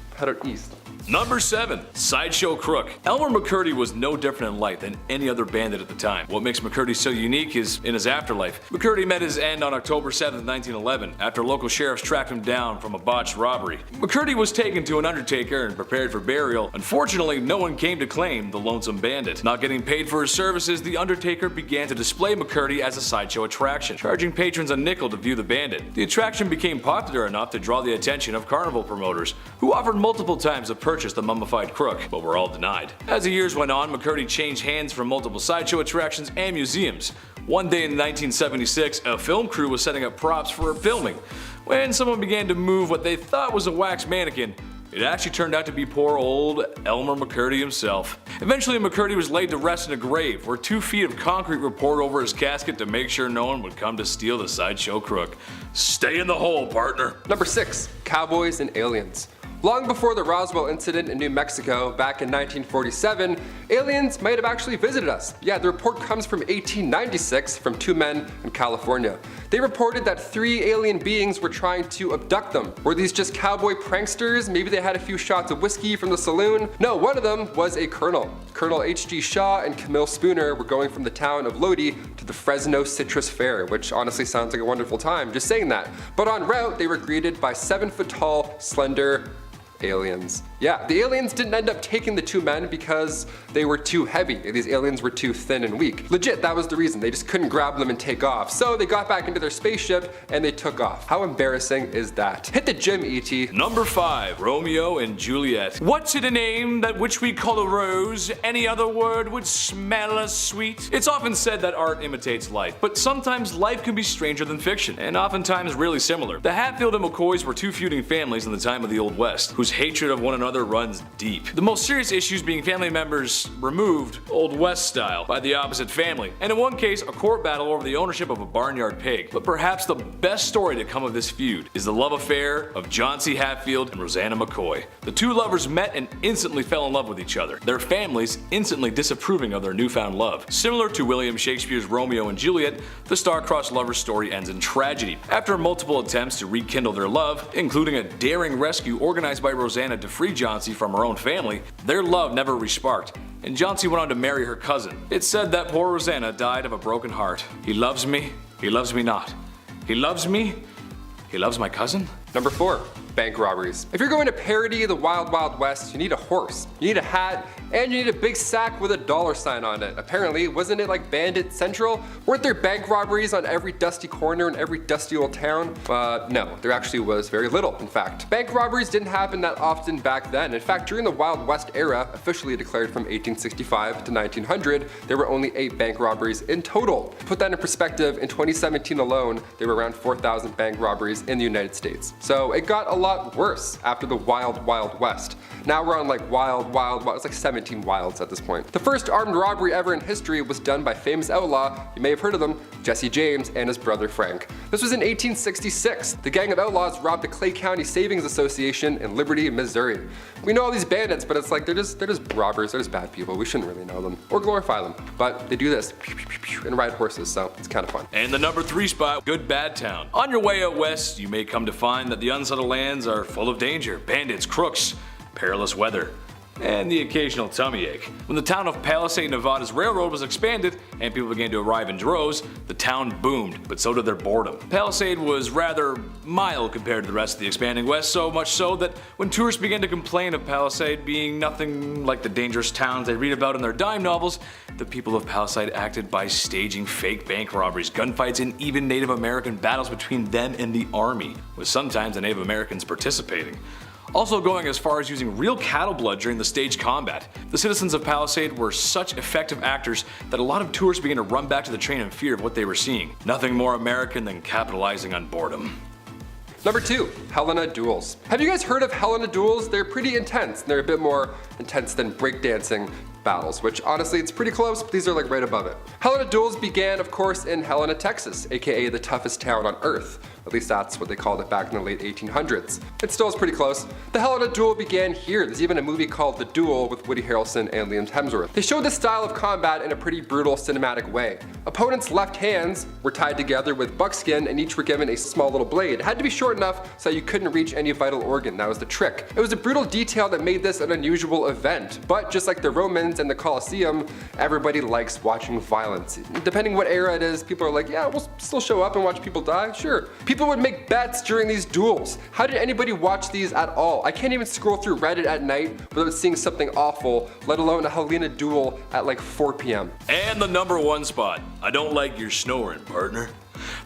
Number 7. Sideshow Crook. Elmer McCurdy was no different in life than any other bandit at the time. What makes McCurdy so unique is in his afterlife. McCurdy met his end on October 7, 1911, after local sheriffs tracked him down from a botched robbery. McCurdy was taken to an undertaker and prepared for burial. Unfortunately, no one came to claim the lonesome bandit. Not getting paid for his services, the undertaker began to display McCurdy as a sideshow attraction, charging patrons a nickel to view the bandit. The attraction became popular enough to draw the attention of carnival promoters, who offered multiple times to purchase the mummified crook, but were all denied. As the years went on, McCurdy changed hands from multiple sideshow attractions and museums. One day in 1976, a film crew was setting up props for filming. When someone began to move what they thought was a wax mannequin, it actually turned out to be poor old Elmer McCurdy himself. Eventually, McCurdy was laid to rest in a grave, where 2 feet of concrete were poured over his casket to make sure no one would come to steal the sideshow crook. Stay in the hole, partner. Number 6. Cowboys and aliens. Long before the Roswell incident in New Mexico back in 1947, aliens might have actually visited us. Yeah, the report comes from 1896 from 2 men in California. They reported that 3 alien beings were trying to abduct them. Were these just cowboy pranksters? Maybe they had a few shots of whiskey from the saloon? No, one of them was a colonel. Colonel H.G. Shaw and Camille Spooner were going from the town of Lodi to the Fresno Citrus Fair, which honestly sounds like a wonderful time, just saying that. But en route, they were greeted by 7-foot-tall, slender aliens. Yeah, the aliens didn't end up taking the 2 men because they were too heavy. These aliens were too thin and weak. Legit, that was the reason. They just couldn't grab them and take off. So they got back into their spaceship and they took off. How embarrassing is that? Hit the gym, E.T. Number 5. Romeo and Juliet. What's it a name that which we call a rose? Any other word would smell as sweet? It's often said that art imitates life, but sometimes life can be stranger than fiction, and oftentimes really similar. The Hatfield and McCoys were 2 feuding families in the time of the Old West, whose hatred of one another runs deep. The most serious issues being family members removed, Old West style, by the opposite family, and in one case, a court battle over the ownership of a barnyard pig. But perhaps the best story to come of this feud is the love affair of John C. Hatfield and Rosanna McCoy. The 2 lovers met and instantly fell in love with each other, their families instantly disapproving of their newfound love. Similar to William Shakespeare's Romeo and Juliet, the star-crossed lovers story ends in tragedy. After multiple attempts to rekindle their love, including a daring rescue organized by Rosanna to free John C. from her own family, their love never resparked, and John C. went on to marry her cousin. It's said that poor Rosanna died of a broken heart. He loves me not. He loves me, he loves my cousin? Number 4. Bank robberies. If you're going to parody the Wild Wild West, you need a horse, you need a hat, and you need a big sack with a $sign on it. Apparently, wasn't it like Bandit Central? Weren't there bank robberies on every dusty corner in every dusty old town? No, there actually was very little, in fact. Bank robberies didn't happen that often back then. In fact, during the Wild West era, officially declared from 1865 to 1900, there were only 8 bank robberies in total. To put that in perspective, in 2017 alone, there were around 4,000 bank robberies in the United States. So it got a lot worse after the Wild Wild West. Now we're on like Wild Wild Wild, it's like 17 wilds at this point. The first armed robbery ever in history was done by famous outlaw, you may have heard of them, Jesse James and his brother Frank. This was in 1866. The gang of outlaws robbed the Clay County Savings Association in Liberty, Missouri. We know all these bandits, but it's like they're just robbers, they're just bad people. We shouldn't really know them or glorify them. But they do this and ride horses, so it's kind of fun. And the number 3 spot, Good Bad Town. On your way out west, you may come to find that the unsettled lands are full of danger, bandits, crooks, perilous weather, and the occasional tummy ache. When the town of Palisade, Nevada's railroad was expanded and people began to arrive in droves, the town boomed, but so did their boredom. Palisade was rather mild compared to the rest of the expanding West, so much so that when tourists began to complain of Palisade being nothing like the dangerous towns they read about in their dime novels, the people of Palisade acted by staging fake bank robberies, gunfights, and even Native American battles between them and the army, with sometimes the Native Americans participating. Also going as far as using real cattle blood during the staged combat. The citizens of Palisade were such effective actors that a lot of tourists began to run back to the train in fear of what they were seeing. Nothing more American than capitalizing on boredom. Number 2, Helena duels. Have you guys heard of Helena duels? They're pretty intense. They're a bit more intense than breakdancing battles, which honestly it's pretty close, but these are like right above it. Helena duels began of course in Helena, Texas, aka the toughest town on earth. At least that's what they called it back in the late 1800s. It still is pretty close. The Helena duel began here. There's even a movie called The Duel with Woody Harrelson and Liam Hemsworth. They showed this style of combat in a pretty brutal cinematic way. Opponents' left hands were tied together with buckskin and each were given a small little blade. It had to be short enough so you couldn't reach any vital organ. That was the trick. It was a brutal detail that made this an unusual event. But just like the Romans and the Colosseum, everybody likes watching violence. Depending what era it is, people are like, yeah, we'll still show up and watch people die, sure. People would make bets during these duels. How did anybody watch these at all? I can't even scroll through Reddit at night without seeing something awful, let alone a Helena duel at like 4 p.m. And the number 1 spot, I don't like your snoring, partner.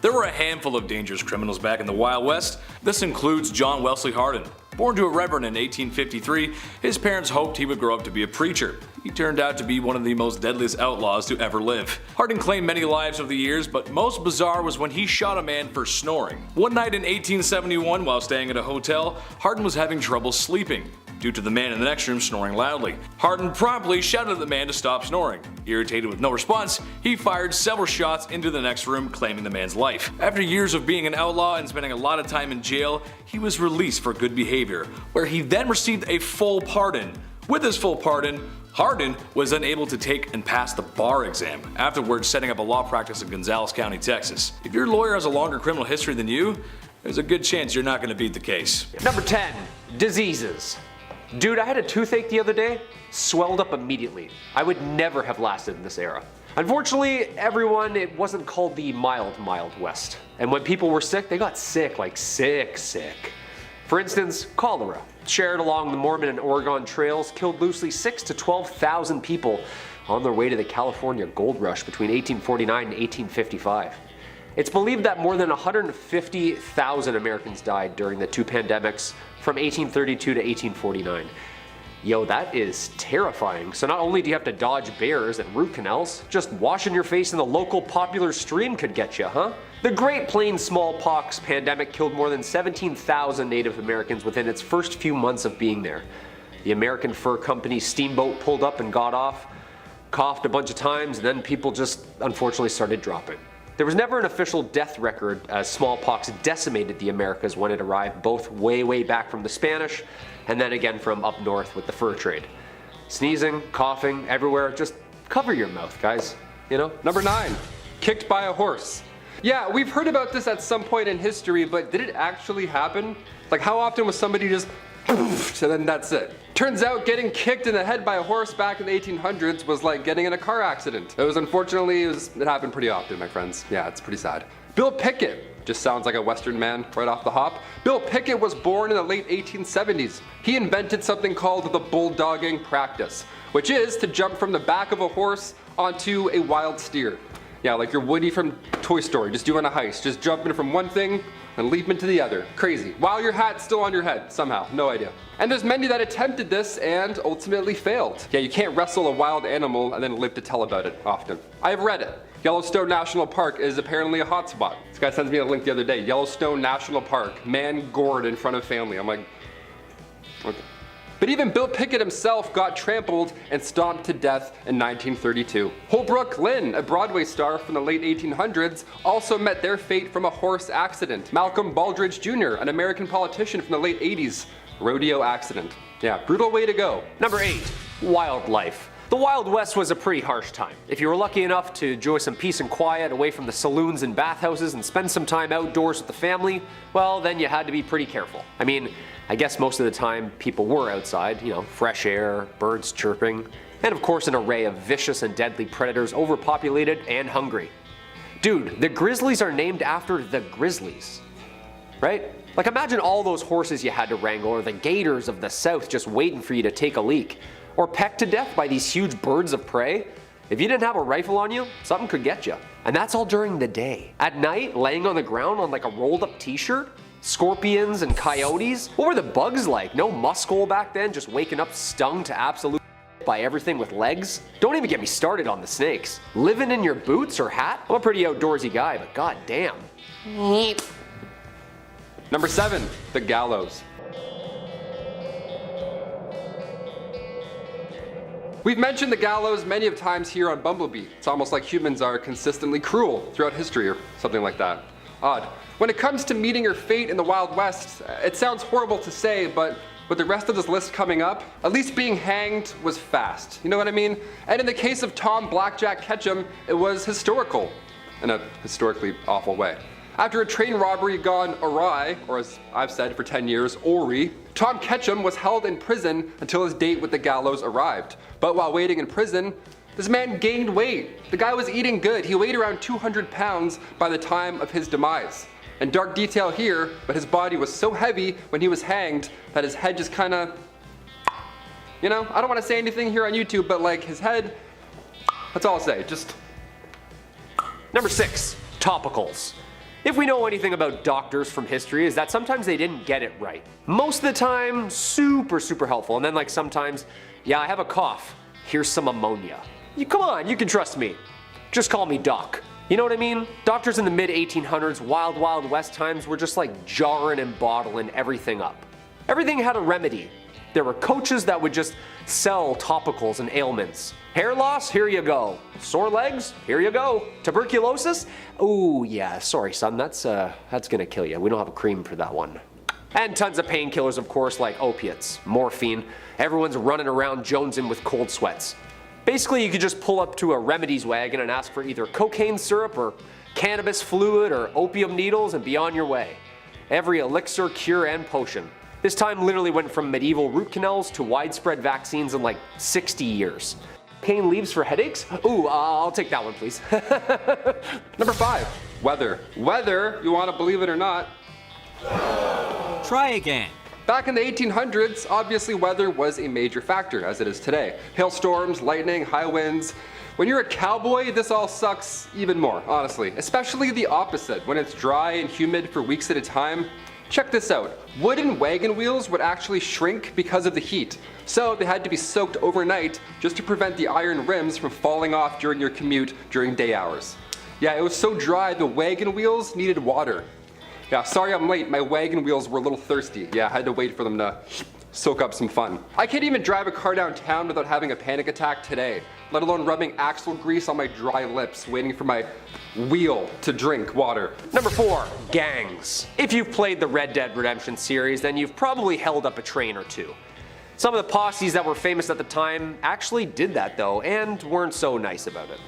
There were a handful of dangerous criminals back in the Wild West. This includes John Wesley Hardin. Born to a reverend in 1853, his parents hoped he would grow up to be a preacher. He turned out to be one of the most deadliest outlaws to ever live. Hardin claimed many lives over the years, but most bizarre was when he shot a man for snoring. One night in 1871, while staying at a hotel, Hardin was having trouble sleeping due to the man in the next room snoring loudly. Hardin promptly shouted at the man to stop snoring. Irritated with no response, he fired several shots into the next room, claiming the man's life. After years of being an outlaw and spending a lot of time in jail, he was released for good behavior, where he then received a full pardon. With his full pardon, Hardin was then able to take and pass the bar exam, afterwards setting up a law practice in Gonzales County, Texas. If your lawyer has a longer criminal history than you, there's a good chance you're not going to beat the case. Number 10, diseases. Dude, I had a toothache the other day, swelled up immediately. I would never have lasted in this era. Unfortunately, everyone, it wasn't called the mild West. And when people were sick, they got sick, like sick. For instance, cholera, shared along the Mormon and Oregon trails, killed loosely 6,000 to 12,000 people on their way to the California gold rush between 1849 and 1855. It's believed that more than 150,000 Americans died during the 2 pandemics from 1832 to 1849. Yo, that is terrifying. So not only do you have to dodge bears and root canals, just washing your face in the local popular stream could get you, huh? The Great Plains smallpox pandemic killed more than 17,000 Native Americans within its first few months of being there. The American Fur Company's steamboat pulled up and got off, coughed a bunch of times, and then people just unfortunately started dropping. There was never an official death record as smallpox decimated the Americas when it arrived, both way back from the Spanish and then again from up north with the fur trade. Sneezing, coughing, everywhere, just cover your mouth, guys, you know? Number 9, kicked by a horse. Yeah, we've heard about this at some point in history, but did it actually happen? Like how often was somebody just and then that's it? Turns out getting kicked in the head by a horse back in the 1800s was like getting in a car accident. It happened pretty often, my friends. Yeah, it's pretty sad. Bill Pickett, just sounds like a Western man right off the hop. Bill Pickett was born in the late 1870s. He invented something called the bulldogging practice, which is to jump from the back of a horse onto a wild steer. Yeah, like your Woody from Toy Story, just doing a heist, just jumping from one thing and leap into the other. Crazy. While your hat's still on your head, somehow. No idea. And there's many that attempted this and ultimately failed. Yeah, you can't wrestle a wild animal and then live to tell about it often. I've read it. Yellowstone National Park is apparently a hotspot. This guy sends me a link the other day. Yellowstone National Park. Man gored in front of family. I'm like, okay. But even Bill Pickett himself got trampled and stomped to death in 1932. Holbrook Lynn, a Broadway star from the late 1800s, also met their fate from a horse accident. Malcolm Baldrige Jr., an American politician from the late 80s, rodeo accident. Yeah, brutal way to go. Number 8, wildlife. The Wild West was a pretty harsh time. If you were lucky enough to enjoy some peace and quiet away from the saloons and bathhouses and spend some time outdoors with the family, well, then you had to be pretty careful. I mean, I guess most of the time people were outside, you know, fresh air, birds chirping, and of course an array of vicious and deadly predators, overpopulated and hungry. Dude, the grizzlies are named after the grizzlies, right? Like imagine all those horses you had to wrangle, or the gators of the south just waiting for you to take a leak. Or pecked to death by these huge birds of prey. If you didn't have a rifle on you, something could get you. And that's all during the day. At night, laying on the ground on like a rolled up t-shirt, scorpions and coyotes. What were the bugs like? No muskole back then, just waking up stung to absolute by everything with legs? Don't even get me started on the snakes. Living in your boots or hat? I'm a pretty outdoorsy guy, but god damn. Number 7, the gallows. We've mentioned the gallows many of times here on Bumblebee. It's almost like humans are consistently cruel throughout history or something like that. Odd. When it comes to meeting your fate in the Wild West, it sounds horrible to say, but with the rest of this list coming up, at least being hanged was fast. You know what I mean? And in the case of Tom Blackjack Ketchum, it was historical in a historically awful way. After a train robbery gone awry, or as I've said for 10 years, awry, Tom Ketchum was held in prison until his date with the gallows arrived. But while waiting in prison, this man gained weight. The guy was eating good. He weighed around 200 pounds by the time of his demise. And dark detail here, but his body was so heavy when he was hanged that his head just kinda, you know, I don't wanna say anything here on YouTube, but like his head, that's all I'll say, just. Number 6, topicals. If we know anything about doctors from history, is that sometimes they didn't get it right. Most of the time, super helpful, and then like sometimes, yeah, I have a cough, here's some ammonia. Come on, you can trust me. Just call me Doc. You know what I mean? Doctors in the mid 1800s, wild west times were just like jarring and bottling everything up. Everything had a remedy. There were coaches that would just sell topicals and ailments. Hair loss? Here you go. Sore legs? Here you go. Tuberculosis? Ooh, yeah, sorry son, that's gonna kill you. We don't have a cream for that one. And tons of painkillers, of course, like opiates, morphine. Everyone's running around jonesing with cold sweats. Basically, you could just pull up to a remedies wagon and ask for either cocaine syrup or cannabis fluid or opium needles and be on your way. Every elixir, cure, and potion. This time literally went from medieval root canals to widespread vaccines in like 60 years. Pain leaves for headaches? Ooh, I'll take that one, please. Number 5, weather. Weather, you wanna believe it or not. Try again. Back in the 1800s, obviously weather was a major factor, as it is today. Hailstorms, lightning, high winds. When you're a cowboy, this all sucks even more, honestly. Especially the opposite, when it's dry and humid for weeks at a time. Check this out. Wooden wagon wheels would actually shrink because of the heat. So they had to be soaked overnight just to prevent the iron rims from falling off during your commute during day hours. Yeah, it was so dry the wagon wheels needed water. Yeah, sorry I'm late, my wagon wheels were a little thirsty. Yeah, I had to wait for them to soak up some fun. I can't even drive a car downtown without having a panic attack today, let alone rubbing axle grease on my dry lips, waiting for my wheel to drink water. Number 4, gangs. If you've played the Red Dead Redemption series, then you've probably held up a train or two. Some of the posses that were famous at the time actually did that though, and weren't so nice about it.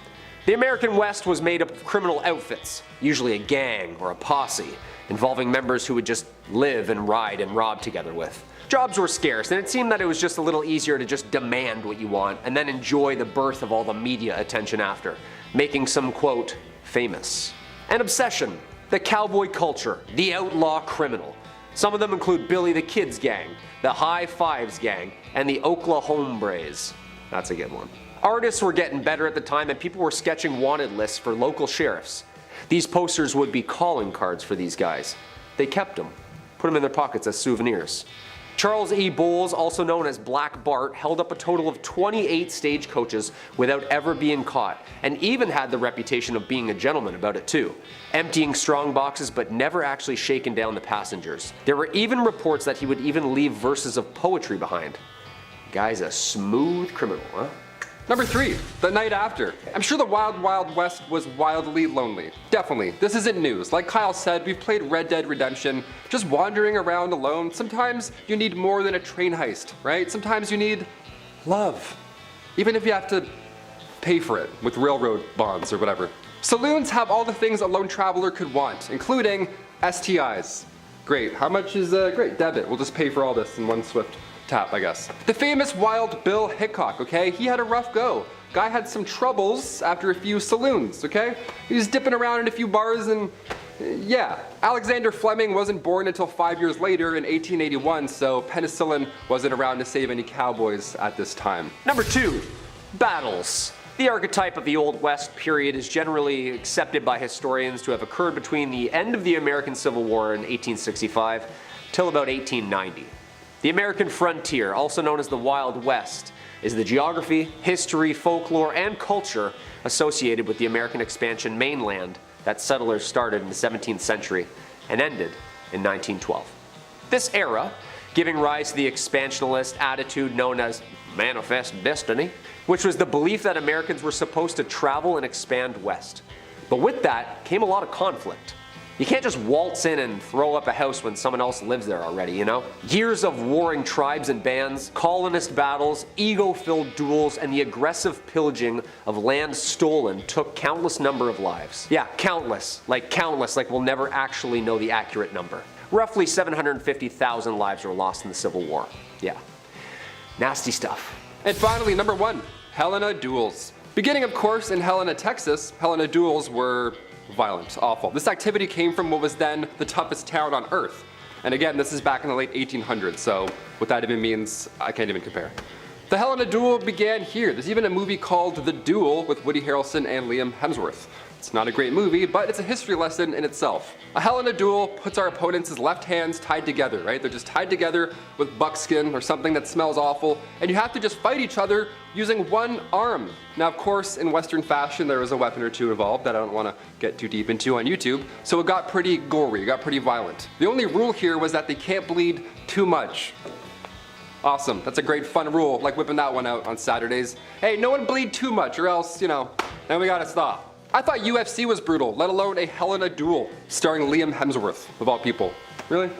The American West was made up of criminal outfits, usually a gang or a posse, involving members who would just live and ride and rob together with. Jobs were scarce, and it seemed that it was just a little easier to just demand what you want and then enjoy the birth of all the media attention after, making some, quote, famous. An obsession, the cowboy culture, the outlaw criminal. Some of them include Billy the Kid's gang, the High Fives gang, and the Oklahombres. That's a good one. Artists were getting better at the time, and people were sketching wanted lists for local sheriffs. These posters would be calling cards for these guys. they kept them, put them in their pockets as souvenirs. Charles E. Bowles, also known as Black Bart, held up a total of 28 stagecoaches without ever being caught, and even had the reputation of being a gentleman about it too, emptying strong boxes but never actually shaking down the passengers. There were even reports that he would even leave verses of poetry behind. Guy's a smooth criminal, huh? Number 3, the night after. I'm sure the Wild Wild West was wildly lonely. Definitely, this isn't news. Like Kyle said, we've played Red Dead Redemption, just wandering around alone. Sometimes you need more than a train heist, right? Sometimes you need love. Even if you have to pay for it with railroad bonds or whatever. Saloons have all the things a lone traveler could want, including STIs. Great, how much is, great, debit. We'll just pay for all this in one swift tap, I guess. The famous Wild Bill Hickok, okay? He had a rough go. Guy had some troubles after a few saloons, okay? He was dipping around in a few bars and yeah. Alexander Fleming wasn't born until 5 years later in 1881, so penicillin wasn't around to save any cowboys at this time. Number 2, battles. The archetype of the Old West period is generally accepted by historians to have occurred between the end of the American Civil War in 1865 till about 1890. The American frontier, also known as the Wild West, is the geography, history, folklore, and culture associated with the American expansion mainland that settlers started in the 17th century and ended in 1912. This era, giving rise to the expansionist attitude known as manifest destiny, which was the belief that Americans were supposed to travel and expand west. But with that came a lot of conflict. You can't just waltz in and throw up a house when someone else lives there already, you know? Years of warring tribes and bands, colonist battles, ego-filled duels, and the aggressive pillaging of land stolen took countless number of lives. Yeah, countless, like we'll never actually know the accurate number. Roughly 750,000 lives were lost in the Civil War. Yeah, nasty stuff. And finally, number 1, Helena duels. Beginning, of course, in Helena, Texas, Helena duels were violent, awful. This activity came from what was then the toughest town on earth. And again, this is back in the late 1800s, so what that even means, I can't even compare. The Helena duel began here. There's even a movie called The Duel with Woody Harrelson and Liam Hemsworth. It's not a great movie, but it's a history lesson in itself. A Helena duel puts our opponents' left hands tied together, right? They're just tied together with buckskin or something that smells awful, and you have to just fight each other using one arm. Now, of course, in Western fashion, there was a weapon or two involved that I don't want to get too deep into on YouTube, so it got pretty gory, it got pretty violent. The only rule here was that they can't bleed too much. Awesome, that's a great fun rule, like whipping that one out on Saturdays. Hey, no one bleed too much or else, you know, then we gotta stop. I thought UFC was brutal, let alone a Helena duel starring Liam Hemsworth, of all people. Really?